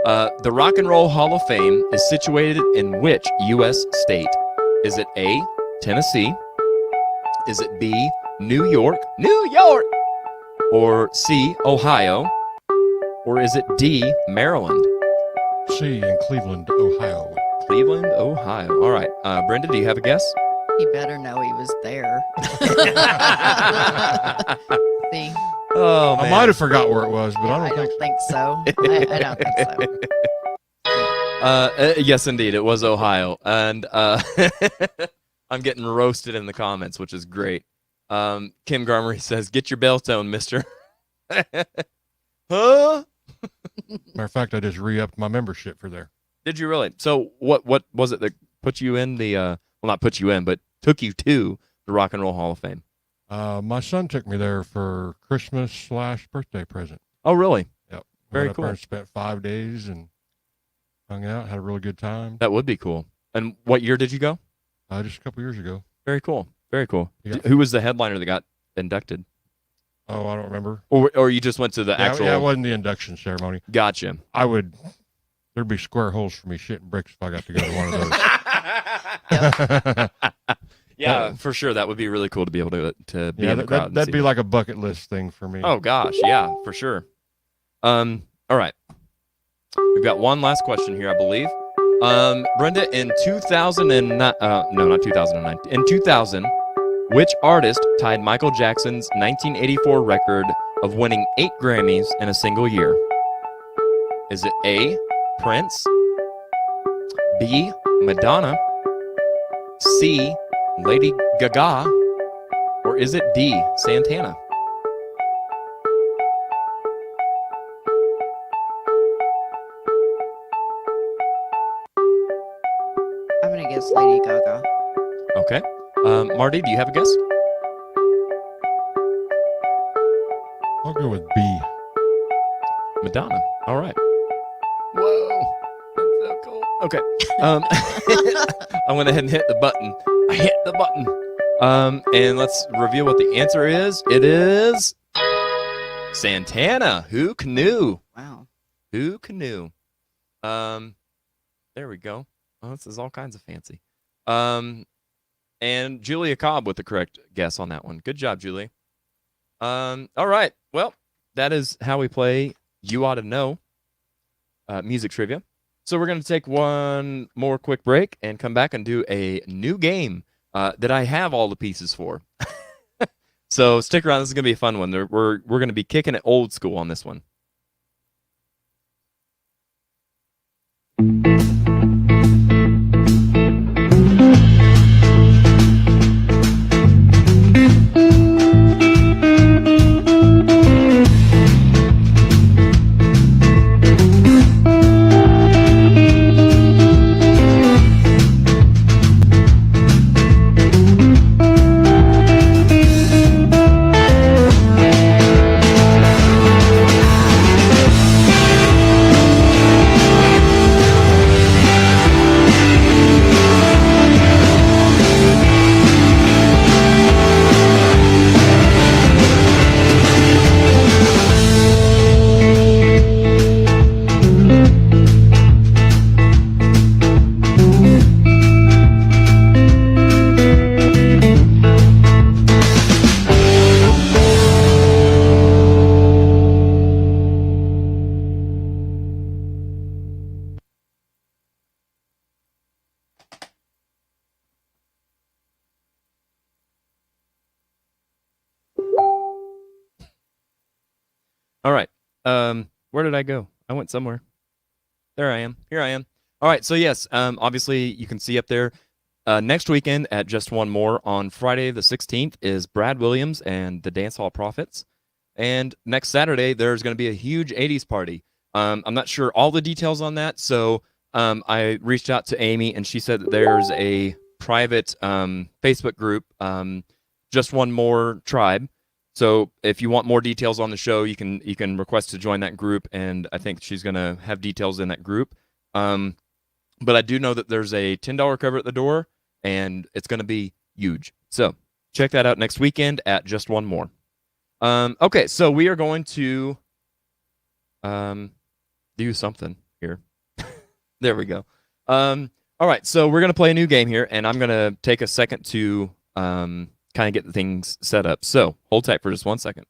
The Rock and Roll Hall of Fame is situated in which U.S. state? Is it A, Tennessee? Is it B, New York? New York! Or C, Ohio? Or is it D, Maryland? C in Cleveland, Ohio. Cleveland, Ohio. All right. Brenda, do you have a guess? He better know he was there. See? Oh, I might have forgot where it was, but I I don't think so. think so. I don't think so. Yes, indeed. It was Ohio. And I'm getting roasted in the comments, which is great. Kim Garmery says, get your bell tone, mister. Huh? Matter of fact, I just re-upped my membership for there. Did you really? So what was it that put you in the, well, not put you in, but took you to the Rock and Roll Hall of Fame? My son took me there for Christmas/birthday present. Oh, really? Yep. Very Went up there cool. and spent 5 days and hung out, had a really good time. That would be cool. And what year did you go? Just a couple years ago. Very cool. Very cool. Yeah. Who was the headliner that got inducted? Oh, I don't remember. Or you just went to the Yeah, actual... yeah, it wasn't the induction ceremony. Gotcha. There'd be square holes for me shitting bricks if I got to go to one of those. Yeah, for sure. That would be really cool to be able to be in the crowd. and that'd see be it. like a bucket list thing for me. Oh gosh, yeah, for sure. All right. We've got one last question here, I believe. Brenda, in 2009, no, not 2009. In 2000, Which artist tied Michael Jackson's 1984 record of winning 8 Grammys in a single year? Is it A, Prince, B, Madonna, C, Lady Gaga, or is it D, Santana? I'm gonna guess Lady Gaga. Okay. Marty, do you have a guess? I'll go with B. Madonna. All right. Whoa. That's so cool. Okay. I went ahead and hit the button. I hit the button. And let's reveal what the answer is. It is Santana. Who knew? Wow. Who knew? There we go. Oh, this is all kinds of fancy. And Julia Cobb with the correct guess on that one. Good job, Julie. All right. Well, that is how we play You Ought to Know music trivia. So we're going to take one more quick break and come back and do a new game that I have all the pieces for. So stick around. This is going to be a fun one. We're going to be kicking it old school on this one. All right. Where did I go? I went somewhere. There I am. Here I am. All right. So yes, obviously you can see up there. Next weekend at Just One More on Friday the 16th is Brad Williams and the Dancehall Prophets. And next Saturday there's going to be a huge 80s party. I'm not sure all the details on that, so I reached out to Amy and she said that there's a private Facebook group, Just One More Tribe. So if you want more details on the show, you can request to join that group, and I think she's going to have details in that group. But I do know that there's a $10 cover at the door, and it's going to be huge. So check that out next weekend at Just One More. Okay, so we are going to do something here. There we go. All right, so we're going to play a new game here, and I'm going to take a second to kind of get things set up. So hold tight for just 1 second.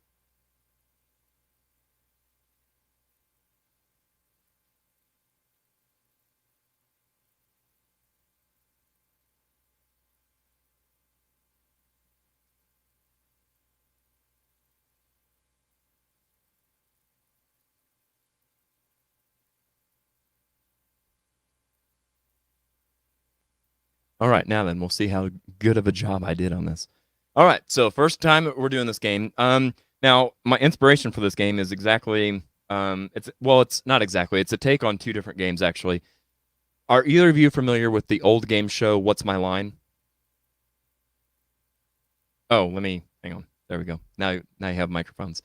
All right, now then, we'll see how good of a job I did on this. All right, so first time we're doing this game. Now, my inspiration for this game is exactly, it's not exactly. It's a take on 2 different games, actually. Are either of you familiar with the old game show, What's My Line? Oh, hang on. There we go. Now you have microphones.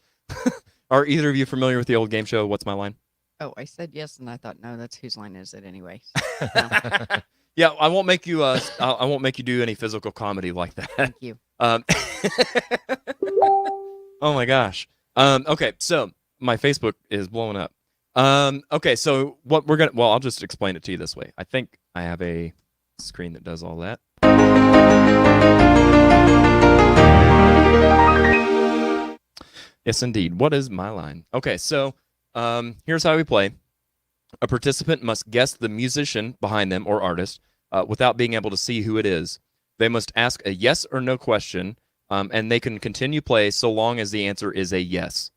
Are either of you familiar with the old game show, What's My Line? Oh, I said yes, and I thought, no, that's whose line is it anyway? Yeah, I won't make you. I won't make you do any physical comedy like that. Thank you. Oh my gosh. Okay, so my Facebook is blowing up. Okay, so what we're gonna. Well, I'll just explain it to you this way. I think I have a screen that does all that. Yes, indeed. What is my line? Okay, so here's how we play. A participant must guess the musician behind them or artist without being able to see who it is. They must ask a yes or no question, and they can continue play so long as the answer is a yes.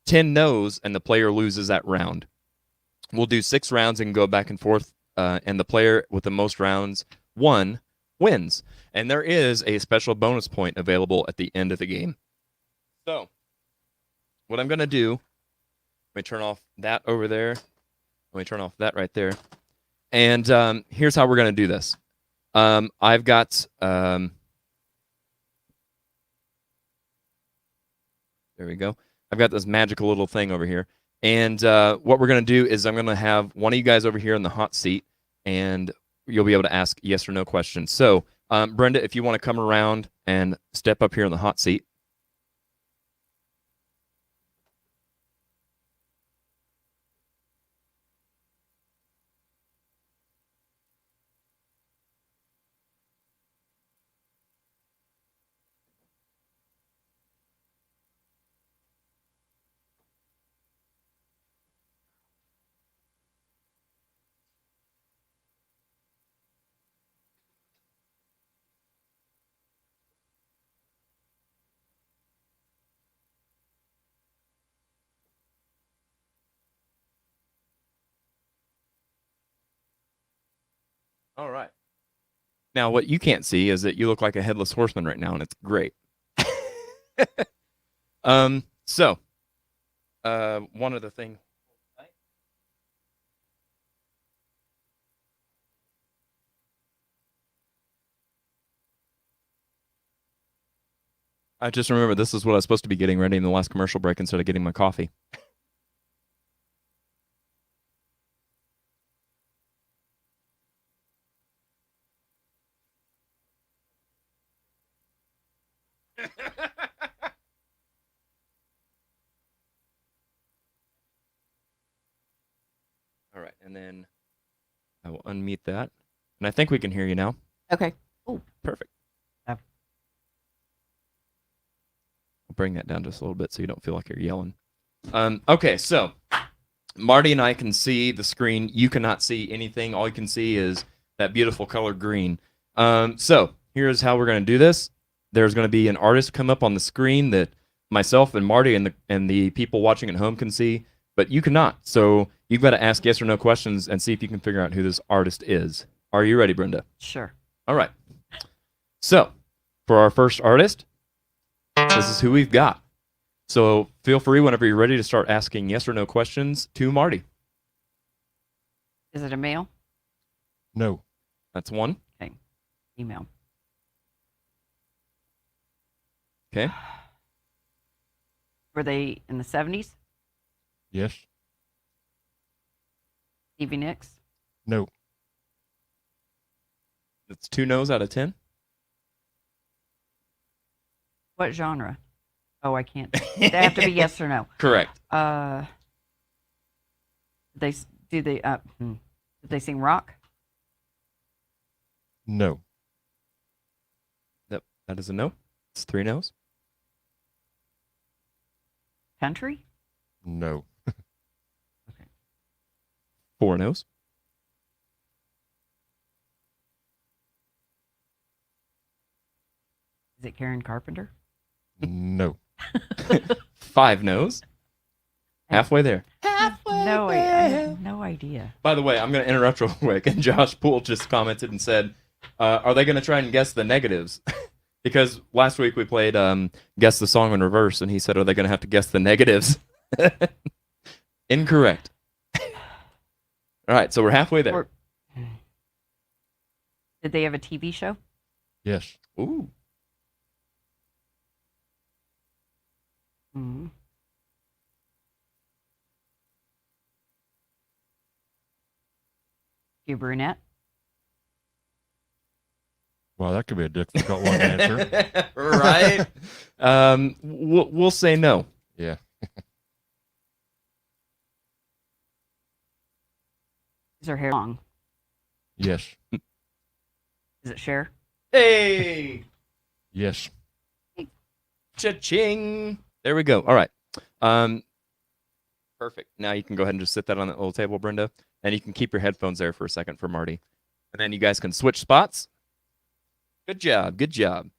10 no's, and the player loses that round. We'll do 6 rounds and go back and forth, and the player with the most rounds wins. And there is a special bonus point available at the end of the game. So, what I'm going to do, let me turn off that over there. Let me turn off that right there. And here's how we're going to do this. I've got... there we go. I've got this magical little thing over here. And what we're going to do is I'm going to have one of you guys over here in the hot seat, and you'll be able to ask yes or no questions. So, Brenda, if you want to come around and step up here in the hot seat. All right. Now, what you can't see is that you look like a headless horseman right now, and it's great. So, one other thing. I just remember this is what I was supposed to be getting ready in the last commercial break instead of getting my coffee. All right, and then I will unmute that. And I think we can hear you now. Okay. Oh, perfect. Oh. I'll bring that down just a little bit so you don't feel like you're yelling. Okay, so Marty and I can see the screen. You cannot see anything. All you can see is that beautiful color green. So here's how we're going to do this. There's going to be an artist come up on the screen that myself and Marty and the people watching at home can see, but you cannot. So you've got to ask yes or no questions and see if you can figure out who this artist is. Are you ready, Brenda? Sure. All right. So for our first artist, this is who we've got. So feel free whenever you're ready to start asking yes or no questions to Marty. Is it a male? No. That's one. Female. Okay. Were they in the 70s? Yes. Stevie Nicks? No. That's 2 no's out of 10. What genre? Oh, I can't. They have to be yes or no. Correct. Did they sing rock? No. That is a no. It's 3 no's. Country? No. 4 no's. Is it Karen Carpenter? No. 5 no's. Halfway there. No, I have no idea. By the way, I'm going to interrupt real quick. And Josh Poole just commented and said, are they going to try and guess the negatives? Because last week we played Guess the Song in Reverse, and he said, are they going to have to guess the negatives? Incorrect. All right, so we're halfway there. Did they have a TV show? Yes. Ooh. Mm-hmm. You brunette? Well, that could be a difficult one to answer. Right? We'll say no. Yeah. Is her hair long? Yes. Is it Cher? Hey! Yes. Cha-ching! There we go. All right. Perfect. Now you can go ahead and just sit that on that little table, Brenda, and you can keep your headphones there for a second for Marty. And then you guys can switch spots. Good job. Good job.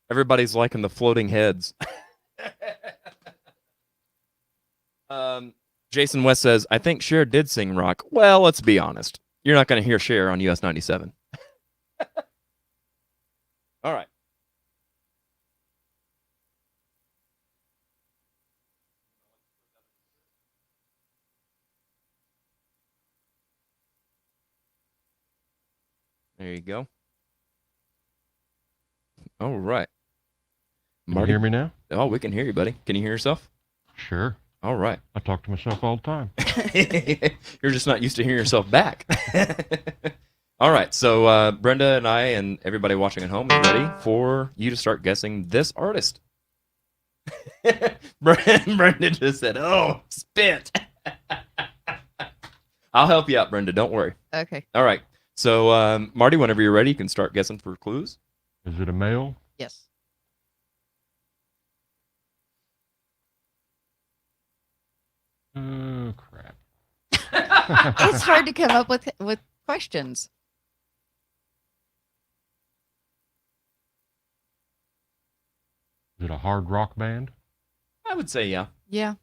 Everybody's liking the floating heads. Jason West says, I think Cher did sing rock. Well, let's be honest. You're not going to hear Cher on US 97. All right. There you go. All right. Can you hear me now? Oh, we can hear you, buddy. Can you hear yourself? Sure. All right. I talk to myself all the time. You're just not used to hearing yourself back. All right. So Brenda and I and everybody watching at home is ready for you to start guessing this artist. Brenda just said, oh, spit. I'll help you out, Brenda. Don't worry. Okay. All right. So, Marty, whenever you're ready, you can start guessing for clues. Is it a male? Yes. Oh, crap. It's hard to come up with questions. Is it a hard rock band? I would say, yeah. Yeah.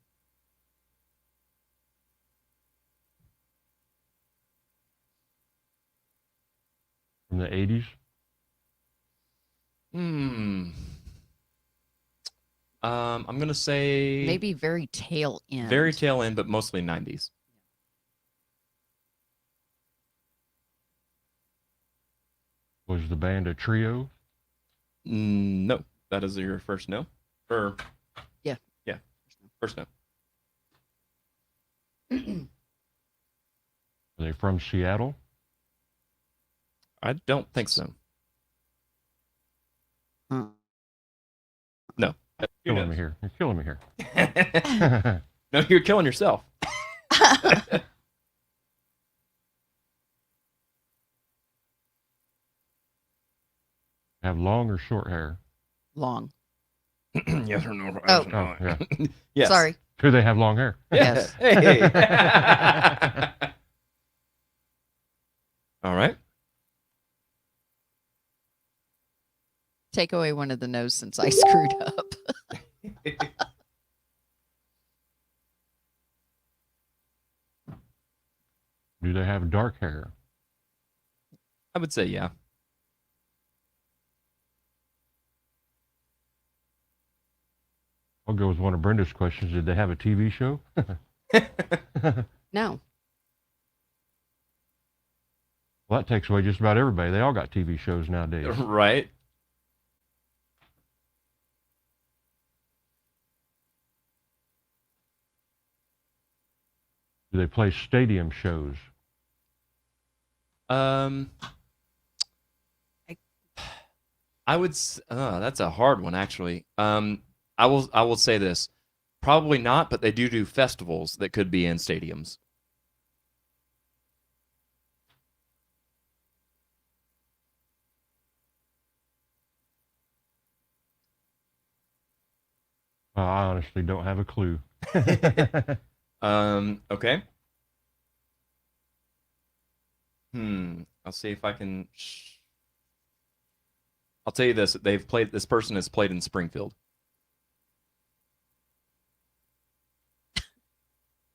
From the 80s? I'm going to say... Maybe very tail end. Very tail end, but mostly 90s. Was the band a trio? No. That is your first no? Or... Yeah. Yeah. First no. Are they from Seattle? I don't think so. Huh. No. Killing me here. You're killing me here. No, you're killing yourself. Have long or short hair? Long. Yes or no? Oh. Oh, yeah. Yes. Sorry. Do they have long hair? Yes. Yes. Hey. All right. Take away one of the no's since I screwed up. Do they have dark hair? I would say yeah. I'll go with one of Brenda's questions. Did they have a TV show? No. Well, that takes away just about everybody. They all got TV shows nowadays. Right. Do they play stadium shows? I would. That's a hard one, actually. I will say this. Probably not, but they do festivals that could be in stadiums. I honestly don't have a clue. Okay. I'll see if I can. I'll tell you this: this person has played in Springfield.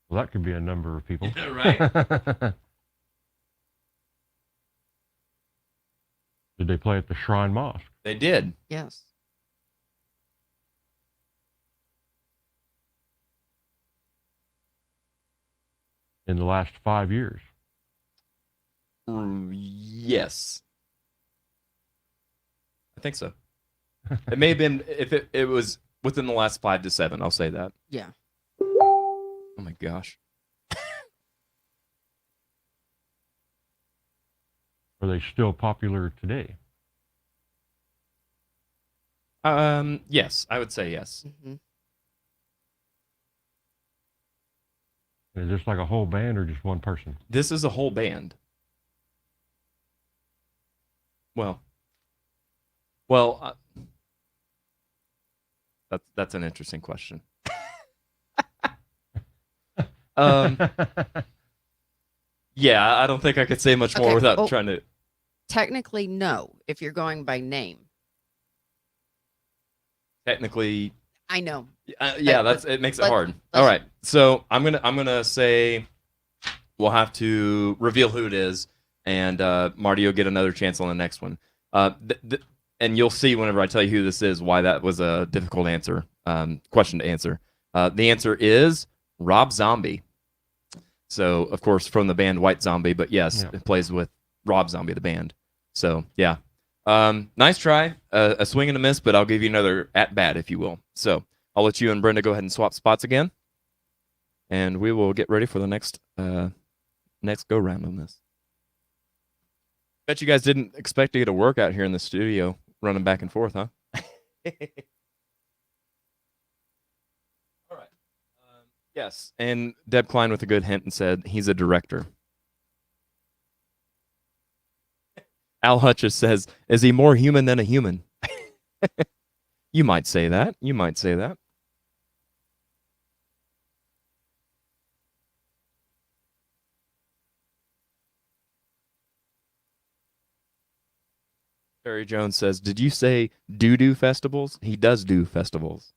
Well, that could be a number of people. Right. Did they play at the Shrine Mosque? They did. Yes. In the last 5 years? Yes. I think so. It may have been if it was within the last 5 to 7. I'll say that. Yeah. Oh my gosh. Are they still popular today? Yes, I would say yes. Mm-hmm. Is this like a whole band or just one person? This is a whole band. Well, that's an interesting question. Yeah, I don't think I could say much more Okay, without well, trying to. Technically, no, if you're going by name. Technically, I know. yeah, But it makes it let's- hard. let's- All right, so I'm gonna say we'll have to reveal who it is, and Marty, you'll get another chance on the next one. And you'll see whenever I tell you who this is why that was a difficult question to answer. The answer is Rob Zombie. So, of course, from the band White Zombie, but yes, Yeah. it plays with Rob Zombie, the band. So, yeah. Nice try. A swing and a miss, but I'll give you another at-bat, if you will. So, I'll let you and Brenda go ahead and swap spots again, and we will get ready for the next go-round on this. Bet you guys didn't expect to get a workout here in the studio, running back and forth, huh? All right. Yes, and Deb Klein with a good hint and said he's a director. Al Hutchins says, is he more human than a human? You might say that. You might say that. Barry Jones says, did you say do festivals? He does do festivals.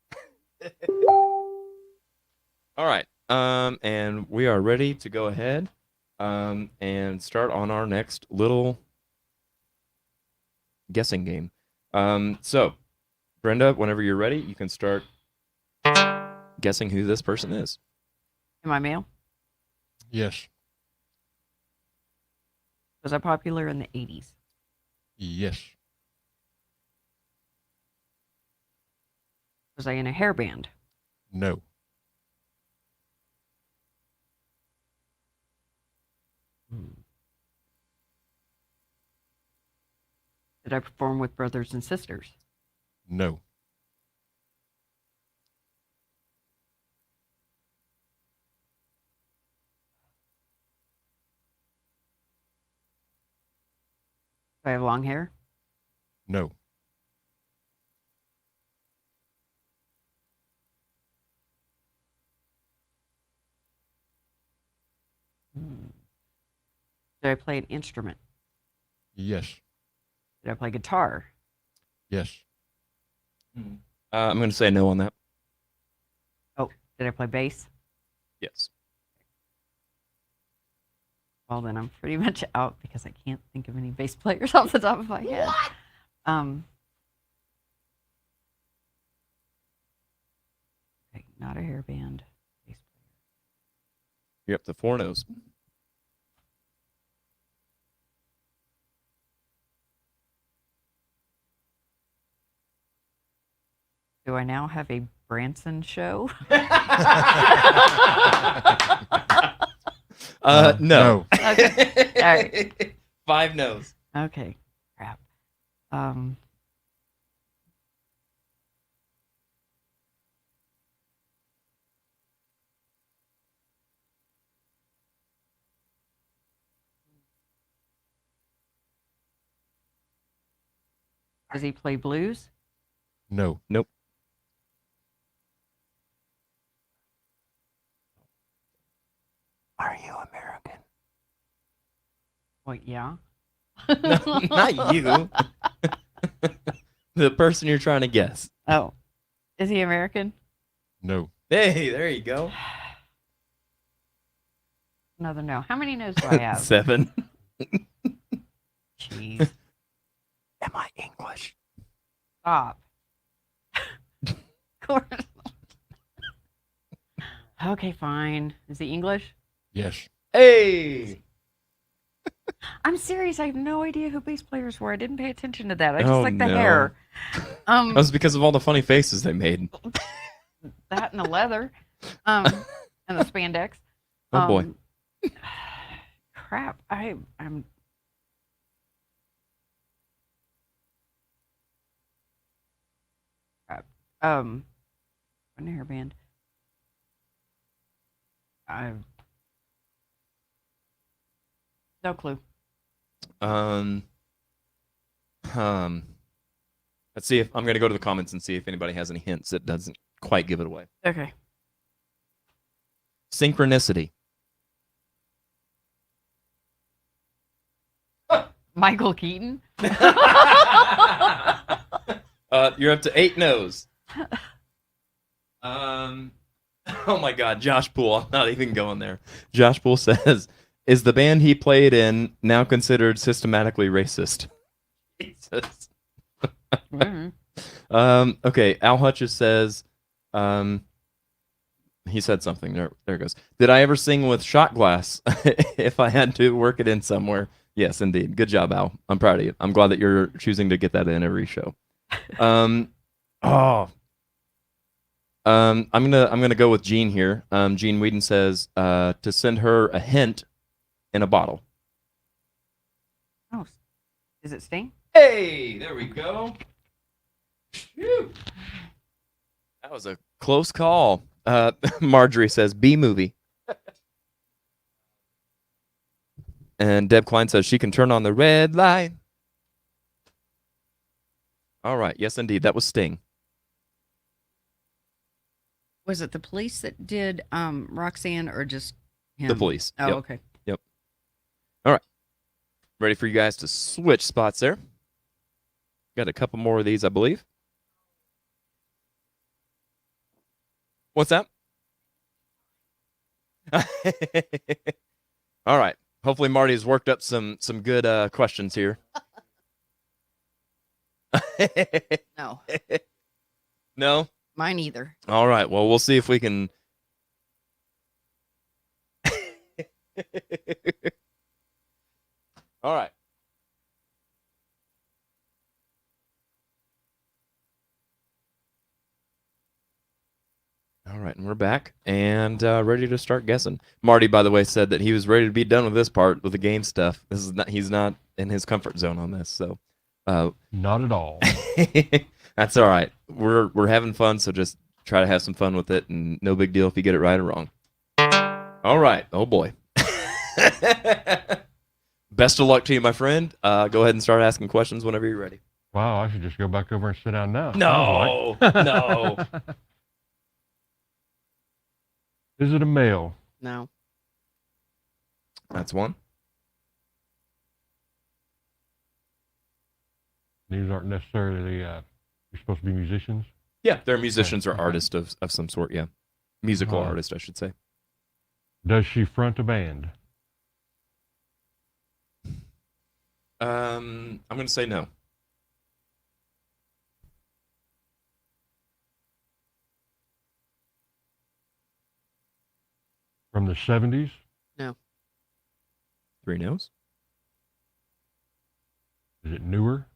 All right. And we are ready to go ahead and start on our next little guessing game. So, Brenda, whenever you're ready, you can start guessing who this person is. Am I male? Yes. Was I popular in the 80s? Yes. Was I in a hair band? No. Did I perform with brothers and sisters? No. Do I have long hair? No. Did I play an instrument? Yes. Did I play guitar? Yes. I'm going to say no on that. Oh, did I play bass? Yes. Well, then I'm pretty much out because I can't think of any bass players off the top of my head. Okay, not a hair band. Bass player. You're up to 4 no's. Do I now have a Branson show? No. Okay. All right. 5 no's. Okay. Crap. Does he play blues? No. Nope. Are you American? Well, yeah. No, not you. The person you're trying to guess. Oh. Is he American? No. Hey, there you go. Another no. How many no's do I have? 7. Jeez. Am I English? Stop. Of course. Okay, fine. Is he English? Yes. Hey! I'm serious. I have no idea who bass players were. I didn't pay attention to that. I just Oh, like the no. hair. That was because of all the funny faces they made. That and the leather. And the spandex. Oh, boy. Crap. I'm crap. One hair band. No clue. Let's see if I'm going to go to the comments and see if anybody has any hints that doesn't quite give it away. Okay. Synchronicity. Michael Keaton. You're up to 8 no's. Oh my God, Josh Poole. I'm not even going there. Josh Poole says, "Is the band he played in now considered systematically racist?" Jesus. Okay, Al Hutchins says, he said something. There it goes. "Did I ever sing with shot glass if I had to work it in somewhere?" Yes, indeed. Good job, Al. I'm proud of you. I'm glad that you're choosing to get that in every show. I'm gonna go with Gene here. Gene Whedon says to send her a hint in a bottle. Oh, is it Sting? Hey, there we go. Phew. That was a close call. Marjorie says B movie. And Deb Klein says she can turn on the red light. All right. Yes, indeed. That was Sting. Was it the Police that did Roxanne or just him? The Police. Oh, Yep. okay. Yep. All right. Ready for you guys to switch spots there. Got a couple more of these, I believe. What's that? All right. Hopefully Marty's worked up some good questions here. No, No? mine either. All right. Well, we'll see if we can. All right. All right, and we're back and ready to start guessing. Marty, by the way, said that he was ready to be done with this part with the game stuff. This is not. He's not in his comfort zone on this, so. Not at all. That's all right. We're having fun, so just try to have some fun with it, and no big deal if you get it right or wrong. All right. Oh boy. Best of luck to you, my friend. Go ahead and start asking questions whenever you're ready. Wow, I should just go back over and sit down now. No, no. Is it a male? No, That's one. These aren't necessarily, you're supposed to be musicians. Yeah, they're musicians or artists of some sort. Yeah, musical artist, I should say. Does she front a band? I'm gonna say no. From the 70s? no, 3 no's. Is it newer?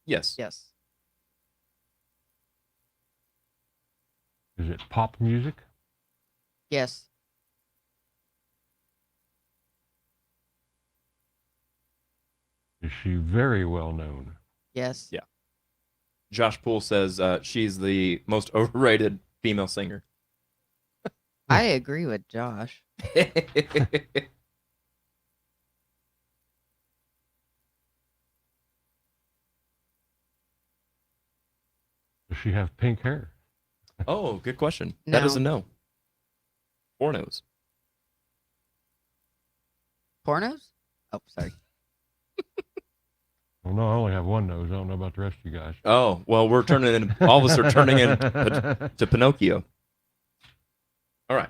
Yes. yes, Is it pop music? yes, Is she very well known? yes. Yeah. Josh Poole says she's the most overrated female singer. I agree with Josh. Does she have pink hair? Oh, good question. That is a no. 4 no's. Pornos? Oh, sorry. Well, no, I only have one nose. I don't know about the rest of you guys. Oh, well, we're turning in. All of us are turning in to Pinocchio. All right.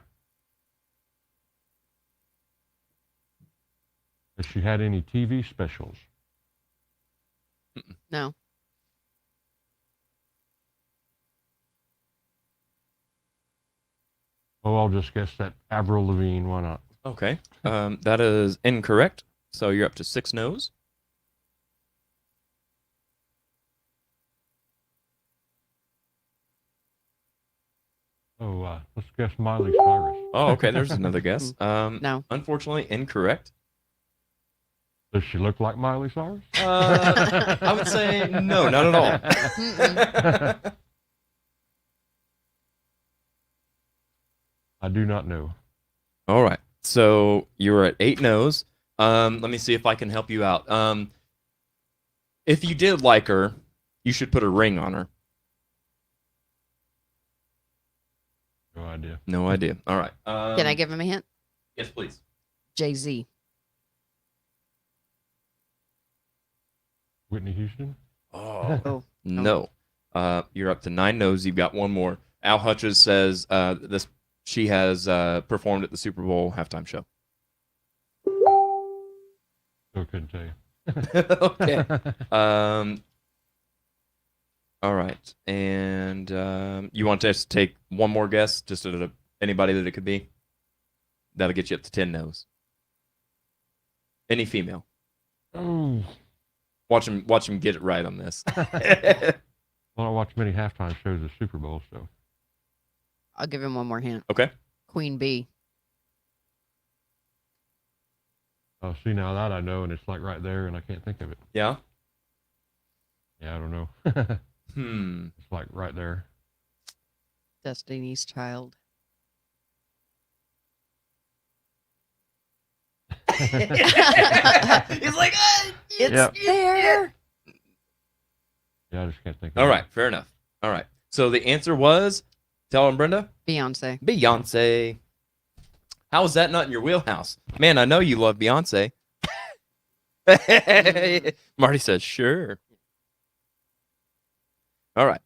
Has she had any TV specials? No, Oh, I'll just guess that Avril Lavigne. Why not? Okay. That is incorrect. So you're up to 6 no's. Oh, let's guess Miley Cyrus. Oh, okay. There's another guess. no. Unfortunately, incorrect. Does she look like Miley Cyrus? I would say no, not at all. Mm-mm. I do not know. All right. So you're at 8 no's. Let me see if I can help you out. If you did like her, you should put a ring on her. No idea. No idea. All right. Can I give him a hint? Yes, please. Jay-Z. Whitney Houston. Oh, Oh, no. You're up to 9 no's. You've got one more. Al Hutchins says she has performed at the Super Bowl halftime show. So couldn't tell you. Okay. All right. And you want us to take one more guess, just at anybody that it could be? That'll get you up to 10 no's. Any female. Oh. Watch him get it right on this. Well, I watch many halftime shows at Super Bowl, so. I'll give him one more hint. Okay. Queen Bee. Oh, see, now that I know, and it's like right there, and I can't think of it. Yeah. Yeah, I don't know. It's like right there. Destiny's Child. He's like, It's Yep. there. Yeah, I just can't think of all it. right, fair enough. All right. So the answer was, tell him, Brenda, Beyonce. Beyonce. How is that not in your wheelhouse? Man, I know you love Beyonce. Marty says, sure. All right.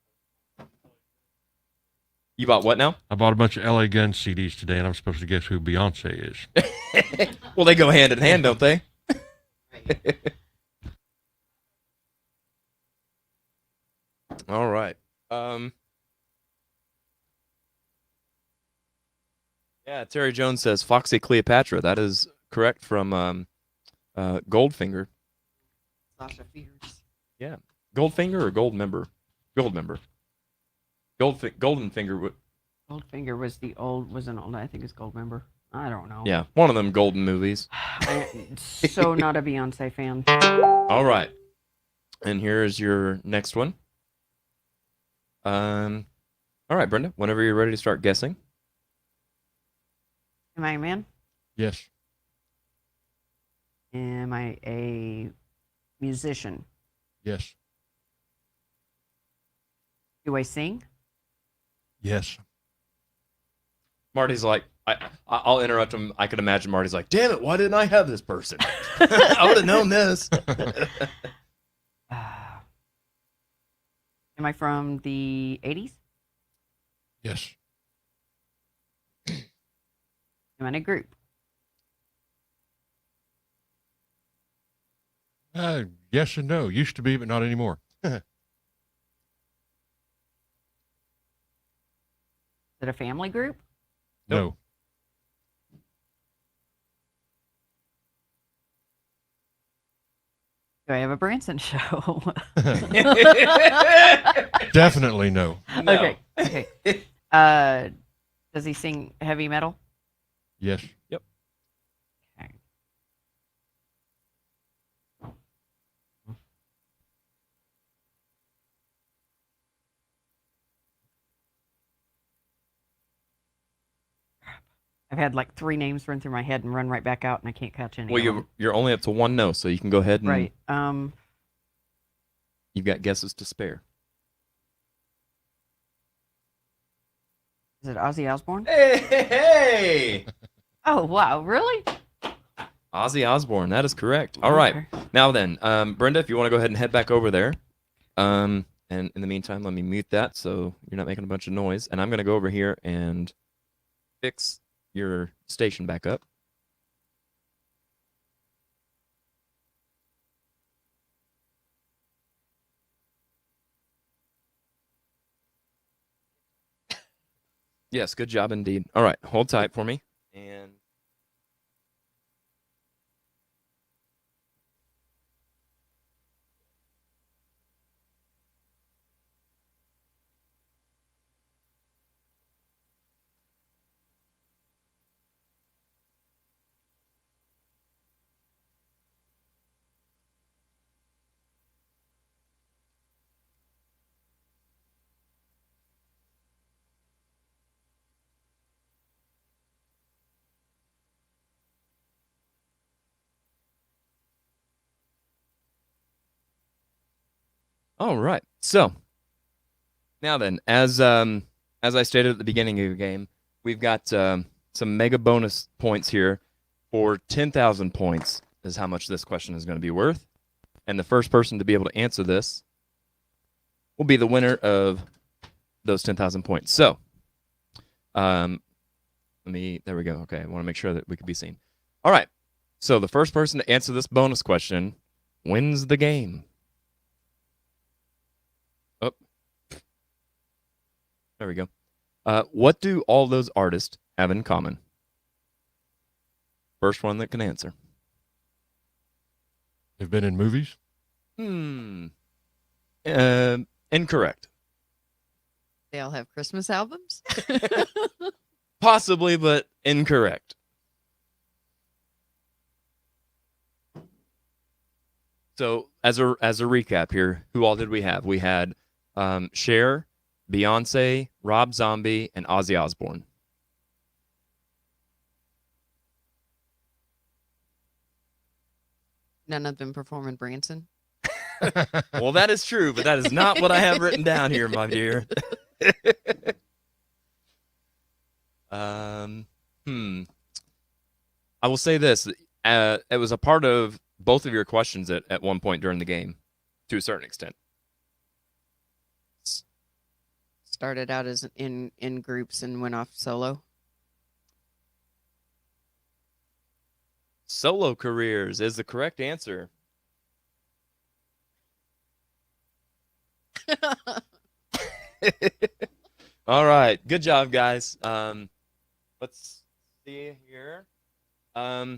You bought what now? I bought a bunch of LA Gun CDs today, and I'm supposed to guess who Beyonce is. Well, they go hand in hand, don't they? All right. Yeah, Terry Jones says Foxy Cleopatra. That is correct from Goldfinger. Sasha Fierce. Goldfinger or Goldmember? Goldmember. Goldenfinger. Goldfinger was the old, wasn't old. I think it's Goldmember. I don't know. Yeah, one of them golden movies. I'm so not a Beyonce fan. All right. And here's your next one. All right, Brenda, whenever you're ready to start guessing. Am I a man? Yes. Am I a musician? Yes. Do I sing? Yes. Marty's like, I'll interrupt him. I could imagine Marty's like, damn it, why didn't I have this person? I would have known this. Am I from the 80s? Yes. Am I in a group? Yes and no. Used to be, but not anymore. Is it a family group? No. Do I have a Branson show? Definitely no. No. Okay. Okay. Does he sing heavy metal? Yes. Okay. I've had like 3 names run through my head and run right back out, and I can't catch any. Well, of them. you're only up to 1 no, so you can go ahead and Right. you've got guesses to spare. Is it Ozzy Osbourne? Hey! Oh wow, really? Ozzy Osbourne, that is correct. All right. Okay. Now then, Brenda, if you want to go ahead and head back over there. And in the meantime, let me mute that so you're not making a bunch of noise. And I'm going to go over here and fix your station back up. Yes, good job indeed. All right, hold tight for me. And all right. So now then, as I stated at the beginning of the game, we've got some mega bonus points here for 10,000 points is how much this question is going to be worth. and the first person to be able to answer this will be the winner of those 10,000 points. So, there we go. Okay, I want to make sure that we can be seen. All right. So the first person to answer this bonus question wins the game. Oh, there we go. What do all those artists have in common? First one that can answer. They've been in movies. Incorrect. They all have Christmas albums. Possibly, but incorrect. So, as a recap here, who all did we have? We had Cher, Beyonce, Rob Zombie, and Ozzy Osbourne. None of them perform in Branson. Well, that is true, but that is not what I have written down here, my dear. I will say this. It was a part of both of your questions at one point during the game, to a certain extent. Started out as in groups and went off solo. Solo careers is the correct answer. All right. Good job, guys. Let's see here. All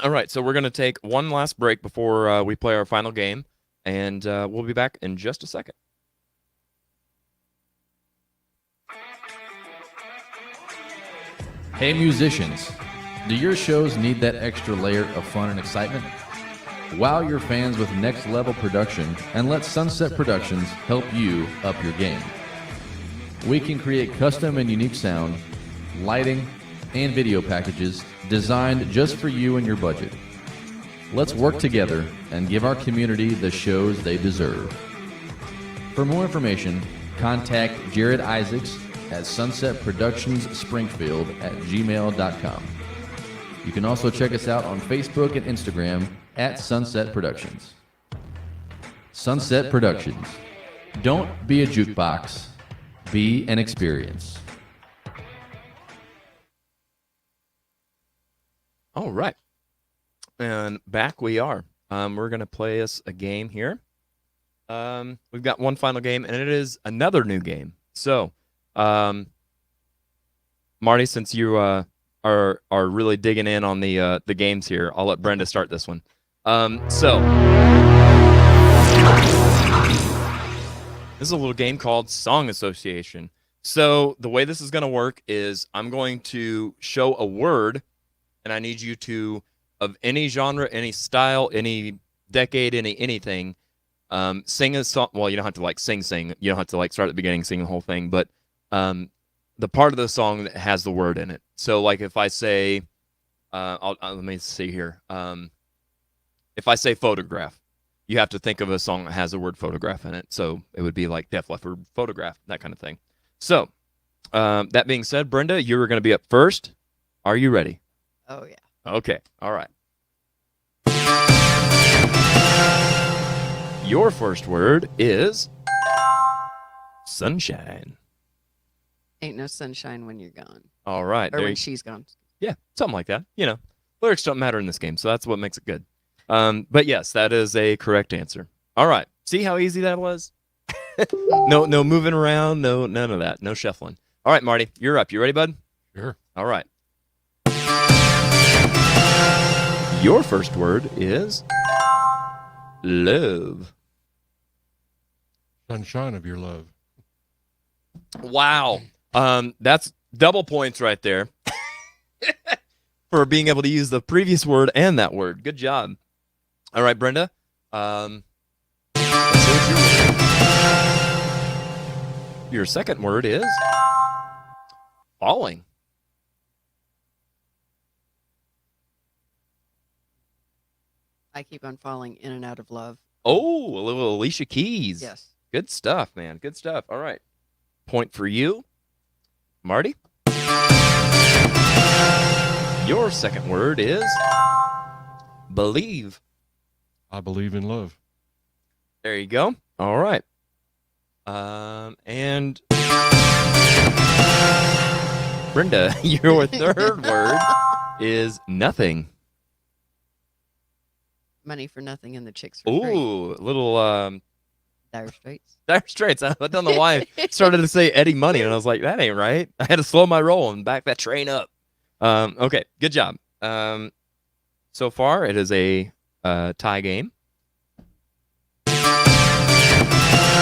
right. So we're going to take one last break before we play our final game, and we'll be back in just a second. Hey musicians, do your shows need that extra layer of fun and excitement? Wow your fans with next level production and let Sunset Productions help you up your game. We can create custom and unique sound, lighting, and video packages designed just for you and your budget. Let's work together and give our community the shows they deserve. For more information, contact Jared Isaacs at sunsetproductionsspringfield@gmail.com. You can also check us out on Facebook and Instagram at Sunset Productions. Sunset Productions. Don't be a jukebox. Be an experience. All right. And back we are. We're going to play us a game here. We've got one final game, and it is another new game. So, Marty, since you are really digging in on the games here, I'll let Brenda start this one. So, this is a little game called Song Association. So the way this is going to work is I'm going to show a word, and I need you to, of any genre, any style, any decade, anything, sing a song. Well, you don't have to sing. You don't have to start at the beginning, sing the whole thing, but the part of the song that has the word in it. So if I say, let me see here. If I say photograph, you have to think of a song that has the word photograph in it. So it would be like Def Leppard photograph, that kind of thing. So that being said, Brenda, you're going to be up first. Are you ready? Oh, yeah. Okay. All right. Your first word is sunshine. Ain't no sunshine when you're gone. All right. Or when she's gone. Yeah, something like that. Lyrics don't matter in this game, so that's what makes it good. But yes, that is a correct answer. All right. See how easy that was? No moving around. No, none of that. No shuffling. All right, Marty, you're up. You ready, bud? Sure. All right. Your first word is love. Sunshine of your love. Wow. That's double points right there for being able to use the previous word and that word. Good job. All right, Brenda. Let's see what your word is. Your second word is falling. I keep on falling in and out of love. Oh, a little Alicia Keys. Yes. Good stuff, man. Good stuff. All right. Point for you. Marty? Your second word is believe. I believe in love. There you go. All right. And Brenda, your third word is nothing. Money for nothing and the chicks for free. Ooh, little Dire Straits. Dire Straits. I don't know why I started to say Eddie Money, and I was like, that ain't right. I had to slow my roll and back that train up. Okay, good job. So far, it is a tie game.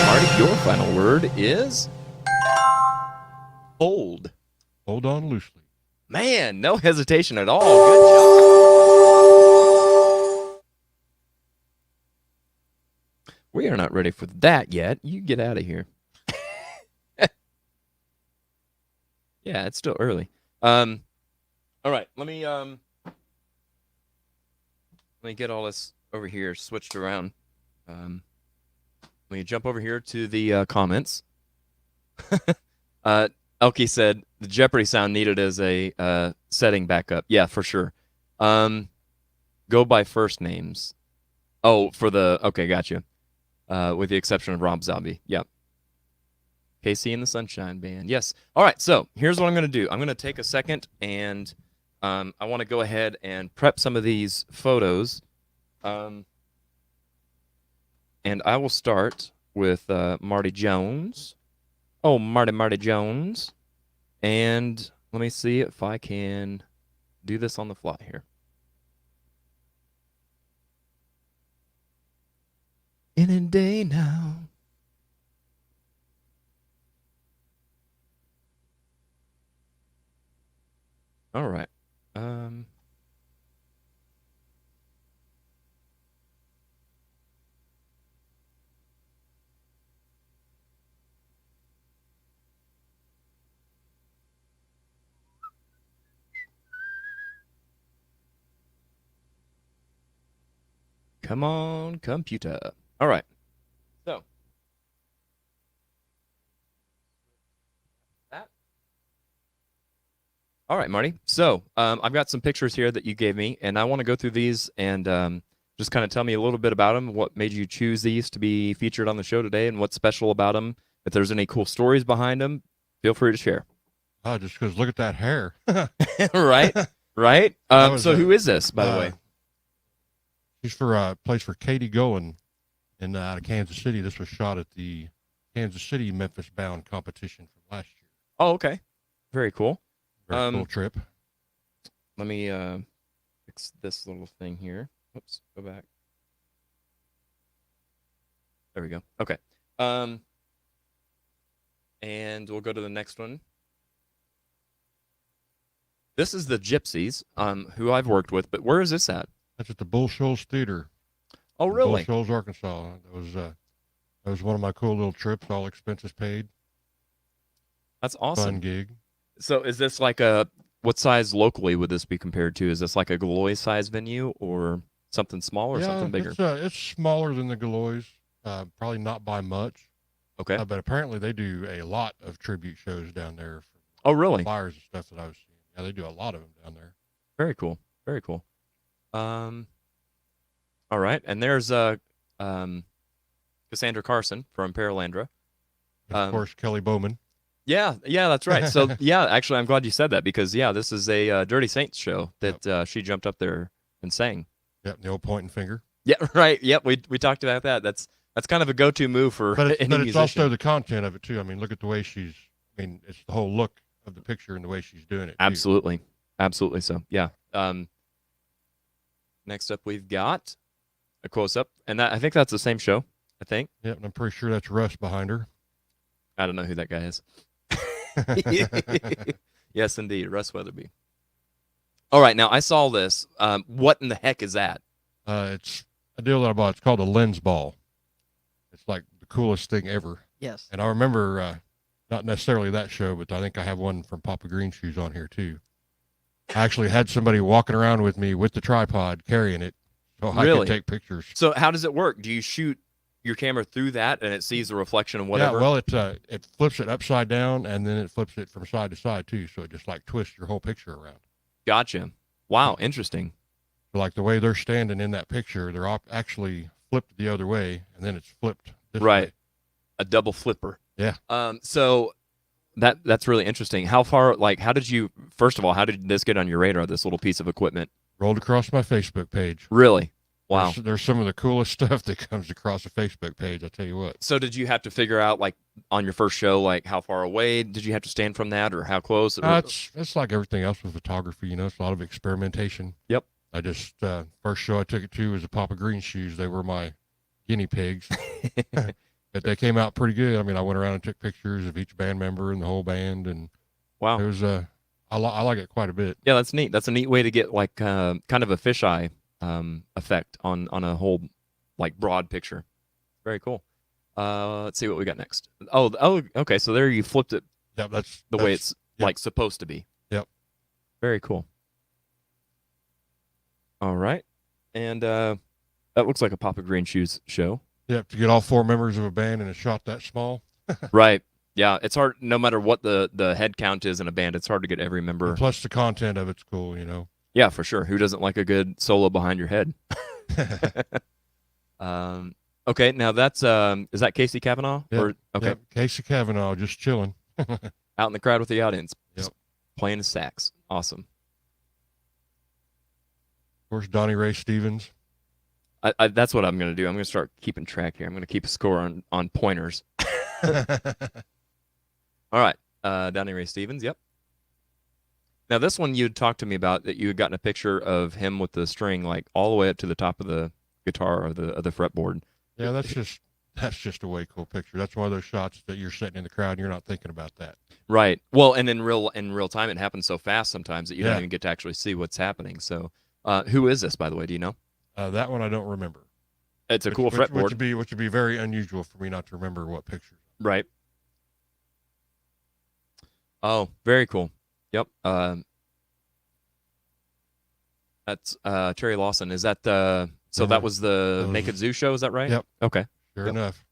Marty, your final word is hold. Hold on loosely. Man, no hesitation at all. Good job. We are not ready for that yet. You get out of here. Yeah, it's still early. All right, let me get all this over here switched around. Let me jump over here to the comments. Elkie said the Jeopardy sound needed as a setting backup. Yeah, for sure. Go by first names. Oh, okay, gotcha. With the exception of Rob Zombie. Yep. KC and the Sunshine Band. Yes. All right, so here's what I'm going to do. I'm going to take a second, and I want to go ahead and prep some of these photos. And I will start with Marty Jones. Oh, Marty Jones. And let me see if I can do this on the fly here. In a day now. All right. Come on, computer. All right. So. That. All right, Marty. So I've got some pictures here that you gave me, and I want to go through these and just kind of tell me a little bit about them, what made you choose these to be featured on the show today, and what's special about them. If there's any cool stories behind them, feel free to share. Oh, just because look at that hair. Right? Right? So who is this, by the way? She's plays for Katie Goen out of Kansas City. This was shot at the Kansas City Memphis bound competition from last year. Oh, okay. Very cool. Very cool trip. Let me fix this little thing here. Oops, go back. There we go. Okay. And we'll go to the next one. This is the Gypsies, who I've worked with, but where is this at? That's at the Bull Shoals Theater. Oh, really? Bull Shoals, Arkansas. That was one of my cool little trips, all expenses paid. That's awesome. Fun gig. So is this like what size locally would this be compared to? Is this like a Galois size venue or something small or something bigger? It's smaller than the Galois, probably not by much. Okay. But apparently they do a lot of tribute shows down there. Oh, really? Flyers and stuff that I was seeing. Yeah, they do a lot of them down there. Very cool. Very cool. All right, and there's Cassandra Carson from Paralandra. Of course, Kelly Bowman. Yeah, that's right. So yeah, actually, I'm glad you said that because this is a Dirty Saints show that she jumped up there and sang. Yep, the old pointing finger. Yeah, right. Yep, we talked about that. That's kind of a go-to move for any musician. But it's also the content of it too. I mean, look at the way she's. I mean, it's the whole look of the picture and the way she's doing it. Absolutely, absolutely. So yeah. Next up, we've got a close-up, and I think that's the same show. I think. Yep, and I'm pretty sure that's Russ behind her. I don't know who that guy is. Yes, indeed, Russ Weatherby. All right, now I saw this. What in the heck is that? It's a deal that I bought. It's called a lens ball. It's like the coolest thing ever. Yes. And I remember, not necessarily that show, but I think I have one from Papa Green Shoes on here too. I actually had somebody walking around with me with the tripod carrying it so I could take pictures. So how does it work? Do you shoot your camera through that and it sees the reflection of whatever? Yeah, well, it flips it upside down and then it flips it from side to side too. So it just like twists your whole picture around. Gotcha. Wow, interesting. So like the way they're standing in that picture, they're actually flipped the other way, and then it's flipped this Right. way. A double flipper. Yeah. So that's really interesting. How far, like, how did you, first of all, how did this get on your radar, this little piece of equipment? Rolled across my Facebook page. Really? Wow. There's some of the coolest stuff that comes across a Facebook page, I tell you what. So did you have to figure out, like, on your first show, like, how far away did you have to stand from that, or how close? It's like everything else with photography, you know, it's a lot of experimentation. Yep. I just, first show I took it to was the Papa Green Shoes. They were my guinea pigs. But they came out pretty good. I mean, I went around and took pictures of each band member and the whole band, and Wow. it was, I like it quite a bit. Yeah, that's neat. That's a neat way to get, like, kind of a fisheye effect on a whole, like, broad picture. Very cool. Let's see what we got next. Oh, okay. So there you flipped it Yeah, that's the way it's yep. like supposed to be. Yep. Very cool. All right, and that looks like a Papa Green Shoes show. Yep, to get all 4 members of a band in a shot that small. Right. Yeah, it's hard. No matter what the head count is in a band, it's hard to get every member. And plus the content of it's cool, you know. Yeah, for sure. Who doesn't like a good solo behind your head? Okay, now that's is that Casey Kavanaugh? Yep, Or okay, Yep, Casey Kavanaugh just chilling. out in the crowd with the audience, Yep. just playing his sax. Awesome. Of course, Donnie Ray Stevens. I that's what I'm gonna do. I'm gonna start keeping track here. I'm gonna keep a score on pointers. All right, Donnie Ray Stevens. Yep. Now this one you'd talked to me about, that you had gotten a picture of him with the string like all the way up to the top of the guitar or the fretboard. Yeah, that's just a way cool picture. That's one of those shots that you're sitting in the crowd and you're not thinking about that. Right. Well, and in real time, it happens so fast sometimes that you don't Yeah. even get to actually see what's happening. So, who is this, by the way? Do you know? That one I don't remember. It's a cool Which fretboard, would be very unusual for me not to remember what pictures. right? Oh, very cool. Yep. That's Terry Lawson. Is that so? Yeah, That was the that was- Naked Zoo show. Is that right? Yep. Okay. Sure Yep. enough.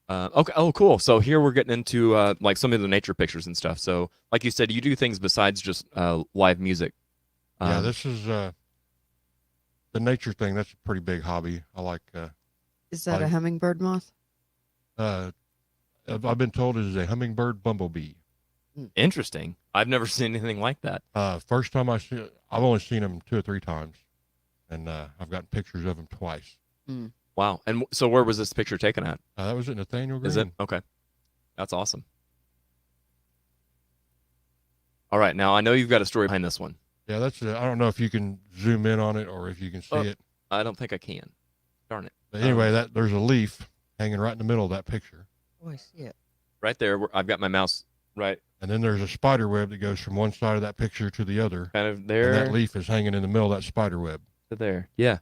Okay. Oh, cool. So here we're getting into like some of the nature pictures and stuff. So, like you said, you do things besides just live music. Yeah, this is the nature thing. That's a pretty big hobby. I like. Is that a I- hummingbird moth? I've been told it is a hummingbird bumblebee. Interesting. I've never seen anything like that. First time I've only seen them 2 or 3 times, and I've gotten pictures of them twice. Wow. And so where was this picture taken at? That was at Nathaniel Green. Is it? Okay. That's awesome. All right. Now, I know you've got a story behind this one. Yeah, that's. I don't know if you can zoom in on it or if you can see Oh. it. I don't think I can. Darn it. But anyway, there's a leaf hanging right in the middle of that picture, Oh, I see it. Right there. I've got my mouse right and then there's a spider web that goes from one side of that picture to the other, kind of and there that leaf is hanging in the middle of that spider web. to there. Yeah.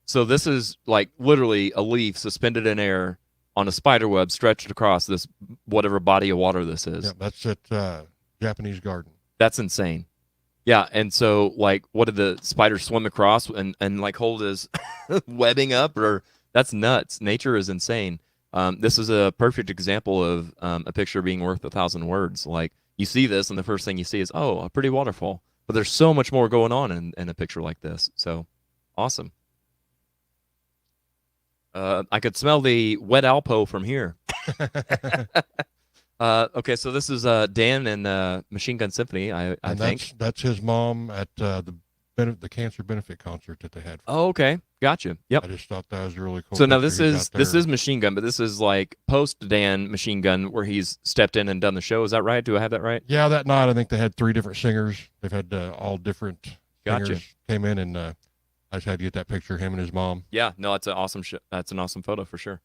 So this is like literally a leaf suspended in air on a spider web stretched across this whatever body of water this is. Yeah, that's at Japanese Garden. That's insane. Yeah, and so like what did the spider swim across and like hold his webbing up, or that's nuts. Nature is insane. This is a perfect example of a picture being worth 1,000 words. Like you see this and the first thing you see is, oh, a pretty waterfall. But there's so much more going on in a picture like this. So awesome. I could smell the wet Alpo from here. Okay, so this is Dan and Machine Gun Symphony, I And think. that's his mom at the cancer benefit concert that they had. Oh, okay, gotcha. Yep. I just thought that was a really cool. So now picture. He's out this there. is Machine Gun, but this is like post Dan Machine Gun, where he's stepped in and done the show. Is that right? Do I have that right? Yeah, that night I think they had 3 different singers. They've had all different Gotcha. singers came in, and I just had to get that picture of him and his mom. Yeah. No, that's an awesome. That's an awesome photo for sure.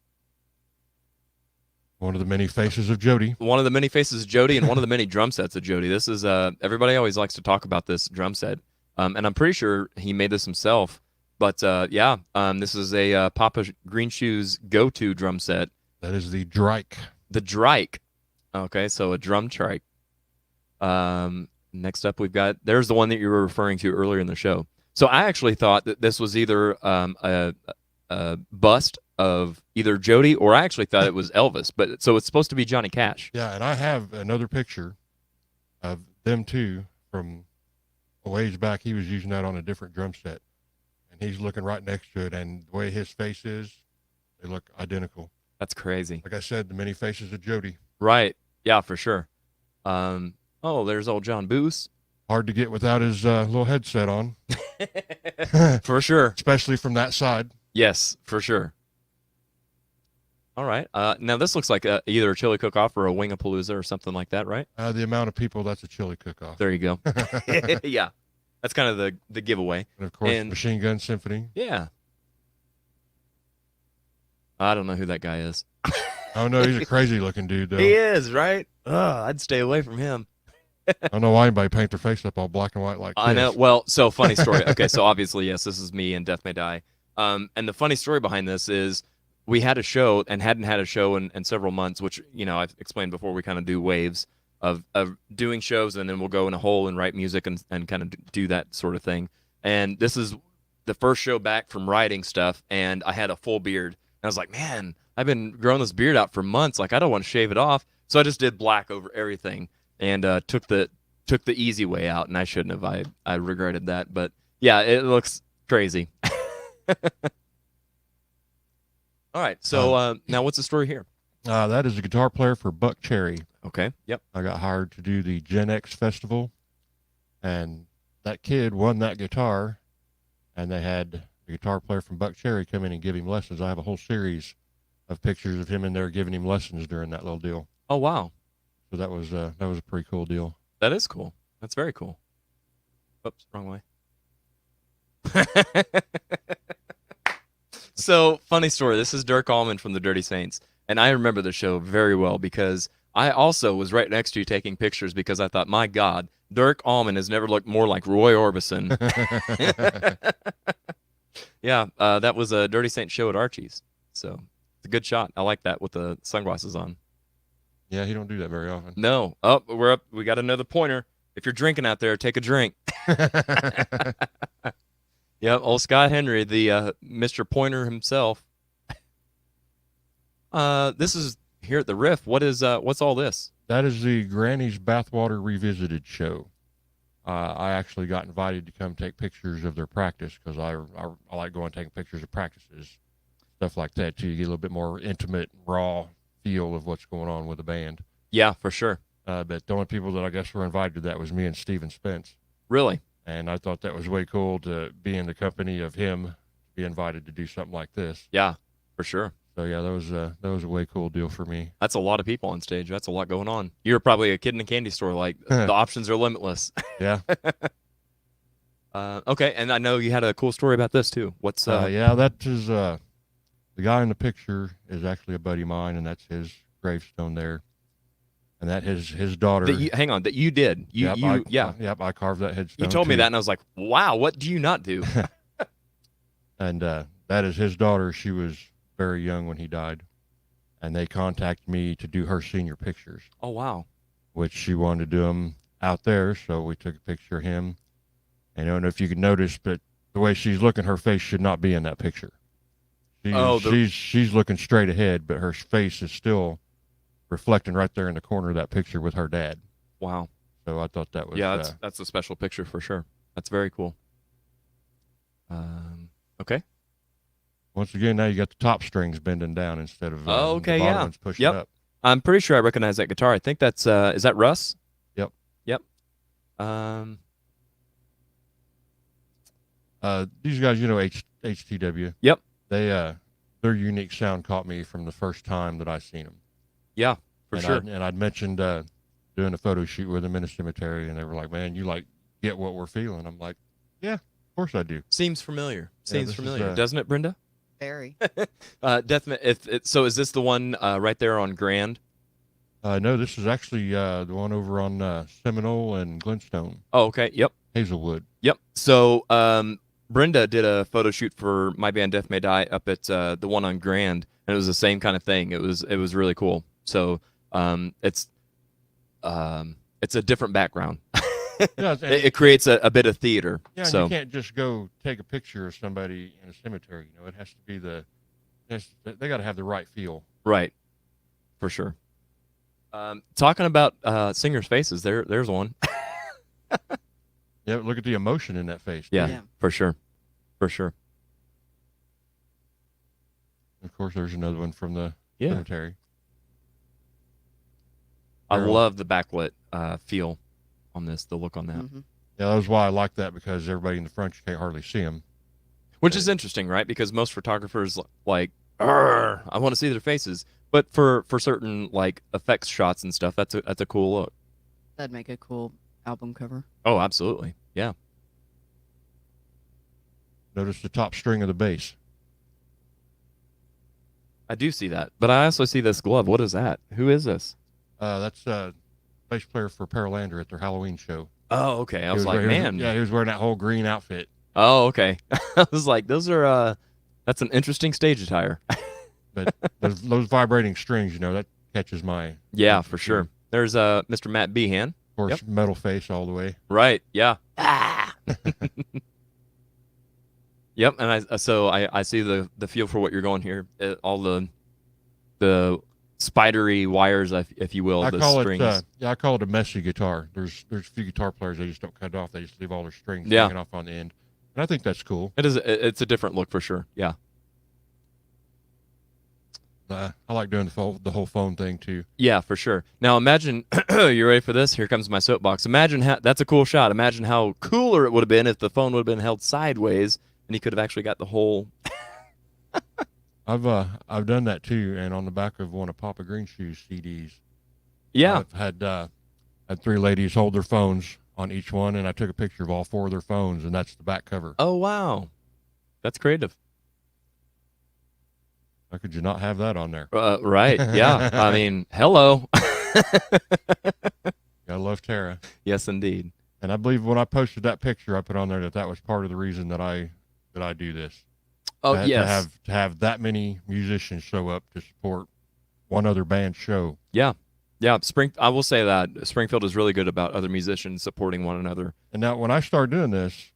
One of the many faces of Jody. One of the many faces of Jody and one of the many drum sets of Jody. This is everybody always likes to talk about this drum set, and I'm pretty sure he made this himself. But yeah, this is a Papa Green Shoes go-to drum set. That is the Drike. The Drike. Okay, so a drum trike. Next up, we've got, there's the one that you were referring to earlier in the show. So I actually thought that this was either a bust of either Jody, or I actually thought it was Elvis. But so it's supposed to be Johnny Cash. Yeah, and I have another picture of them two from a ways back. He was using that on a different drum set, and he's looking right next to it, and the way his face is, they look identical. That's crazy. Like I said, the many faces of Jody. Right. Yeah, for sure. Oh, there's old John Boos. Hard to get without his little headset on, For sure. especially from that side. Yes, for sure. All right. Now this looks like either a chili cook-off or a Wingapalooza or something like that, right? The amount of people, that's a chili cook-off. There you go. Yeah. That's kind of the giveaway. And of course, And- Machine Gun Symphony. Yeah. I don't know who that guy is. Oh no, he's a crazy looking dude though. He is, right? I'd stay away from him. I don't know why anybody paint their face up all black and white like I know. this. Well, so funny story. Okay, so obviously, yes, this is me and Death May Die. And the funny story behind this is we had a show and hadn't had a show in several months, which, I've explained before. We kind of do waves of doing shows, and then we'll go in a hole and write music and kind of do that sort of thing. And this is the first show back from writing stuff, and I had a full beard. And I was like, man, I've been growing this beard out for months. Like, I don't want to shave it off. So I just did black over everything and took the easy way out, and I shouldn't have. I regretted that. But, yeah, it looks crazy. All right, so now what's the story here? That is a guitar player for Buck Cherry. Okay, yep. I got hired to do the Gen X festival, and that kid won that guitar, and they had the guitar player from Buck Cherry come in and give him lessons. I have a whole series of pictures of him in there giving him lessons during that little deal. Oh, wow. So that was a pretty cool deal. That is cool. That's very cool. Oops, wrong way. So, funny story. This is Dirk Allman from the Dirty Saints. And I remember the show very well because I also was right next to you taking pictures because I thought, my God, Dirk Allman has never looked more like Roy Orbison. Yeah, that was a Dirty Saints show at Archie's. So, it's a good shot. I like that with the sunglasses on. Yeah, he don't do that very often. No. Oh, we're up. We got another pointer. If you're drinking out there, take a drink. Yep, old Scott Henry, the Mr. Pointer himself. This is here at the Riff. What's all this? That is the Granny's Bathwater Revisited show. I actually got invited to come take pictures of their practice because I like going and taking pictures of practices, stuff like that too. You get a little bit more intimate, raw feel of what's going on with the band. Yeah, for sure. But the only people that I guess were invited to that was me and Steven Spence. Really? And I thought that was way cool to be in the company of him, be invited to do something like this. Yeah, for sure. So yeah, that was a way cool deal for me. That's a lot of people on stage. That's a lot going on. You're probably a kid in a candy store. Like the options are limitless. Yeah. Okay, and I know you had a cool story about this too. What's yeah, that is the guy in the picture is actually a buddy of mine, and that's his gravestone there. And that is his daughter. hang on, that you did. Yep, Yeah. Yep, I carved that headstone. You told me too. that, and I was like, wow, what do you not do? And that is his daughter. She was very young when he died, and they contacted me to do her senior pictures, Oh, wow. which she wanted to do them out there. So we took a picture of him. And I don't know if you could notice, but the way she's looking, her face should not be in that picture. She's looking straight ahead, but her face is still reflecting right there in the corner of that picture with her dad. Wow. So I thought that was That's a special picture for sure. That's very cool. Okay. Once again, now you got the top strings bending down instead of Oh, okay, the bottom yeah. ones pushing Yep. up. I'm pretty sure I recognize that guitar. I think that's is that Russ? Yep. Yep. These guys, HTW. Yep. They their unique sound caught me from the first time that I seen them. Yeah, for and sure. I'd mentioned doing a photo shoot with them in a cemetery, and they were like, "Man, you get what we're feeling." I'm like, "Yeah, of course I do." Seems familiar. Seems this is, familiar, doesn't it, Brenda? Very. So is this the one right there on Grand? No, this is actually the one over on Seminole and Glenstone, Oh, okay. Yep. Hazelwood. Yep. So Brenda did a photo shoot for my band Death May Die up at the one on Grand, and it was the same kind of thing. It was really cool. So it's a different background. Yeah, It creates a bit of theater. yeah. So You can't just go take a picture of somebody in a cemetery. It has to be they got to have the right feel. right, for sure. Talking about singers' faces, there's one. Yeah, look at the emotion in that face. Yeah, Yeah. for sure, for sure. course, there's another one from the Yeah. cemetery. I Barrel. love the backlit feel on this, the look on that. Mhm. Yeah, that was why I like that, because everybody in the front, you can't hardly see them. Which is interesting, right? Because most photographers like, "Arr, I want to see their faces. But for certain like effects shots and stuff, that's a cool look. That'd make a cool album cover. Oh, absolutely. Yeah. Notice the top string of the bass. I do see that. But I also see this glove. What is that? Who is this? That's bass player for Paralander at their Halloween show. Oh, okay. I He was like, wearing- man. Yeah, he was wearing that whole green outfit. Oh, okay. I was like, those are that's an interesting stage attire. But those vibrating strings, that catches my Yeah, attention, for too. sure. There's Mr. Matt Behan. Of course, metal face all the way. Right. Yeah. Ah. Yep. And I see the feel for what you're going here. All the spidery wires, if you will, I the call strings. I call it a messy guitar. There's a few guitar players, they just don't cut it off. They just leave all their strings Yeah. hanging off on the end. And I think that's cool. It's a different look for sure. Yeah. I like doing the whole phone thing too. Yeah, for sure. Now imagine, you ready for this? Here comes my soapbox. Imagine that's a cool shot. Imagine how cooler it would have been if the phone would have been held sideways and he could have actually got the whole. I've done that too, and on the back of one of Papa Green Shoes CDs, Yeah. I've had three ladies hold their phones on each one, and I took a picture of all four of their phones, and that's the back cover. Oh wow, that's creative. How could you not have that on there? Right. Yeah. I mean, hello. Gotta love Tara. Yes, indeed. And I believe when I posted that picture, I put on there that was part of the reason that I do this. Oh to, yes. to have that many musicians show up to support one other band's show. Yeah. Yeah. I will say that Springfield is really good about other musicians supporting one another. And now, when I started doing this,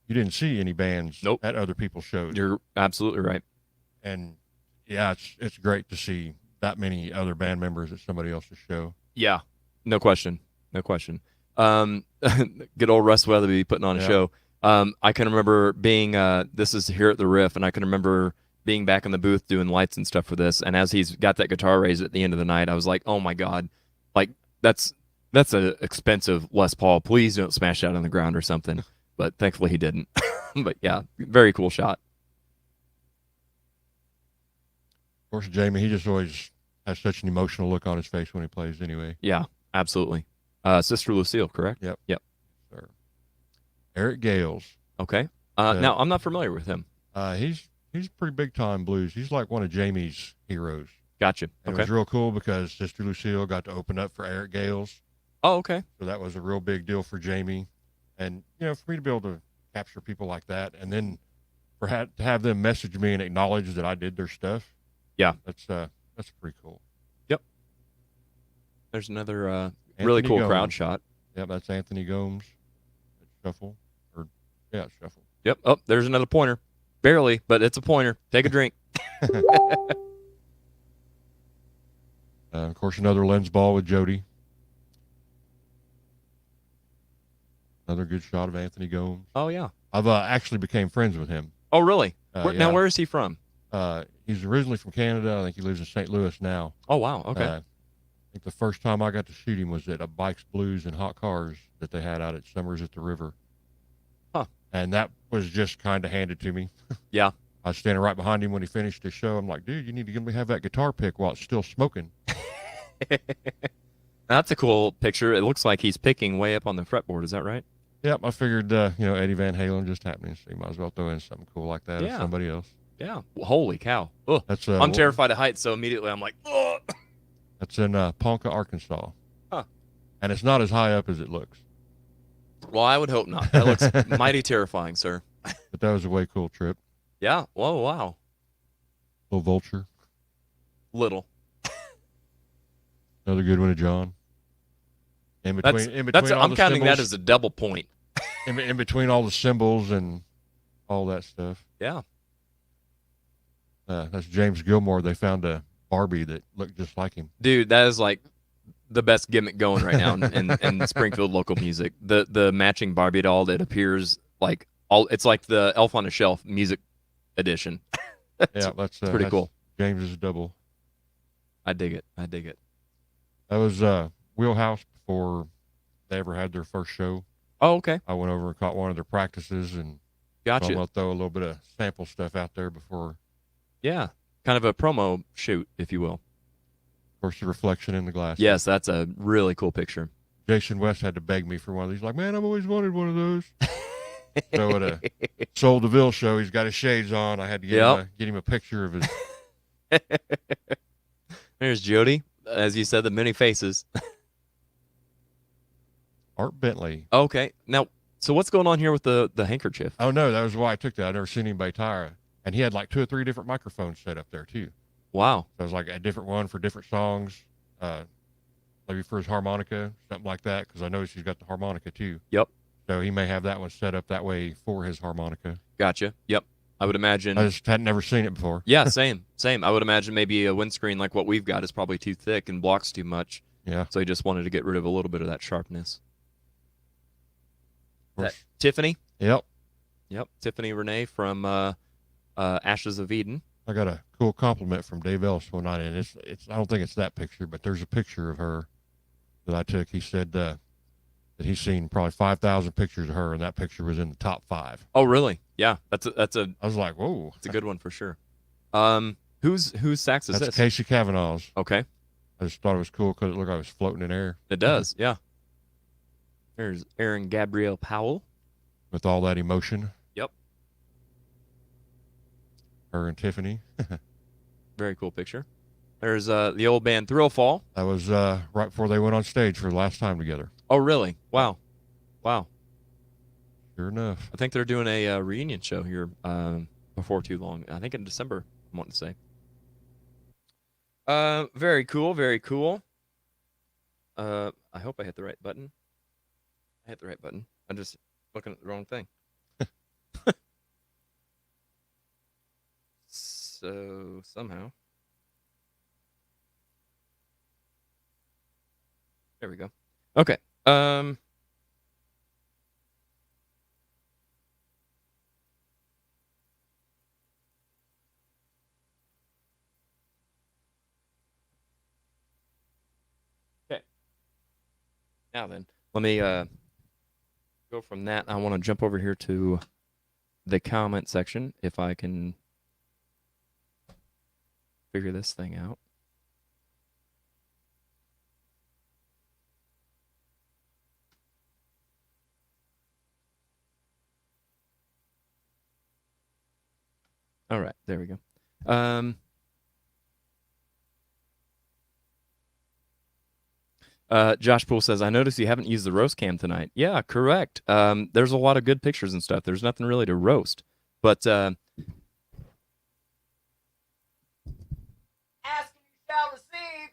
you didn't see any bands Nope. at other people's shows. You're absolutely right. And yeah, it's great to see that many other band members at somebody else's show. Yeah. No question. No question. Good old Russ Weatherby putting on a Yeah. show. I can remember being, this is here at the Riff, and I can remember being back in the booth doing lights and stuff for this. And as he's got that guitar raised at the end of the night, I was like, oh my God, like that's an expensive Les Paul. Please don't smash that on the ground or something. But thankfully he didn't. But yeah, very cool shot. Of course, Jamie, he just always has such an emotional look on his face when he plays anyway. Yeah, absolutely. Sister Lucille, correct? Yep. Yep. Sir. Eric Gales. Okay. Yeah. Now I'm not familiar with him. He's pretty big time blues. He's like one of Jamie's heroes. Gotcha. And Okay. It was real cool because Sister Lucille got to open up for Eric Gales. Oh, okay. So that was a real big deal for Jamie. And, for me to be able to capture people like that, and then to have them message me and acknowledge that I did their stuff. Yeah. That's pretty cool. There's another really cool Gomes. crowd shot. Yep, that's Anthony Gomes at Shuffle. Shuffle. Yep. Oh, there's another pointer. Barely, but it's a pointer. Take a drink. Of course, another lens ball with Jody. Another good shot of Anthony Gomes. Oh, yeah. I've actually became friends with him. Oh, really? Yeah. Now, where is he from? He's originally from Canada. I think he lives in St. Louis now. Oh, wow. Okay. I think the first time I got to shoot him was at a Bikes, Blues, and Hot Cars that they had out at Summers at the River. Huh. And that was just kind of handed to me. Yeah. I was standing right behind him when he finished his show. I'm like, dude, you need to let me have that guitar pick while it's still smoking. That's a cool picture. It looks like he's picking way up on the fretboard. Is that right? Yep, I figured, Eddie Van Halen just happening, so you might as well throw in something cool like that Yeah. of somebody else. Yeah. Well, holy cow. Ugh. That's I'm terrified of heights, so immediately I'm like, ugh. That's in Ponca, Arkansas. Huh. And it's not as high up as it looks. Well, I would hope not. That looks mighty terrifying, sir. But that was a way cool trip. Yeah. Whoa, wow. Little vulture. Little. Another good one of John. In between all I'm the counting that symbols- as a double point. in between all the symbols and all that stuff. Yeah. That's James Gilmore. They found a Barbie that looked just like him. Dude, that is like the best gimmick going right now in Springfield local music. The matching Barbie doll that appears it's like the Elf on a Shelf music edition. Yeah, that's pretty cool. James's double. I dig it. I dig it. That was Wheelhouse before they ever had their first show. Oh, okay. I went over and caught one of their practices, and Gotcha. I'm gonna throw a little bit of sample stuff out there before. Yeah. Kind of a promo shoot, if you will. Of course, the reflection in the glass. Yes, that's a really cool picture. Jason West had to beg me for one of these. Like, man, I've always wanted one of those. So at a Soul DeVille show, he's got his shades on. I had to get him a picture of his. There's Jody. As you said, the many faces. Art Bentley. Okay. Now, so what's going on here with the handkerchief? Oh, no, that was why I took that. I'd never seen anybody tie. And he had like 2 or 3 different microphones set up there, too. Wow. So it was like a different one for different songs. Maybe for his harmonica, something like that, because I noticed he's got the harmonica, too. Yep. So he may have that one set up that way for his harmonica. Gotcha. Yep. I would imagine. I just hadn't never seen it before. Yeah, same. I would imagine maybe a windscreen like what we've got is probably too thick and blocks too much. Yeah. So he just wanted to get rid of a little bit of that sharpness. Of course. Tiffany? Yep. Yep. Tiffany Renee from Ashes of Eden. I got a cool compliment from Dave Ellis one night, and it's I don't think it's that picture, but there's a picture of her that I took. He said that he's seen probably 5,000 pictures of her, and that picture was in the top 5. Oh, really? Yeah. That's a I was like, whoa. It's a good one for sure. Whose sax is That's this? Casey Kavanaugh's. Okay. I just thought it was cool because it looked like it was floating in air It does, yeah. There's Aaron Gabrielle Powell. with all that emotion. Yep. Her and Tiffany. Very cool picture. There's the old band Thrillfall. That was right before they went on stage for the last time together. Oh, really? Wow. Sure enough. I think they're doing a reunion show here before too long. I think in December, I want to say. Very cool, very cool. I hope I hit the right button. I hit the right button. I'm just looking at the wrong thing. So somehow. There we go. Okay. Okay. Now then, let me go from that. I want to jump over here to the comment section if I can figure this thing out. All right, there we go. Josh Poole says, I noticed you haven't used the roast cam tonight. Yeah, correct. There's a lot of good pictures and stuff. There's nothing really to roast. But ask and you shall receive.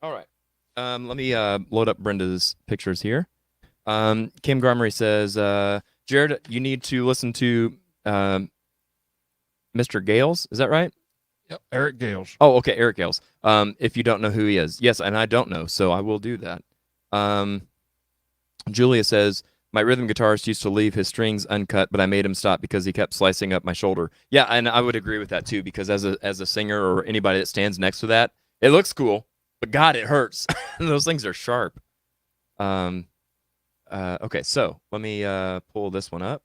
All right. Let me load up Brenda's pictures here. Kim Garmery says, Jared, you need to listen to Mr. Gales. Is that right? Yep. Eric Gales. Oh, okay, Eric Gales. If you don't know who he is. Yes, and I don't know, so I will do that. Julia says, my rhythm guitarist used to leave his strings uncut, but I made him stop because he kept slicing up my shoulder. Yeah, and I would agree with that too, because as a singer or anybody that stands next to that, it looks cool, but God, it hurts. Those things are sharp. Okay, so let me pull this one up.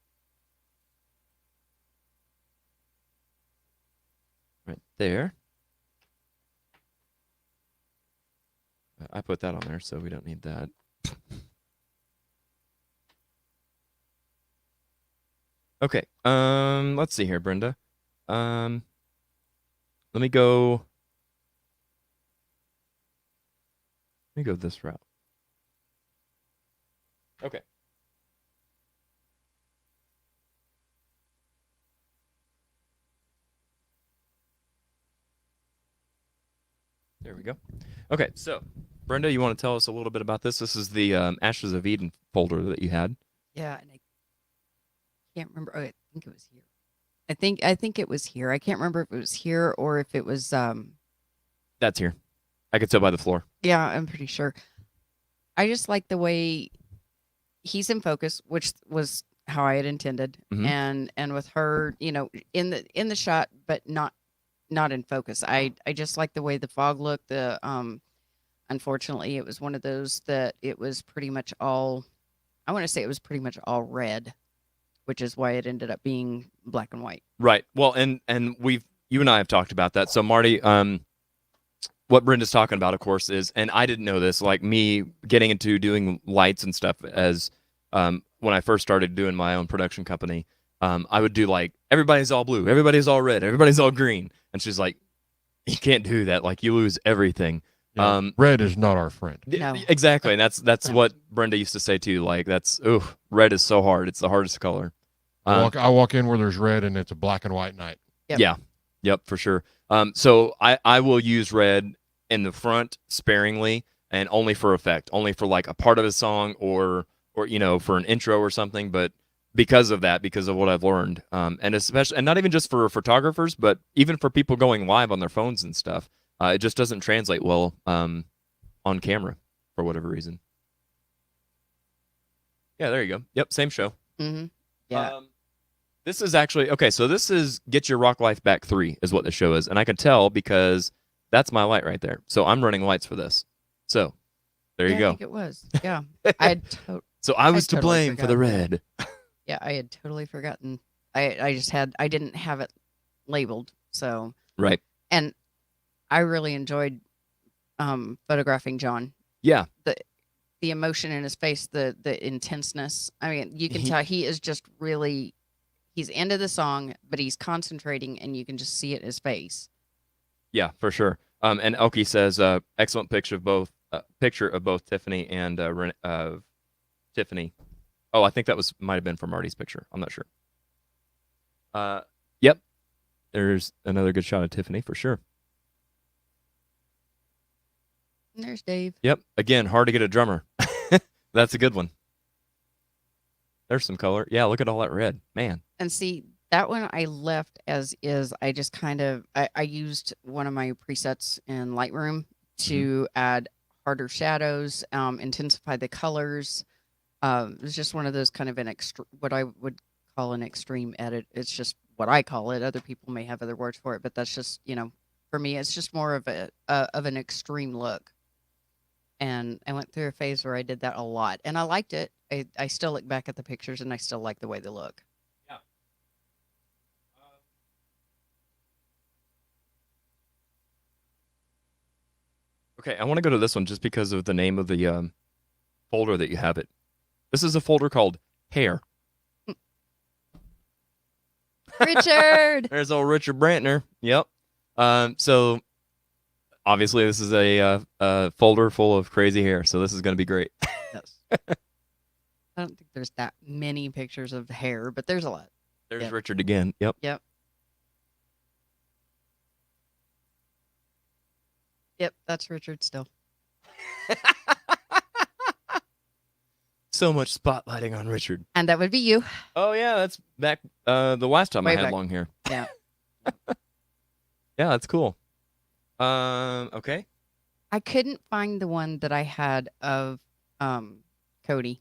Right there. I put that on there, so we don't need that. Okay, let's see here, Brenda. Let me go this route. Okay. There we go. Okay, so Brenda, you want to tell us a little bit about this? This is the Ashes of Eden folder that you had. Yeah, and I can't remember. Oh, I think it was here. I think it was here. I can't remember if it was here or if it was. That's here. I could tell by the floor. Yeah, I'm pretty sure. I just like the way he's in focus, which was how I had intended, Mhm. and with her, in the shot, but not in focus. I just like the way the fog looked. Unfortunately, it was one of those that it was pretty much all. I want to say it was pretty much all red, which is why it ended up being black and white. Right. Well, and you and I have talked about that. So Marty, what Brenda's talking about, of course, is, and I didn't know this, like me getting into doing lights and stuff as when I first started doing my own production company, I would do like everybody's all blue, everybody's all red, everybody's all green, and she's like, you can't do that, like you lose everything. Yeah, red is not our friend. No. Exactly, and that's No. what Brenda used to say too. Like red is so hard; it's the hardest color. I walk in where there's red, and it's a black and white night. Yep. Yeah, yep, for sure. So I will use red in the front sparingly and only for effect, only for like a part of a song or for an intro or something. But because of what I've learned, and especially, and not even just for photographers, but even for people going live on their phones and stuff, it just doesn't translate well on camera for whatever reason. Yeah, there you go. Yep, same show. Mm-hmm. Yeah. This is actually okay. So this is Get Your Rock Life Back 3 is what the show is, and I can tell because that's my light right there. So I'm running lights for this. So there you I go. think it was. Yeah. I had So I was to totally blame for the forgot. red. Yeah, I had totally forgotten. I didn't have it labeled. So, Right. and I really enjoyed photographing John. Yeah. The emotion in his face, the intenseness. I mean, you can He- tell he is just really, he's into the song, but he's concentrating, and you can just see it in his face. Yeah, for sure. And Elkie says, excellent picture of both Tiffany and Tiffany. Oh, I think that might have been from Marty's picture. I'm not sure. Yep. There's another good shot of Tiffany for sure. And there's Dave. Yep. Again, hard to get a drummer. That's a good one. There's some color. Yeah, look at all that red. Man. And see, that one I left as is. I just kind of I used one of my presets in Lightroom to add harder shadows, intensify the colors. It was just one of those kind of what I would call an extreme edit. It's just what I call it. Other people may have other words for it, but that's just for me, it's just more of an extreme look. And I went through a phase where I did that a lot, and I liked it. I still look back at the pictures, and I still like the way they look. Okay, I want to go to this one just because of the name of the folder that you have it. This is a folder called Hair. Richard. There's old Richard Brantner. Yep. So obviously this is a folder full of crazy hair, so this is going to be great. Yes. I don't think there's that many pictures of hair, but there's a lot. There's Yep. Richard again. Yep. Yep, that's Richard still. So much spotlighting on Richard. And that would be you. Oh yeah, that's back the last time Way I had back. long hair. Yeah. Yeah, that's cool. Okay. I couldn't find the one that I had of Cody.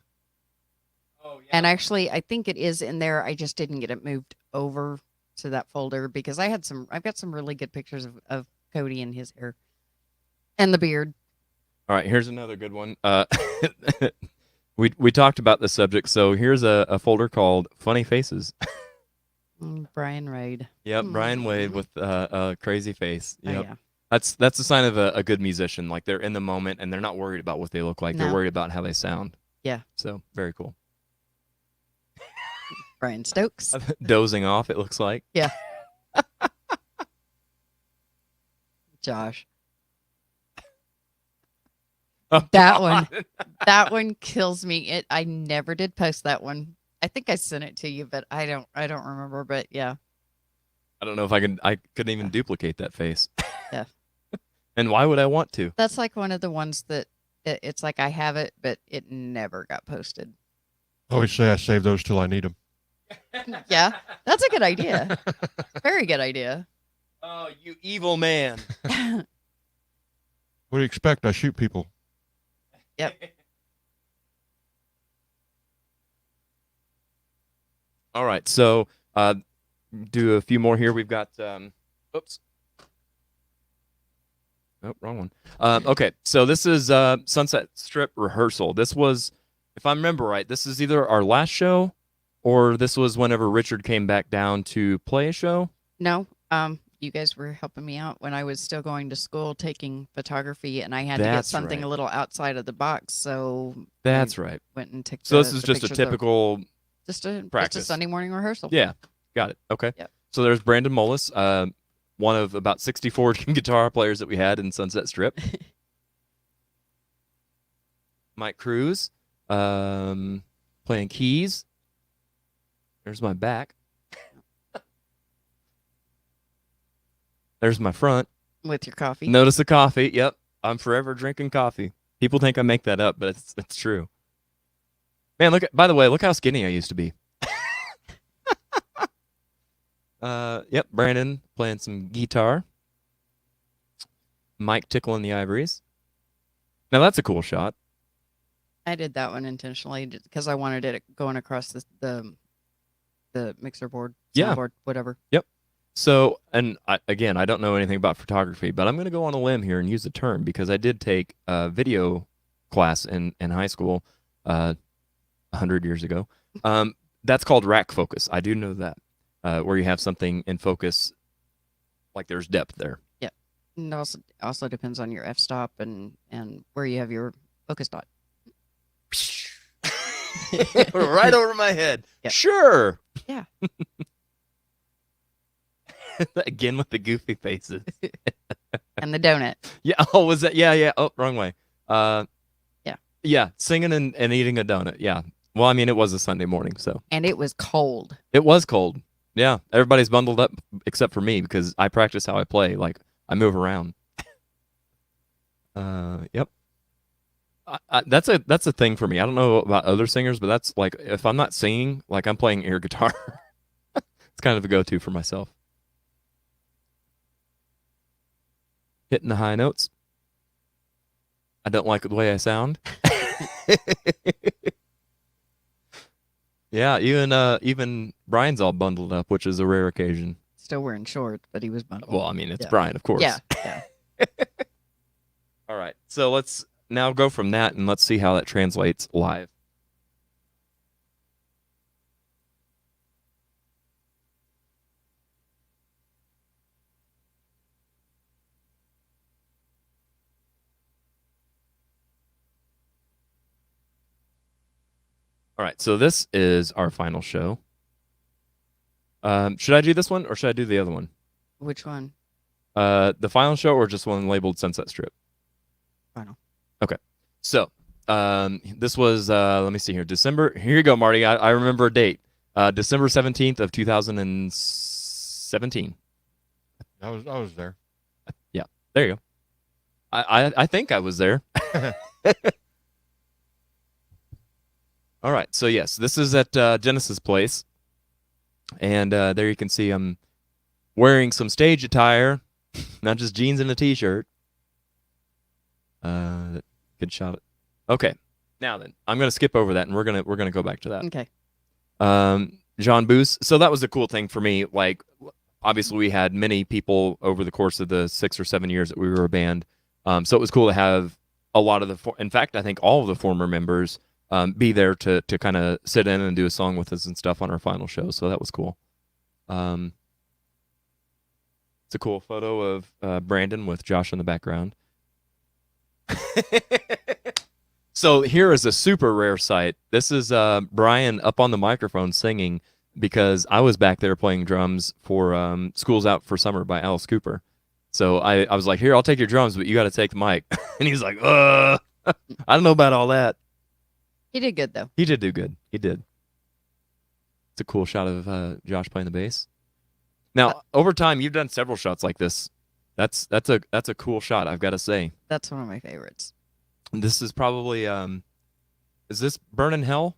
Oh yeah. And actually, I think it is in there. I just didn't get it moved over to that folder because I've got some really good pictures of Cody and his hair and the beard. All right, here's another good one. We talked about the subject, so here's a folder called Funny Faces. Brian Raid. Yep, Brian Wade with a crazy face. Oh, Yep. yeah. That's the sign of a good musician. Like they're in the moment and they're not worried about what they look like. They're No. worried about how they sound. Yeah. So very cool. Brian Stokes. Dozing off, it looks like. Josh. Oh, That one. God. That one kills me. I never did post that one. I think I sent it to you, but I don't remember. But yeah. I don't know if I couldn't even duplicate that face. Yeah. And why would I want to? That's like one of the ones that it's like I have it, but it never got posted. I always say I save those till I need them. Yeah, that's a good idea. Very good idea. Oh, you evil man. What do you expect? I shoot people. Yep. All right, so do a few more here. We've got, oops. Oh, wrong one. Okay, so this is Sunset Strip rehearsal. This was, if I remember right, this is either our last show or this was whenever Richard came back down to play a show. No, you guys were helping me out when I was still going to school taking photography, and I had to get That's something right. a little outside of the box. So That's right. went and took. So this is the just a pictures of- typical, just a practice. Sunday morning rehearsal. yeah, got it. Okay. Yep. So there's Brandon Mullis, one of about 64 guitar players that we had in Sunset Strip. Mike Cruz, playing keys. There's my back. There's my front. With your coffee. Notice the coffee. Yep. I'm forever drinking coffee. People think I make that up, but it's true. Man, by the way, look how skinny I used to be. Yep, Brandon playing some guitar. Mike tickling the ivories. Now that's a cool shot. I did that one intentionally because I wanted it going across the mixer board, Yeah. soundboard, whatever. So, and again, I don't know anything about photography, but I'm going to go on a limb here and use the term because I did take a video class in high school 100 years ago. That's called rack focus. I do know that, where you have something in focus, like there's depth there. Yeah, and also depends on your f-stop and where you have your focus dot. Right over my head. Yep. Sure. Yeah. Again with the goofy faces. And the donut. Yeah. Oh, was that? Yeah. Oh, wrong way. Yeah. Yeah. Singing and eating a donut. Yeah. Well, I mean, it was a Sunday morning, so And it was cold. it was cold. Yeah. Everybody's bundled up except for me because I practice how I play. Like I move around. Yep. That's a thing for me. I don't know about other singers, but that's like if I'm not singing, like I'm playing air guitar. It's kind of a go-to for myself. Hitting the high notes. I don't like the way I sound. Yeah, even Brian's all bundled up, which is a rare occasion. Still wearing shorts, but he was bundled. Well, I mean, it's Yeah. Brian, of course. Yeah. All right, so let's now go from that and let's see how that translates live. All right, so this is our final show. Should I do this one or should I do the other one? Which one? The final show or just one labeled Sunset Strip? Final. Okay. So, this was, let me see here, December. Here you go, Marty. I remember a date. December 17th of 2017. I was there. Yeah, there you go. I think I was there. All right. So, yes, this is at Genesis Place. And there you can see I'm wearing some stage attire, not just jeans and a t-shirt. Good shot. Okay. Now then, I'm going to skip over that and we're going to go back to that. Okay. John Boos. So that was a cool thing for me. Like, obviously, we had many people over the course of the 6 or 7 years that we were a band. So it was cool to have a lot of in fact, I think all of the former members be there to kind of sit in and do a song with us and stuff on our final show. So that was cool. It's a cool photo of Brandon with Josh in the background. So here is a super rare sight. This is Brian up on the microphone singing because I was back there playing drums for School's Out for Summer by Alice Cooper. So I was like, here, I'll take your drums, but you got to take the mic. And he's like, I don't know about all that. He did good, though. He did do good. He did. It's a cool shot of Josh playing the bass. Now, over time, you've done several shots like this. That's a cool shot, I've got to say. That's one of my favorites. This is probably is this Burn in Hell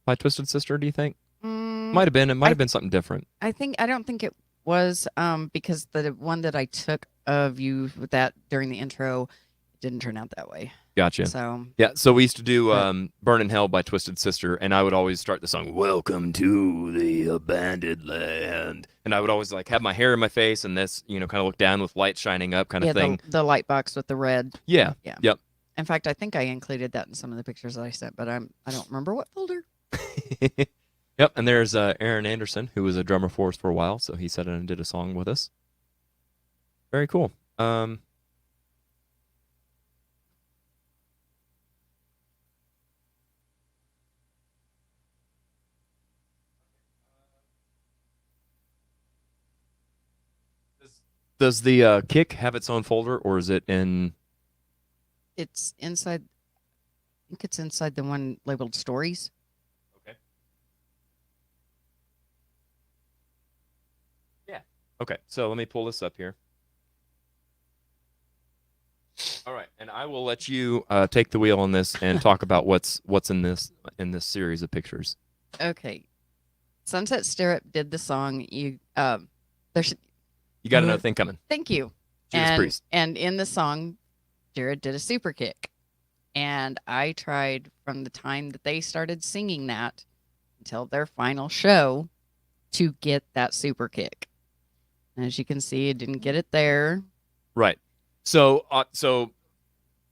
by Twisted Sister, do you think? Might have been. It might have been something different. I don't think it was because the one that I took of you with that during the intro didn't turn out that way. Gotcha. So Yeah, so we used to do Burn in Hell by Twisted Sister, and I would always start the song, Welcome to the Abandoned Land. And I would always like have my hair in my face and this, kind of look down with light shining up kind of thing. the light box with the red. Yeah. Yeah. Yep. In fact, I think I included that in some of the pictures that I sent, but I don't remember what folder. Yep, and there's Aaron Anderson, who was a drummer for us for a while, so he sat in and did a song with us. Very cool. Does the kick have its own folder, or is it in? It's inside. I think it's inside the one labeled stories. Okay. Yeah. Okay. So let me pull this up here. All right, and I will let you take the wheel on this and talk about what's in this series of pictures. Okay. Sunset Stirrup did the song. There's. You got another thing coming. Thank you. Judas Priest. And in the song, Jared did a super kick. And I tried from the time that they started singing that until their final show to get that super kick. And as you can see, I didn't get it there. Right. So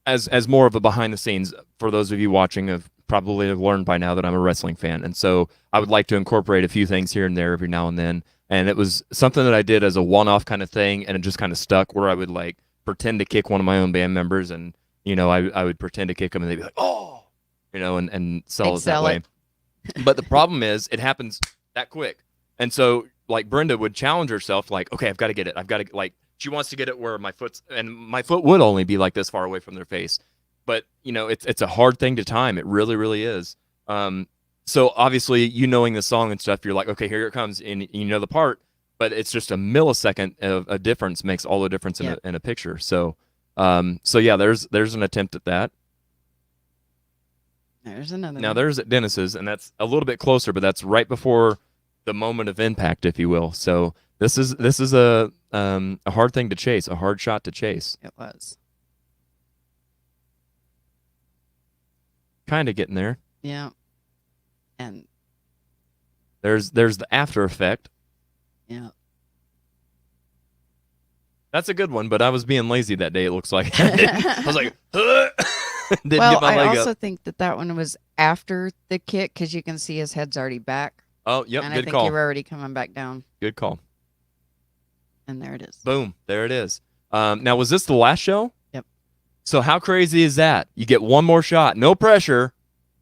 as more of a behind the scenes, for those of you watching, have probably learned by now that I'm a wrestling fan, and so I would like to incorporate a few things here and there every now and then. And it was something that I did as a one-off kind of thing, and it just kind of stuck, where I would like pretend to kick one of my own band members, and I would pretend to kick them, and they'd be like, "Oh," and sell it that way. But the problem is, it happens that quick, and so like Brenda would challenge herself, like, "Okay, I've got to get it. I've got to like." She wants to get it where my foot would only be like this far away from their face, but it's a hard thing to time. It really, really is. So obviously, knowing the song and stuff, you're like, okay, here it comes, and you know the part, but it's just a millisecond of a difference makes all the difference in a picture. So, yeah, there's an attempt at that. There's another. Now one. there's at Dennis's, and that's a little bit closer, but that's right before the moment of impact, if you will. So this is a hard thing to chase, a hard shot to chase. It was. Kind of getting there. Yeah. And there's the after effect. Yeah. That's a good one, but I was being lazy that day, it looks like. I was like, didn't well, get my I leg also up. think that one was after the kick, because you can see his head's already back. Oh, yep, and good I think call. you were already coming back down. Good call. And there it is. Boom, there it is. Now, was this the last show? Yep. So how crazy is that? You get one more shot, no pressure.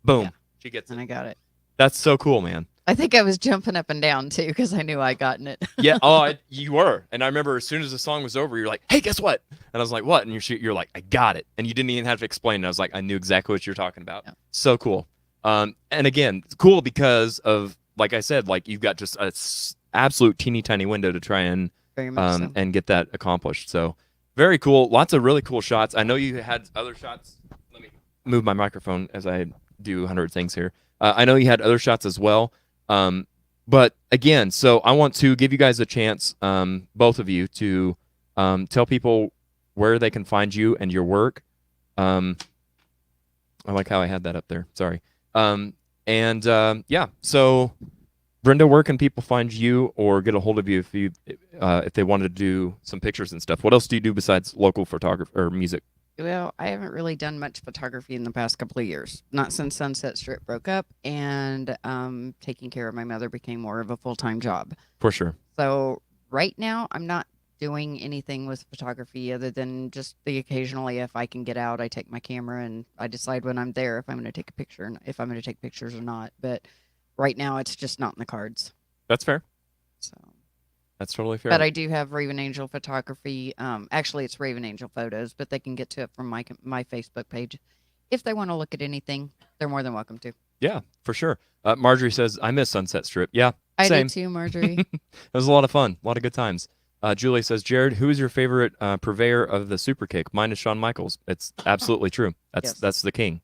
Boom. Yeah. She gets it. And I got it. That's so cool, man. I think I was jumping up and down too, because I knew I gotten it. Yeah. Oh, you were. And I remember as soon as the song was over, you're like, "Hey, guess what?" And I was like, "What?" And you're like, "I got it." And you didn't even have to explain. And I was like, I knew exactly what you're talking about. Yeah. So cool. And again, it's cool because of, like I said, like you've got just a absolute teeny tiny window to try and Very much so. and get that accomplished. So very cool. Lots of really cool shots. I know you had other shots. Let me move my microphone as I do 100 things here. I know you had other shots as well. But again, so I want to give you guys a chance, both of you, to tell people where they can find you and your work. I like how I had that up there. Sorry. Yeah. So, Brenda, where can people find you or get a hold of you if they wanted to do some pictures and stuff? What else do you do besides local photography or music? Well, I haven't really done much photography in the past couple of years. Not since Sunset Strip broke up, and taking care of my mother became more of a full-time job. For sure. So right now, I'm not doing anything with photography other than just the occasionally, if I can get out, I take my camera and I decide when I'm there if I'm going to take a picture and if I'm going to take pictures or not. But right now, it's just not in the cards. That's fair. So. That's totally fair. But I do have Raven Angel Photography. Actually, it's Raven Angel Photos, but they can get to it from my Facebook page. If they want to look at anything, they're more than welcome to. Yeah, for sure. Marjorie says, I miss Sunset Strip. Yeah, I same. do too, Marjorie. It was a lot of fun. A lot of good times. Julie says, Jared, who is your favorite purveyor of the super kick? Mine is Shawn Michaels. It's absolutely true. That's the king.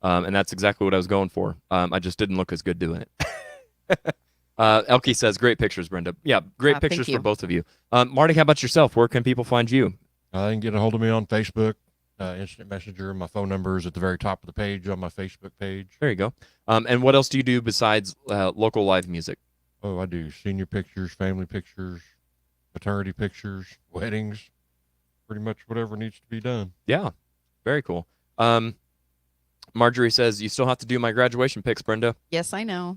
And that's exactly what I was going for. I just didn't look as good doing it. Elke says, great pictures, Brenda. Yeah, great pictures for both of you. Marty, how about yourself? Where can people find you? They can get a hold of me on Facebook, instant messenger. My phone number is at the very top of the page on my Facebook page. There you go. And what else do you do besides local live music? Oh, I do senior pictures, family pictures, maternity pictures, weddings, pretty much whatever needs to be done. Yeah, very cool. Marjorie says, you still have to do my graduation pics, Brenda. Yes, I know.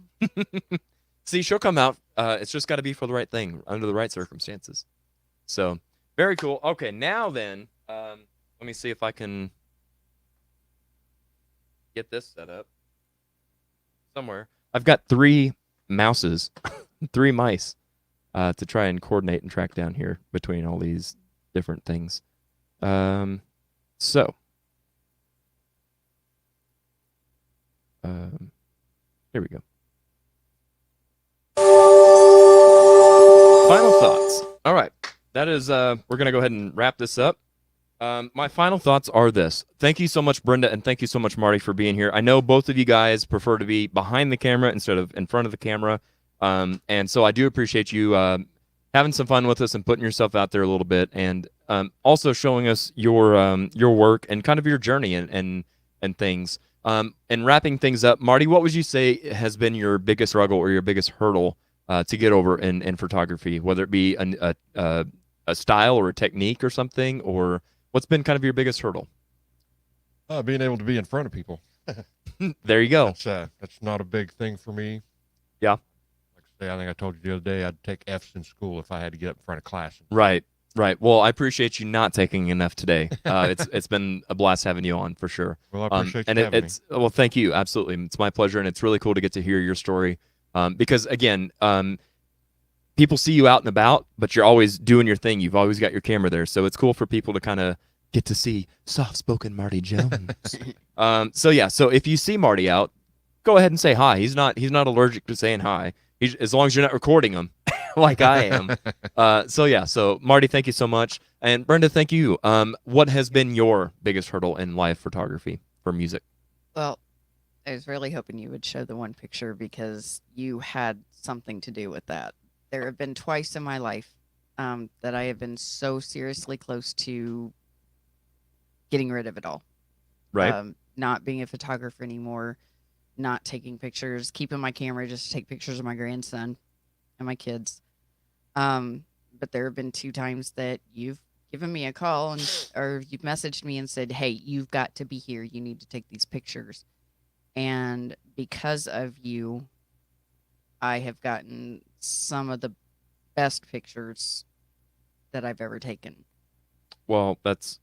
See, she'll come out. It's just got to be for the right thing, under the right circumstances. So, very cool. Okay, now then, let me see if I can get this set up somewhere. I've got 3 mouses, 3 mice, to try and coordinate and track down here between all these different things. So, here we go. Final thoughts. All right. That is, we're going to go ahead and wrap this up. My final thoughts are this. Thank you so much, Brenda, and thank you so much, Marty, for being here. I know both of you guys prefer to be behind the camera instead of in front of the camera. And so I do appreciate you having some fun with us and putting yourself out there a little bit, and also showing us your work and kind of your journey and things. And wrapping things up, Marty, what would you say has been your biggest struggle or your biggest hurdle to get over in photography, whether it be a style or a technique or something, or what's been kind of your biggest hurdle? Being able to be in front of people. There you go. That's not a big thing for me. Yeah. Like I say, I think I told you the other day, I'd take F's in school if I had to get up in front of class. Right. Well, I appreciate you not taking enough today. It's been a blast having you on for sure. Well, I appreciate you and having it's well, thank you. Absolutely, it's my pleasure, and it's really cool to get to hear your story. Because again, people see you out and about, but you're always doing your thing. You've always got your camera there, so it's cool for people to kind of get to see soft-spoken Marty Jones. So yeah, so if you see Marty out, go ahead and say hi. He's not allergic to saying hi. As long as you're not recording him. Like I am. So Marty, thank you so much. And Brenda, thank you. What has been your biggest hurdle in live photography for music? Well, I was really hoping you would show the one picture because you had something to do with that. There have been twice in my life that I have been so seriously close to getting rid of it all. Right. Not being a photographer anymore, not taking pictures, keeping my camera just to take pictures of my grandson and my kids. But there have been 2 times that you've given me a call or you've messaged me and said, hey, you've got to be here. You need to take these pictures. And because of you, I have gotten some of the best pictures that I've ever taken. Well, It's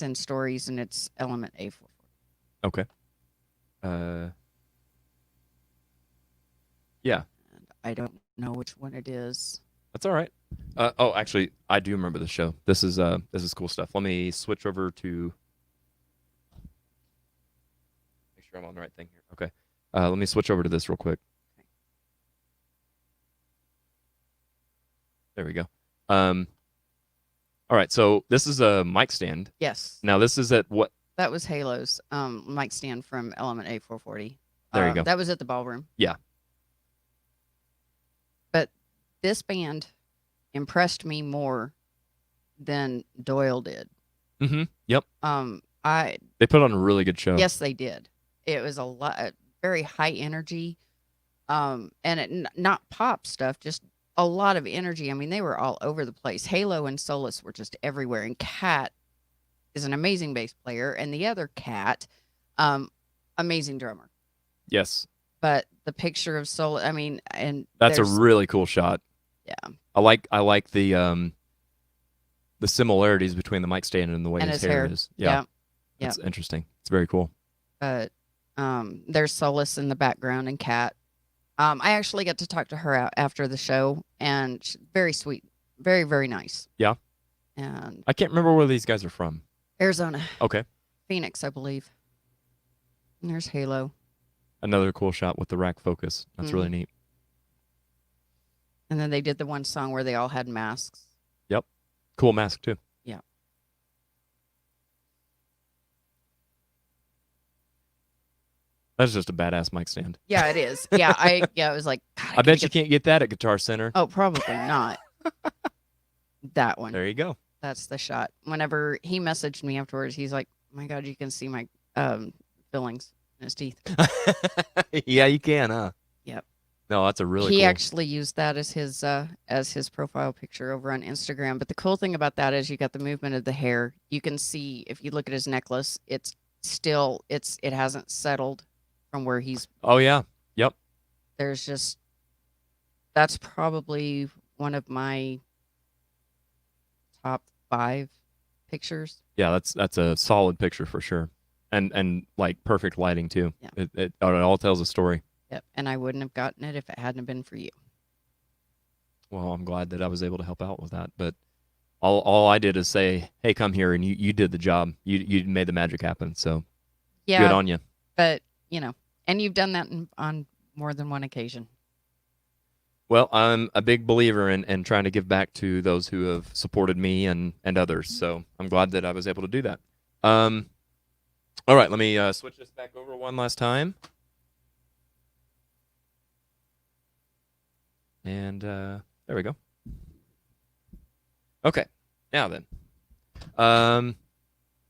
in Stories and it's Element A4. okay. Yeah, And I don't know which one it is. that's all right. Oh, actually, I do remember the show. This is cool stuff. Let me switch over to make sure I'm on the right thing here. Okay. Let me switch over to this real quick. There we go. All right, so this is a mic stand. Yes. Now this is at what? That was Halo's mic stand from Element A440. There you go. That was at the ballroom. Yeah. But this band impressed me more than Doyle did. Mm-hmm. Yep. They put on a really good show. Yes, they did. It was a lot, very high energy, and not pop stuff, just a lot of energy. I mean, they were all over the place. Halo and Solus were just everywhere, and Kat is an amazing bass player, and the other Kat, amazing drummer. Yes. But the picture of Solus, I mean, and That's a really cool shot. Yeah. I like the similarities between the mic stand and the way And his his hair. is. Yeah. Yeah. That's interesting. It's very cool. But there's Solus in the background and Kat. I actually got to talk to her after the show, and she's very sweet, very, very nice. Yeah. And I can't remember where these guys are from. Arizona, Okay. Phoenix, I believe. And there's Halo. Another cool shot with the rack focus. That's really neat. And then they did the one song where they all had masks. Yep. Cool mask too. Yeah. That's just a badass mic stand. Yeah, it is. Yeah, it was like, God, I bet you can't get that at Guitar Center. Oh, probably not. That one. There you go. That's the shot. Whenever he messaged me afterwards, he's like, my God, you can see my fillings in his teeth. Yeah, you can, huh? Yep. No, that's a really He cool. actually used that as his profile picture over on Instagram. But the cool thing about that is you got the movement of the hair. You can see if you look at his necklace, it hasn't settled from where he's. Oh yeah. Yep. There's just that's probably one of my top 5 pictures. Yeah, that's a solid picture for sure, and like perfect lighting too. Yeah. It all tells a story. Yep. And I wouldn't have gotten it if it hadn't been for you. Well, I'm glad that I was able to help out with that. But all I did is say, "Hey, come here," and you did the job. You made the magic happen. So Yeah. good on you. But and you've done that on more than one occasion. Well, I'm a big believer in trying to give back to those who have supported me and others. So I'm glad that I was able to do that. All right, let me switch this back over one last time. And there we go. Okay, now then.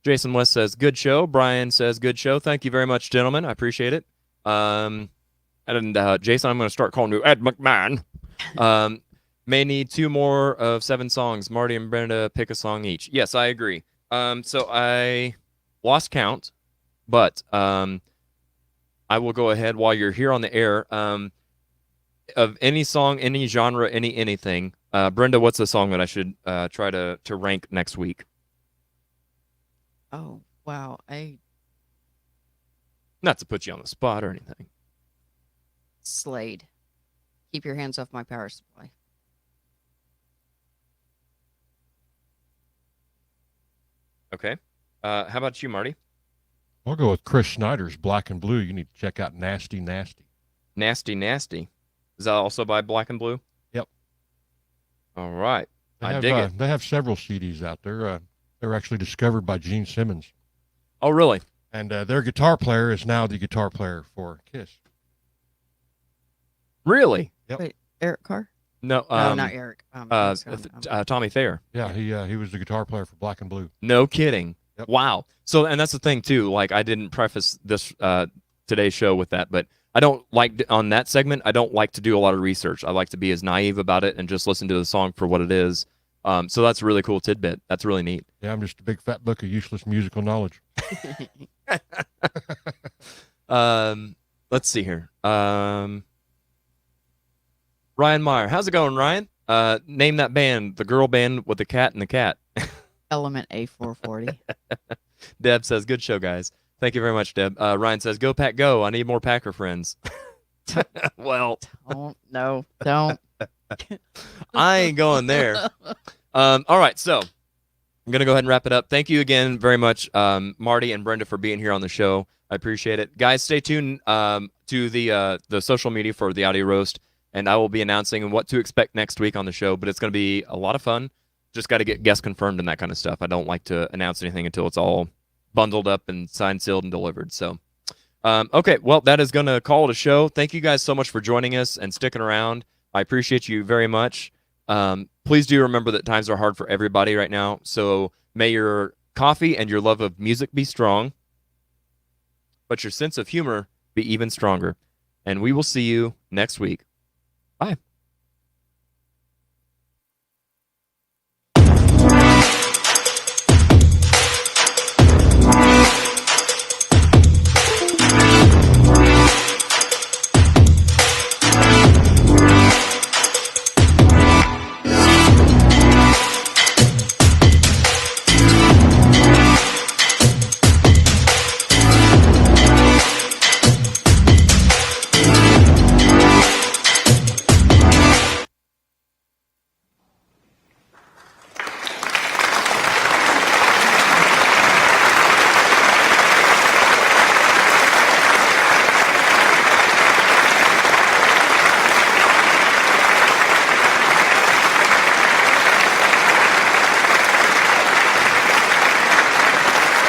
Jason West says, good show. Brian says, good show. Thank you very much, gentlemen. I appreciate it. And Jason, I'm going to start calling you Ed McMahon. May need 2 more of 7 songs. Marty and Brenda pick a song each. Yes, I agree. So I lost count, but I will go ahead while you're here on the air. Of any song, any genre, anything. Brenda, what's the song that I should try to rank next week? Oh, wow. Not to put you on the spot or anything. Slade. Keep your hands off my power supply. Okay. How about you, Marty? I'll go with Chris Snyder's Black and Blue. You need to check out Nasty Nasty. Nasty Nasty. Is that also by Black and Blue? Yep. All right. I Dig dig it. They have several CDs out there. They were actually discovered by Gene Simmons. Oh, really? And their guitar player is now the guitar player for Kiss. Really? Yep. Wait, Eric Carr? No, No, not Eric. Tommy Thayer. Yeah, he was the guitar player for Black and Blue. No kidding. Yep. Wow. So, and that's the thing too. Like, I didn't preface this today's show with that, but I don't like on that segment. I don't like to do a lot of research. I like to be as naive about it and just listen to the song for what it is. So that's a really cool tidbit. That's really neat. Yeah, I'm just a big fat book of useless musical knowledge. Let's see here. Ryan Meyer. How's it going, Ryan? Name that band, the girl band with the cat and the cat. Element A440. Deb says, good show, guys. Thank you very much, Deb. Ryan says, go Pack Go. I need more Packer friends. Well, Don't. I ain't going there. All right, so I'm going to go ahead and wrap it up. Thank you again very much, Marty and Brenda, for being here on the show. I appreciate it. Guys, stay tuned to the social media for the Audio Roast, and I will be announcing what to expect next week on the show, but it's going to be a lot of fun. Just got to get guests confirmed and that kind of stuff. I don't like to announce anything until it's all bundled up and signed, sealed, and delivered. So, okay, well, that is going to call it a show. Thank you guys so much for joining us and sticking around. I appreciate you very much. Please do remember that times are hard for everybody right now. So may your coffee and your love of music be strong, but your sense of humor be even stronger. And we will see you next week